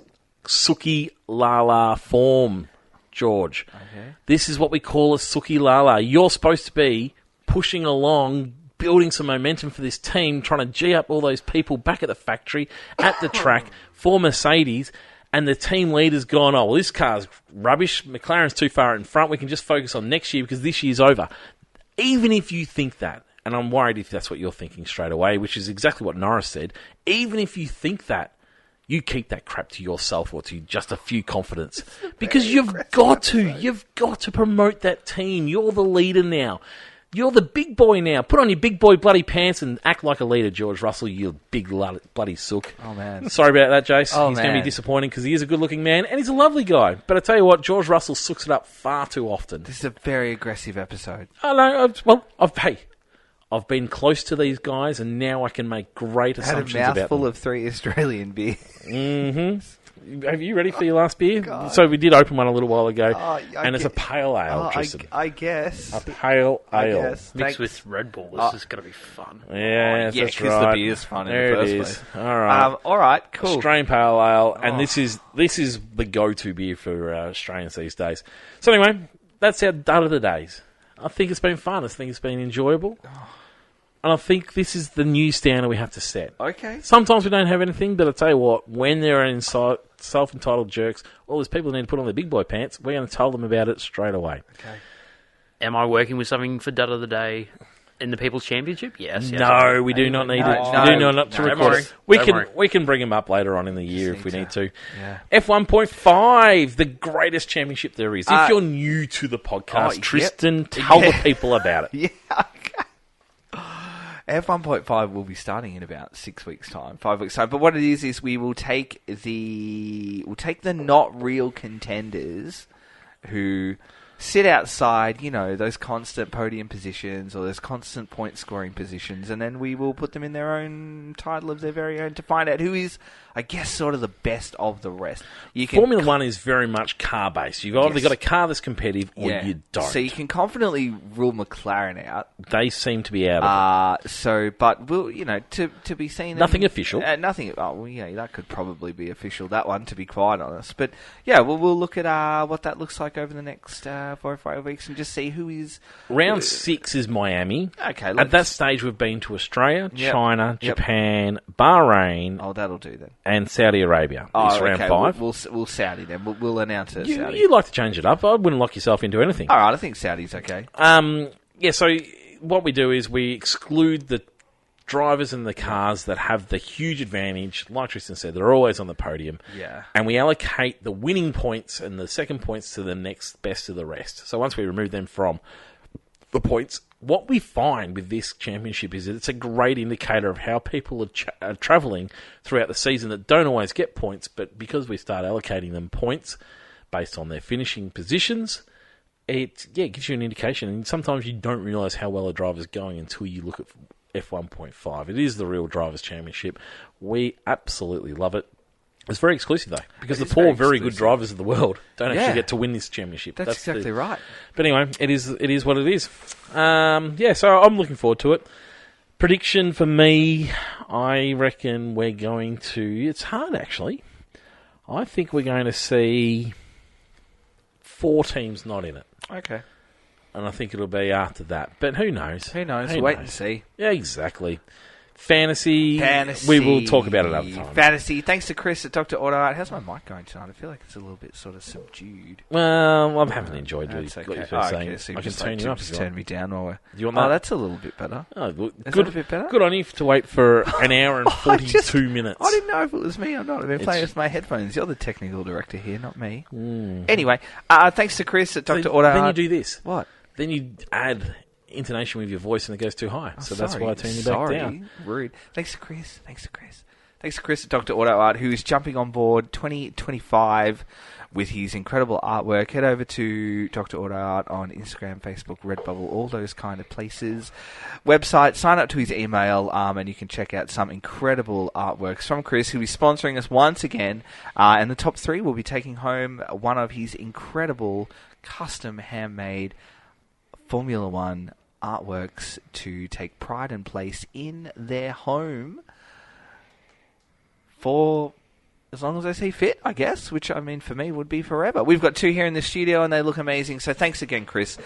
Suki Lala form, George. Okay. This is what we call a Suki Lala. You're supposed to be pushing along, building some momentum for this team, trying to G up all those people back at the factory, at the track for Mercedes, and the team leader's gone, oh, well, this car's rubbish. McLaren's too far in front. We can just focus on next year because this year's over. Even if you think that, and I'm worried if that's what you're thinking straight away, which is exactly what Norris said, even if you think that, you keep that crap to yourself or to just a few confidence. Because you've got to promote that team. You're the leader now. You're the big boy now. Put on your big boy bloody pants and act like a leader, George Russell, you big bloody sook. Oh, man. Sorry about that, Jace. Oh, he's going to be man. disappointing because he is a good-looking man and he's a lovely guy. But I tell you what, George Russell sooks it up far too often. This is a very aggressive episode. I know. I've been close to these guys and now I can make great I had a assumptions about them. mouthful of 3 Australian beer. Have you ready for your last beer? God. So we did open one a little while ago, I and it's a pale ale, Oh, Tristan. I guess. A pale I ale. guess. Mixed Thanks. with Red Bull. This is going to be fun. Yeah, Yeah, that's 'cause right. the beer's fun in there the first it is. place. All right. All right, cool. Australian pale ale, and Oh. this is the go-to beer for Australians these days. So anyway, that's our dud of the days. I think it's been fun. I think it's been enjoyable. And I think this is the new standard we have to set. Okay. Sometimes we don't have anything, but I tell you what, when there are self-entitled jerks, all these people need to put on their big boy pants, we're going to tell them about it straight away. Okay. Am I working with something for Dud of the Day in the People's Championship? Yes. No, we do not need No, it. no, We do not to no. record Don't worry. it. We Don't can worry. we can bring them up later on in the year if we need to. Yeah. F1.5, the greatest championship there is. If you're new to the podcast, yep. Tristan, tell the people about it. Yeah. F1.5 will be starting in about 6 weeks' time, 5 weeks' time. But what it is we will take the not real contenders who sit outside, those constant podium positions or those constant point scoring positions, and then we will put them in their own title of their very own to find out who is, I guess, sort of the best of the rest. Formula One is very much car-based. You've either Yes. got a car that's competitive or you don't. So you can confidently rule McLaren out. They seem to be out of it. But we'll, to be seen. Nothing official. Nothing. Oh, well, yeah, that could probably be official. That one, to be quite honest. But yeah, we'll look at what that looks like over the next 4 or 5 weeks and just see who is. Round 6 is Miami. Okay. At that stage, we've been to Australia, Yep. China, Yep. Japan, Bahrain, Oh, that'll do then. and Saudi Arabia. It's round 5. We'll Saudi then. We'll announce it. Saudi. You like to change it up. I wouldn't lock yourself into anything. All right, I think Saudi's okay. So what we do is we exclude the drivers and the cars that have the huge advantage. Like Tristan said, they're always on the podium. Yeah. And we allocate the winning points and the second points to the next best of the rest. So once we remove them from the points, what we find with this championship is that it's a great indicator of how people are travelling throughout the season that don't always get points, but because we start allocating them points based on their finishing positions, it gives you an indication. And sometimes you don't realise how well a driver's going until you look at F1.5. It is the real drivers' championship. We absolutely love it. It's very exclusive, though, because the poor, very good drivers of the world don't actually get to win this championship. That's exactly right. But anyway, it is what it is. So I'm looking forward to it. Prediction for me, I reckon we're going to... It's hard, actually. I think we're going to see 4 teams not in it. Okay. And I think it'll be after that. But who knows? Who knows? Wait and see. Yeah, exactly. Fantasy. We will talk about it another time. Fantasy. Thanks to Chris at Dr. Auto Art. How's my mic going tonight? I feel like it's a little bit sort of subdued. Well, I haven't enjoyed what That's you're okay. saying. So I can just turn you up. Just if you turn want. me down while we're... You want that? Oh, that's a little bit better. Oh, well, Is good, that a bit better? Good on you to wait for an hour and 42 minutes. I didn't know if it was me or not. I've been playing with my headphones. You're the technical director here, not me. Anyway, thanks to Chris at Dr. Auto Art. Then you do this. What? Then you add intonation with your voice and it goes too high. So that's why I turn you back down. Rude. Thanks to Chris. Thanks to Chris at Dr. Auto Art, who is jumping on board 2025 with his incredible artwork. Head over to Dr. Auto Art on Instagram, Facebook, Redbubble, all those kind of places. Website, sign up to his email, and you can check out some incredible artworks from Chris, who is sponsoring us once again. And the top 3 will be taking home one of his incredible custom handmade Formula One artworks to take pride and place in their home for as long as they see fit, I guess, which, I mean, for me would be forever. We've got 2 here in the studio and they look amazing, so thanks again, Chris.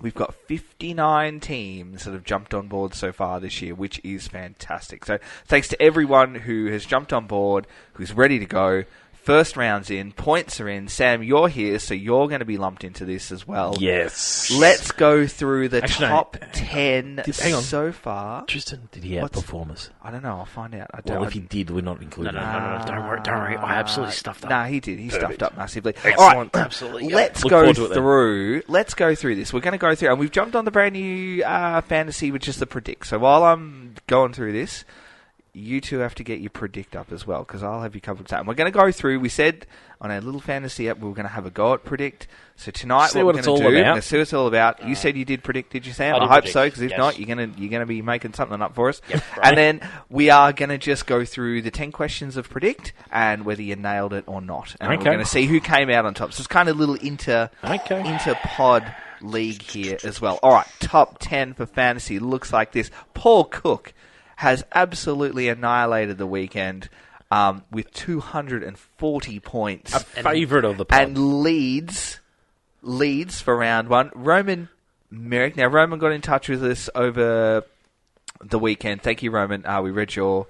We've got 59 teams that have jumped on board so far this year, which is fantastic. So thanks to everyone who has jumped on board, who's ready to go. First round's in, points are in. Sam, you're here, so you're going to be lumped into this as well. Yes. Let's go through the Actually, top 10 hang on. so far. Tristan, did he outperform us? I don't know. I'll find out. Well, if he did, we're not including No, him. don't worry. I absolutely stuffed up. Nah, he did. He stuffed up massively. Excellent. All right, Absolutely. let's Look go forward to it then. through. Let's go through this. We're going to go through, and we've jumped on the brand new fantasy, which is the predict. So while I'm going through this, you two have to get your predict up as well, because I'll have you covered. And we're going to go through, we said on our little fantasy app, we were going to have a go at predict. So tonight, See what what we're it's going to all do, about. we're going to see what it's all about. You said you did predict, did you, Sam? I did hope predict, so, because if yes. not, you're going to be making something up for us. Yep, right. And then we are going to just go through the 10 questions of predict and whether you nailed it or not. And we're Okay. going to see who came out on top. So it's kind of a little Okay. inter-pod league here as well. All right, top 10 for fantasy looks like this. Paul Cook has absolutely annihilated the weekend with 240 points. A favourite of the pod. And leads for round one. Roman Merrick. Now, Roman got in touch with us over the weekend. Thank you, Roman. We read your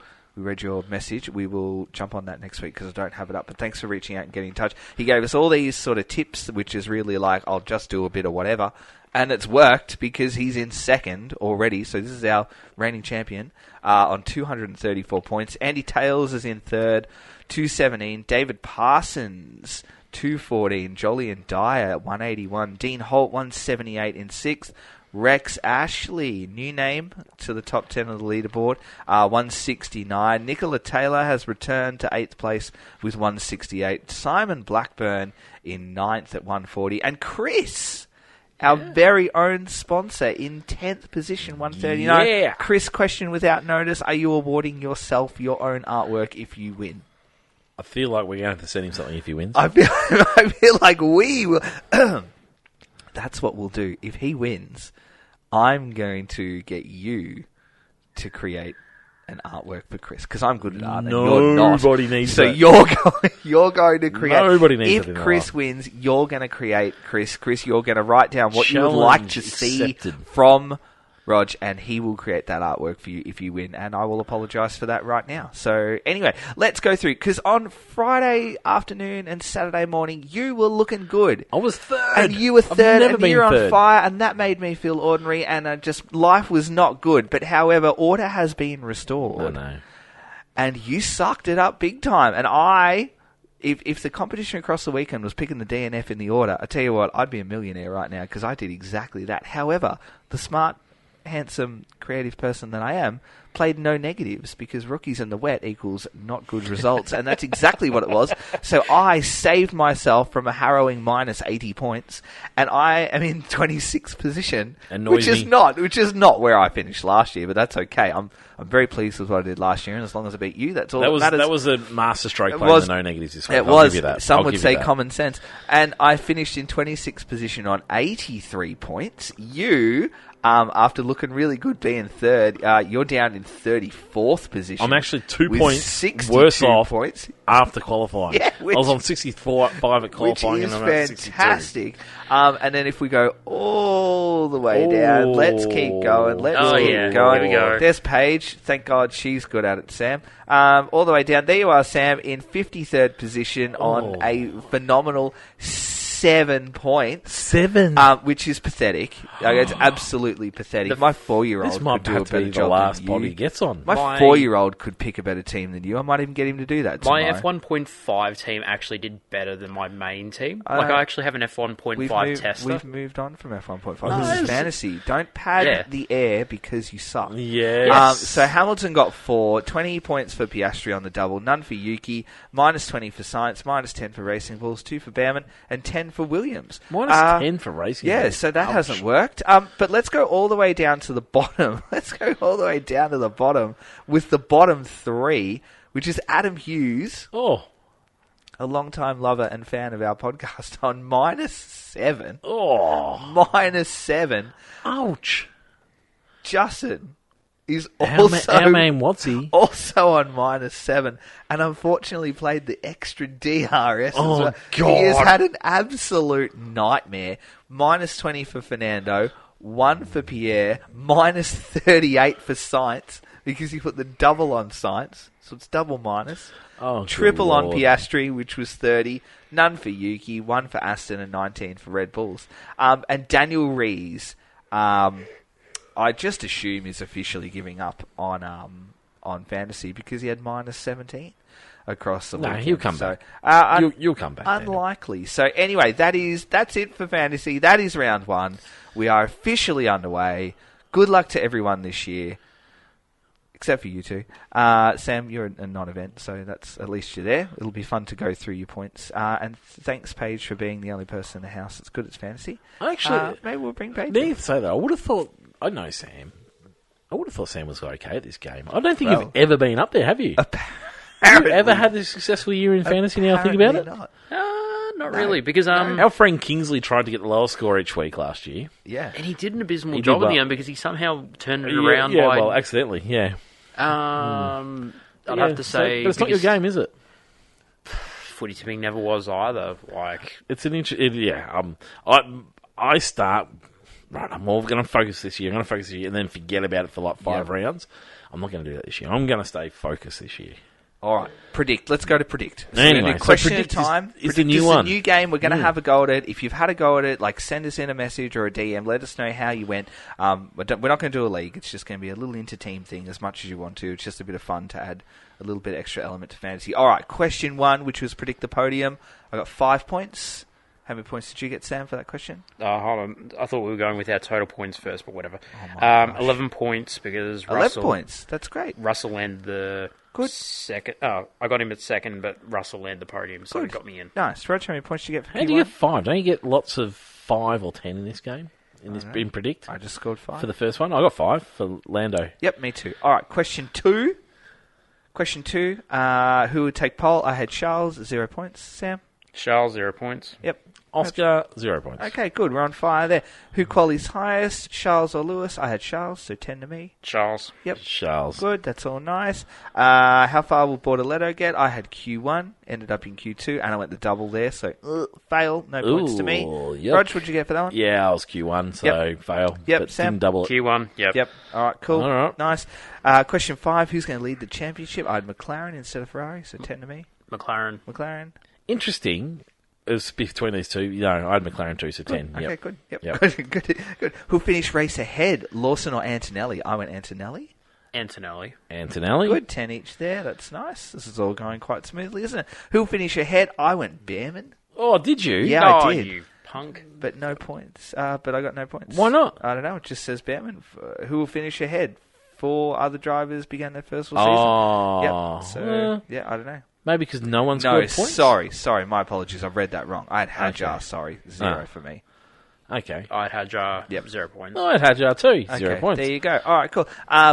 message. We will jump on that next week because I don't have it up. But thanks for reaching out and getting in touch. He gave us all these sort of tips, which is really like, I'll just do a bit of whatever. And it's worked because he's in second already. So this is our reigning champion on 234 points. Andy Tails is in third, 217. David Parsons, 214. Jolyon Dyer, 181. Dean Holt, 178 in sixth. Rex Ashley, new name to the top 10 of the leaderboard, 169. Nicola Taylor has returned to 8th place with 168. Simon Blackburn in 9th at 140. And Chris, our very own sponsor, in 10th position, 139. Yeah. Chris, question without notice, are you awarding yourself your own artwork if you win? I feel like we're going to have to send him something if he wins. I feel like we will... That's what we'll do. If he wins, I'm going to get you to create an artwork for Chris, because I'm good at art and you're not. Nobody needs so that. you're going to create. Nobody needs If that in Chris life. wins, you're going to create Chris. Chris, you're going to write down what you would Challenge like to see accepted. from Rog, and he will create that artwork for you if you win, and I will apologise for that right now. So anyway, let's go through, because on Friday afternoon and Saturday morning, you were looking good. I was third. And you were I've third, never and been you're on third. fire, and that made me feel ordinary, and just life was not good. But however, order has been restored, No. and you sucked it up big time. And if the competition across the weekend was picking the DNF in the order, I tell you what, I'd be a millionaire right now, because I did exactly that. However, the smart, handsome, creative person that I am played no negatives, because rookies in the wet equals not good results, and that's exactly what it was. So I saved myself from a harrowing minus 80 points, and I am in 26th position, which is not where I finished last year, but that's okay. I'm very pleased with what I did last year, and as long as I beat you, that's all that matters. That was a masterstroke playing the no negatives this week. It I'll was. give you that. Some I'll would give say you that. common sense. And I finished in 26th position on 83 points. You, after looking really good being third, you're down in 34th position. I'm actually 2 with points 62 worse off points. after qualifying. Yeah, I was on 65 at Which qualifying, is and I'm at 62. fantastic. And then if we go all the way down, let's keep going. Let's keep yeah. going. Here we go. There's Paige. Thank God she's good at it, Sam. All the way down. There you are, Sam, in 53rd position on a phenomenal 7 points. 7. Which is pathetic. It's absolutely pathetic. My 4-year-old This could might do a have to better be the job last than pod you. he gets on. My My- 4-year-old could pick a better team than you. I might even get him to do that My tomorrow. F1.5 team actually did better than my main team. Uh, I actually have an F1.5 tester. We've moved on from F1.5. No, This is it's- fantasy. Don't pad Yeah. the air because you suck. Yes. So Hamilton got 4, 20 points for Piastri on the double, none for Yuki, minus 20 for Science, minus 10 for Racing Bulls, 2 for Bauman, and 10 for Williams. Minus 10 for racing. Yeah, Bulls. so that Ouch. hasn't worked. But let's go all the way down to the bottom. Let's go all the way down to the bottom with the bottom 3, which is Adam Hughes, Oh. a long-time lover and fan of our podcast, on minus 7. Oh. Minus 7. Ouch. Justin is Our also man, what's he? also on minus 7, and unfortunately played the extra DRS as Oh, well. God. He has had an absolute nightmare. Minus 20 for Fernando, 1 for Pierre, minus 38 for Sainz, because he put the double on Sainz, so it's double minus. Oh, Triple good on Lord. Piastri, which was 30, none for Yuki, 1 for Aston, and 19 for Red Bulls. And Daniel Rees, I just assume is officially giving up on fantasy because he had minus 17 across the weekend. he'll come So, back. You'll come back. Daniel. Unlikely. So anyway, that's it for fantasy. That is round 1. We are officially underway. Good luck to everyone this year. Except for you two. Sam, you're a non-event, so that's at least you're there. It'll be fun to go through your points. And thanks, Paige, for being the only person in the house that's good at fantasy. Actually, maybe we'll bring Paige. need to say that I would have thought. I know Sam. I would have thought Sam was okay at this game. I don't think you've ever been up there, have you? Have you ever had a successful year in fantasy? Now I think about it. Not. Not really, because Our friend Kingsley tried to get the lowest score each week last year. Yeah. and he did an abysmal He job did in the well. end because he somehow turned it around Yeah, by. well, accidentally, yeah. I'd have to say, but it's not your because game, is it? footy tipping never was either. Like, It's an I start. Right, I'm all going to focus this year. I'm going to focus this year, and then forget about it for like 5 rounds. I'm not going to do that this year. I'm going to stay focused this year. All right, predict. Let's go to predict. So Anyway, we're gonna do so question at a predict is- time. is the Predict new is one. a new game. We're going to have a go at it. If you've had a go at it, like send us in a message or a DM. Let us know how you went. We're not going to do a league. It's just going to be a little inter-team thing as much as you want to. It's just a bit of fun to add a little bit extra element to fantasy. All right, question 1, which was predict the podium. I got 5 points. How many points did you get, Sam, for that question? hold on. I thought we were going with our total points first, but whatever. Oh my gosh. 11 points because 11 points. That's great. Russell landed the Good. second. Oh, I got him at second, but Russell landed the podium, so Good. it got me in. Nice. Rog, how many points did you get for How do you Q1? get 5? Don't you get lots of 5 or 10 in this game? In predict? I just scored 5. For the first one? I got 5 for Lando. Yep, me too. All right, question 2. Question 2. Who would take poll? I had Charles, 0 points. Sam? Charles, 0 points. Yep. Oscar, 0 points. Okay, good. We're on fire there. Who qualities highest? Charles or Lewis? I had Charles, so 10 to me. Charles. Yep. Charles. Good, that's all nice. How far will Bortoletto get? I had Q1, ended up in Q2, and I went the double there, so fail, no points to me. Ooh, yep. Rog, what'd you get for that one? Yeah, I was Q1, so fail. Yep, but Sam. didn't double it. Q1. Yep. Yep. All right, cool. All right. Nice. Question 5, who's going to lead the championship? I had McLaren instead of Ferrari, so 10 to me. McLaren. McLaren. Interesting. It was between these two. I had McLaren too, so 10. Okay, Yep. good. Yep. Yep. Good. Who finished race ahead, Lawson or Antonelli? I went Antonelli. Antonelli. Antonelli. Good, 10 each there. That's nice. This is all going quite smoothly, isn't it? Who'll finish ahead? I went Behrman, Oh, did you? Yeah, I Oh, did. you punk. but no points. But I got no points. Why not? I don't know. It just says Behrman. Who will finish ahead? 4 other drivers began their first full Oh. season. Yep. So, yeah, I don't know. Maybe because no one No, scored points? sorry. My apologies. I've read that wrong. I had Hajar. Okay. Sorry. 0 Ah. for me. Okay. I had Hajar. Yep. 0 points. Oh, I had Hajar too. 0 Okay, points. there you go. All right, cool.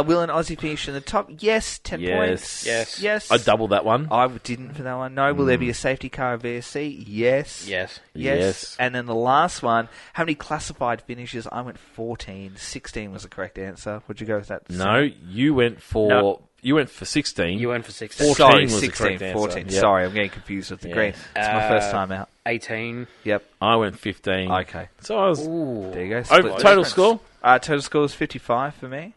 Will and Aussie finish in the top? Yes, 10 points. Yes. I doubled that one. I didn't for that one. No. Will there be a safety car of VSC? Yes. Yes. Yes. And then the last one, how many classified finishes? I went 14. 16 was the correct answer. Would you go with that? No, you went for No. you went for 16. You went for 16. 14 Sorry, was the 16, correct answer. 14. Yep. Sorry, I'm getting confused with the Yeah. green. It's my first time out. 18. Yep. I went 15. Okay. So I was Ooh. There you go. over Split total difference. score Total score is 55 for me.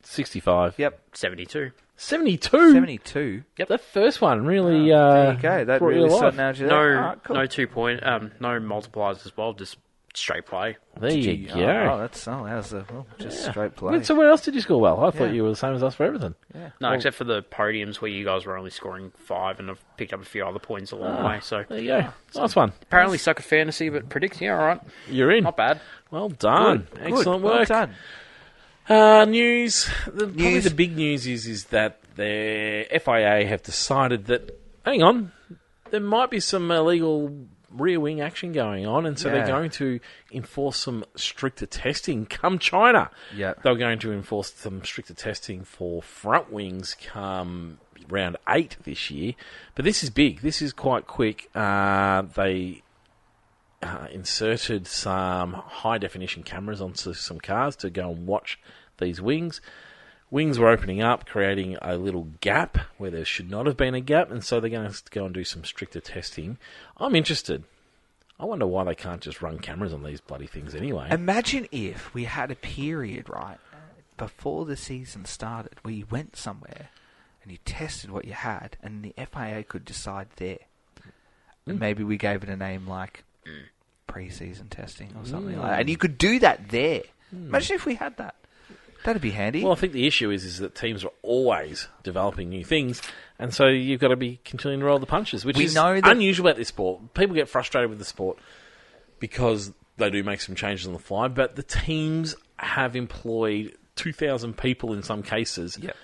65. Yep. 72. 72. 72. Yep. That first one really. There you go. That brought you really alive. sorted out you No, there. All right, cool. no 2 point. No multipliers as well. Just straight play. There you Oh, go. that was just Yeah. straight play. Wait, so where else did you score well? I thought Yeah. you were the same as us for everything. Yeah. No, except for the podiums where you guys were only scoring 5, and I've picked up a few other points along the way. So There you go. Nice one. apparently suck at fantasy, but predict. Yeah, all right, You're in. not bad. Well done. Good. Excellent Well work. done. News. Probably News. the big news is that the FIA have decided that, hang on, there might be some illegal rear wing action going on, and so Yeah. they're going to enforce some stricter testing come China. Yeah. They're going to enforce some stricter testing for front wings come round 8 this year. But this is big. This is quite quick. They inserted some high-definition cameras onto some cars to go and watch these wings. Wings were opening up, creating a little gap where there should not have been a gap, and so they're going to go and do some stricter testing. I'm interested. I wonder why they can't just run cameras on these bloody things anyway. Imagine if we had a period, right, before the season started, where you went somewhere and you tested what you had, and the FIA could decide there. And maybe we gave it a name like pre-season testing or something like that. And you could do that there. Imagine if we had that. That'd be handy. Well, I think the issue is that teams are always developing new things, and so you've got to be continuing to roll the punches, which We is know that- unusual about this sport. People get frustrated with the sport because they do make some changes on the fly, but the teams have employed 2,000 people in some cases Yep.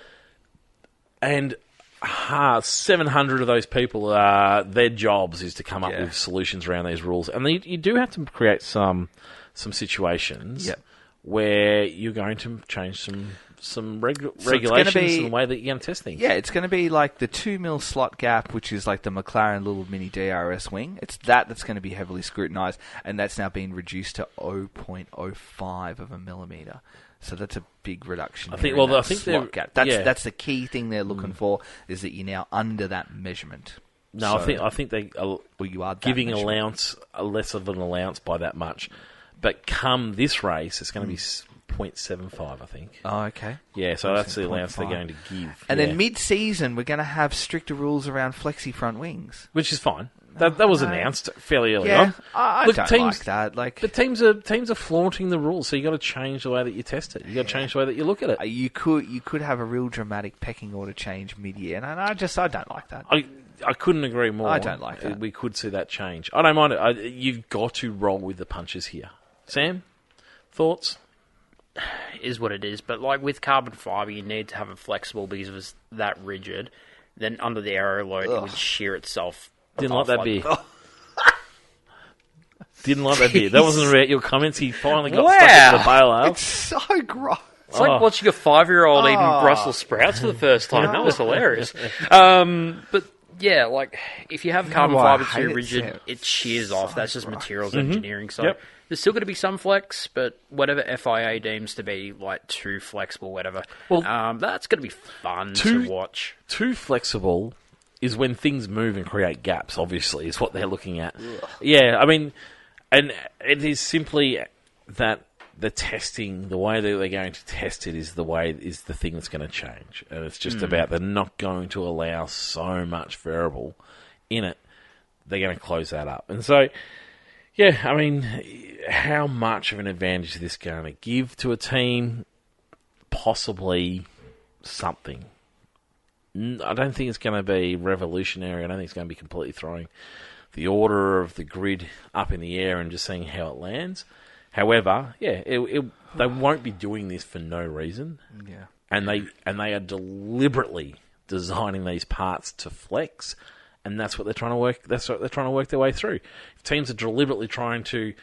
And 700 of those people, their jobs is to come up with solutions around these rules. And you do have to create some situations where you're going to change some regulations in the way that you're going to test things. Yeah, it's going to be like the 2 mil slot gap, which is like the McLaren little mini DRS wing. It's that's going to be heavily scrutinised, and that's now been reduced to 0.05 of a millimetre. So that's a big reduction. I think slot gap. That's the key thing they're looking for, is that you're now under that measurement. No, I think they you are giving less of an allowance by that much. But come this race, it's going to be 0.75, I think. Oh, okay. Yeah, so that's the allowance they're going to give. And then mid-season, we're going to have stricter rules around flexi front wings. Which is fine. That was announced fairly early on. I don't like that. But teams are flaunting the rules, so you got to change the way that you test it. You got to change the way that you look at it. You could have a real dramatic pecking order change mid-year, and I don't like that. I couldn't agree more. I don't like that. We could see that change. I don't mind it. You've got to roll with the punches here. Sam, thoughts? Is what it is, but like with carbon fibre, you need to have it flexible because if it's that rigid, then under the aero load, it would shear itself. Didn't like that beer. Didn't like that beer. That wasn't about your comments. He finally got stuck into the bale. It's so gross. It's like watching a 5-year-old eating Brussels sprouts for the first time. That was hilarious. But yeah, like if you have carbon fibre too rigid, it shears off. That's just materials engineering. So there's still going to be some flex, but whatever FIA deems to be like too flexible, whatever. Well, that's going to be fun to watch. Too flexible is when things move and create gaps. Obviously, is what they're looking at. Yeah, I mean, and it is simply that the testing, the way that they're going to test it is the thing that's going to change. And it's just about they're not going to allow so much variable in it. They're going to close that up. And so, yeah, I mean, how much of an advantage is this going to give to a team? Possibly something. I don't think it's going to be revolutionary. I don't think it's going to be completely throwing the order of the grid up in the air and just seeing how it lands. However, they won't be doing this for no reason. Yeah, and they are deliberately designing these parts to flex, and that's what they're trying to work. That's what they're trying to work their way through. If teams are deliberately trying to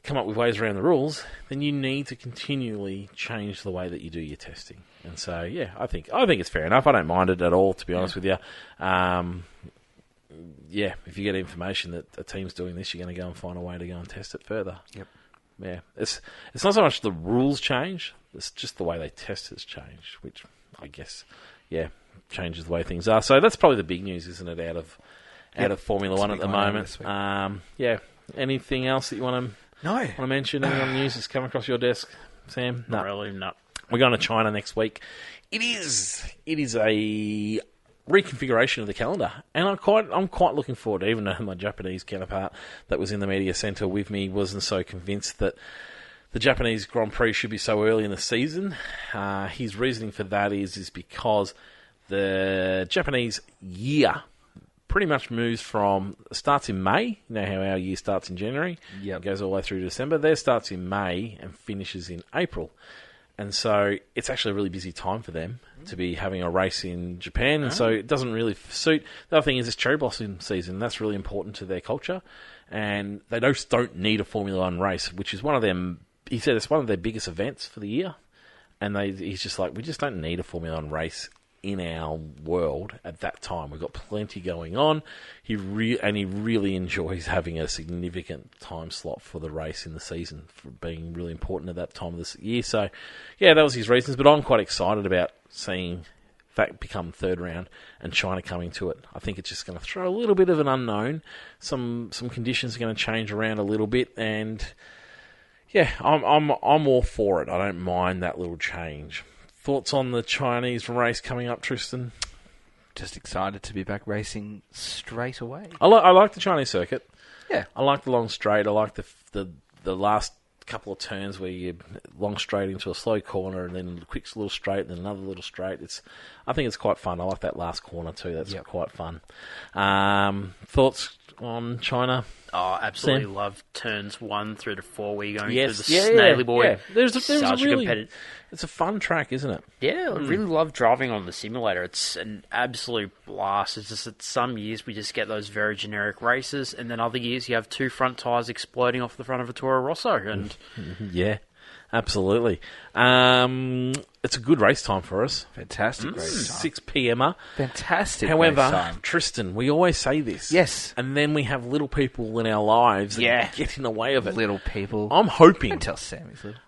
come up with ways around the rules, then you need to continually change the way that you do your testing. And so, yeah, I think it's fair enough. I don't mind it at all, to be honest with you. If you get information that a team's doing this, you're going to go and find a way to go and test it further. Yep. Yeah, it's not so much the rules change; it's just the way they test has changed, which I guess, changes the way things are. So that's probably the big news, isn't it? Out of Formula One at the moment. Anything else that you want to mention? Any other news that's come across your desk, Sam? Not really. No. We're going to China next week. It is a reconfiguration of the calendar, and I'm quite looking forward to it, even though my Japanese counterpart that was in the media centre with me wasn't so convinced that the Japanese Grand Prix should be so early in the season. His reasoning for that is because the Japanese year pretty much starts in May. You know how our year starts in January? Yep. It goes all the way through to December. Theirs starts in May and finishes in April. And so it's actually a really busy time for them to be having a race in Japan. And so it doesn't really suit. The other thing is it's cherry blossom season. That's really important to their culture. And they just don't need a Formula One race, which is one of them. He said it's one of their biggest events for the year. And he's just like, we just don't need a Formula One race in our world at that time. We've got plenty going on. He really enjoys having a significant time slot for the race in the season, for being really important at that time of the year. So, yeah, that was his reasons. But I'm quite excited about seeing that become third round and China coming to it. I think it's just going to throw a little bit of an unknown. Some conditions are going to change around a little bit, and yeah, I'm all for it. I don't mind that little change. Thoughts on the Chinese race coming up, Tristan? Just excited to be back racing straight away. I like the Chinese circuit. Yeah. I like the long straight. I like the last couple of turns where you long straight into a slow corner and then a quick little straight and then another little straight. I think it's quite fun. I like that last corner too. That's quite fun. Thoughts on China? Oh, absolutely Sam? love turns 1 through to 4 where you're going Yes, through the Snaily Boy. Yeah. There's Such a really, competitive. it's a fun track, isn't it? Yeah, I really love driving on the simulator. It's an absolute blast. It's just that some years we just get those very generic races, and then other years you have 2 front tyres exploding off the front of a Toro Rosso. And Yeah, absolutely. It's a good race time for us. Fantastic race time. 6 p.m. Fantastic However, race time. Tristan, we always say this. Yes. And then we have little people in our lives that get in the way of it. Little people. I'm hoping. Don't tell Sam he's little.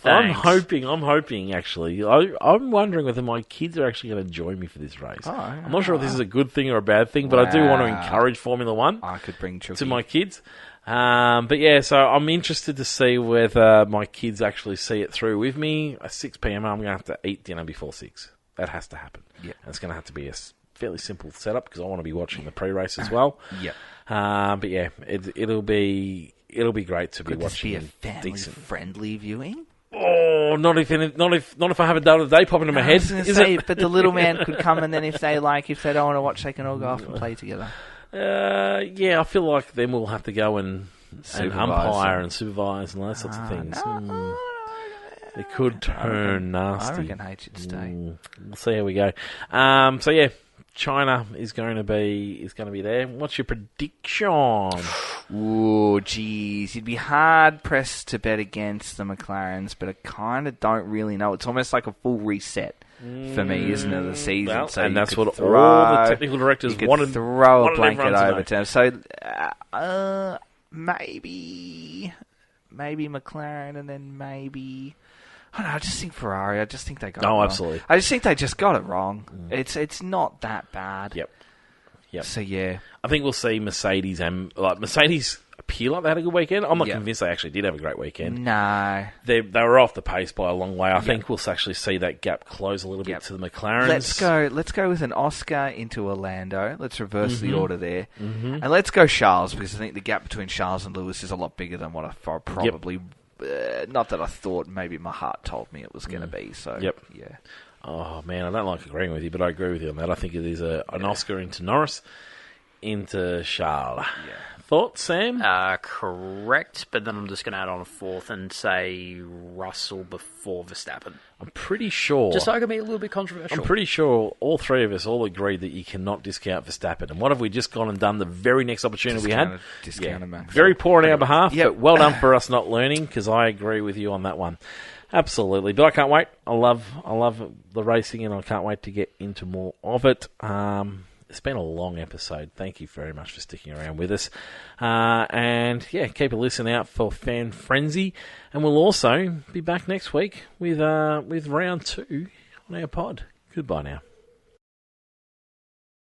I'm hoping, actually. I'm wondering whether my kids are actually going to join me for this race. I'm not sure if this is a good thing or a bad thing, but I do want to encourage Formula One I could bring Chucky to my kids. But yeah, so I'm interested to see whether my kids actually see it through with me. At 6 p.m, I'm going to have to eat dinner before 6. That has to happen. Yeah. And it's going to have to be a fairly simple setup because I want to be watching the pre-race as well. Yeah. But yeah, it'll be great to be Could this watching be a family-friendly viewing? Oh, not if I have a day of the day pop into my head. I was going to say, but the little man could come, and then if they don't want to watch, they can all go off and play together. Yeah, I feel like then we'll have to go and umpire and and supervise and those sorts of things. No, It could turn nasty. I reckon H should stay. We'll see how we go. So yeah, China is going to be there. What's your prediction? Oh, geez. You'd be hard-pressed to bet against the McLarens, but I kind of don't really know. It's almost like a full reset for me, isn't it, the season? Well, so and that's what throw, all the technical directors wanted. Throw a blanket everyone to over know. to them. So, maybe McLaren, and then maybe... I don't know, I just think Ferrari. I just think they got it wrong. Absolutely. I just think they just got it wrong. It's not that bad. Yep. So, yeah. I think we'll see Mercedes appear like they had a good weekend. I'm not Yep. convinced they actually did have a great weekend. No. They were off the pace by a long way. I think we'll actually see that gap close a little bit to the McLarens. Let's go with an Oscar into Orlando. Let's reverse the order there. And let's go Charles, because I think the gap between Charles and Lewis is a lot bigger than what I probably... not that I thought, maybe my heart told me it was going to be. So, yeah. Oh, man, I don't like agreeing with you, but I agree with you on that. I think it is an Oscar into Norris, into Charles. Yeah. Thoughts, Sam? Correct, but then I'm just going to add on a fourth and say Russell before Verstappen. I'm pretty sure... Just so I can be a little bit controversial. I'm pretty sure all three of us all agreed that you cannot discount Verstappen. And what have we just gone and done the very next opportunity we had? Discount him, man. Very poor on our behalf, Yep. but well done for us not learning, because I agree with you on that one. Absolutely. But I can't wait. I love the racing, and I can't wait to get into more of it. It's been a long episode. Thank you very much for sticking around with us. And yeah, keep a listen out for Fan Frenzy. And we'll also be back next week with round 2 on our pod. Goodbye now.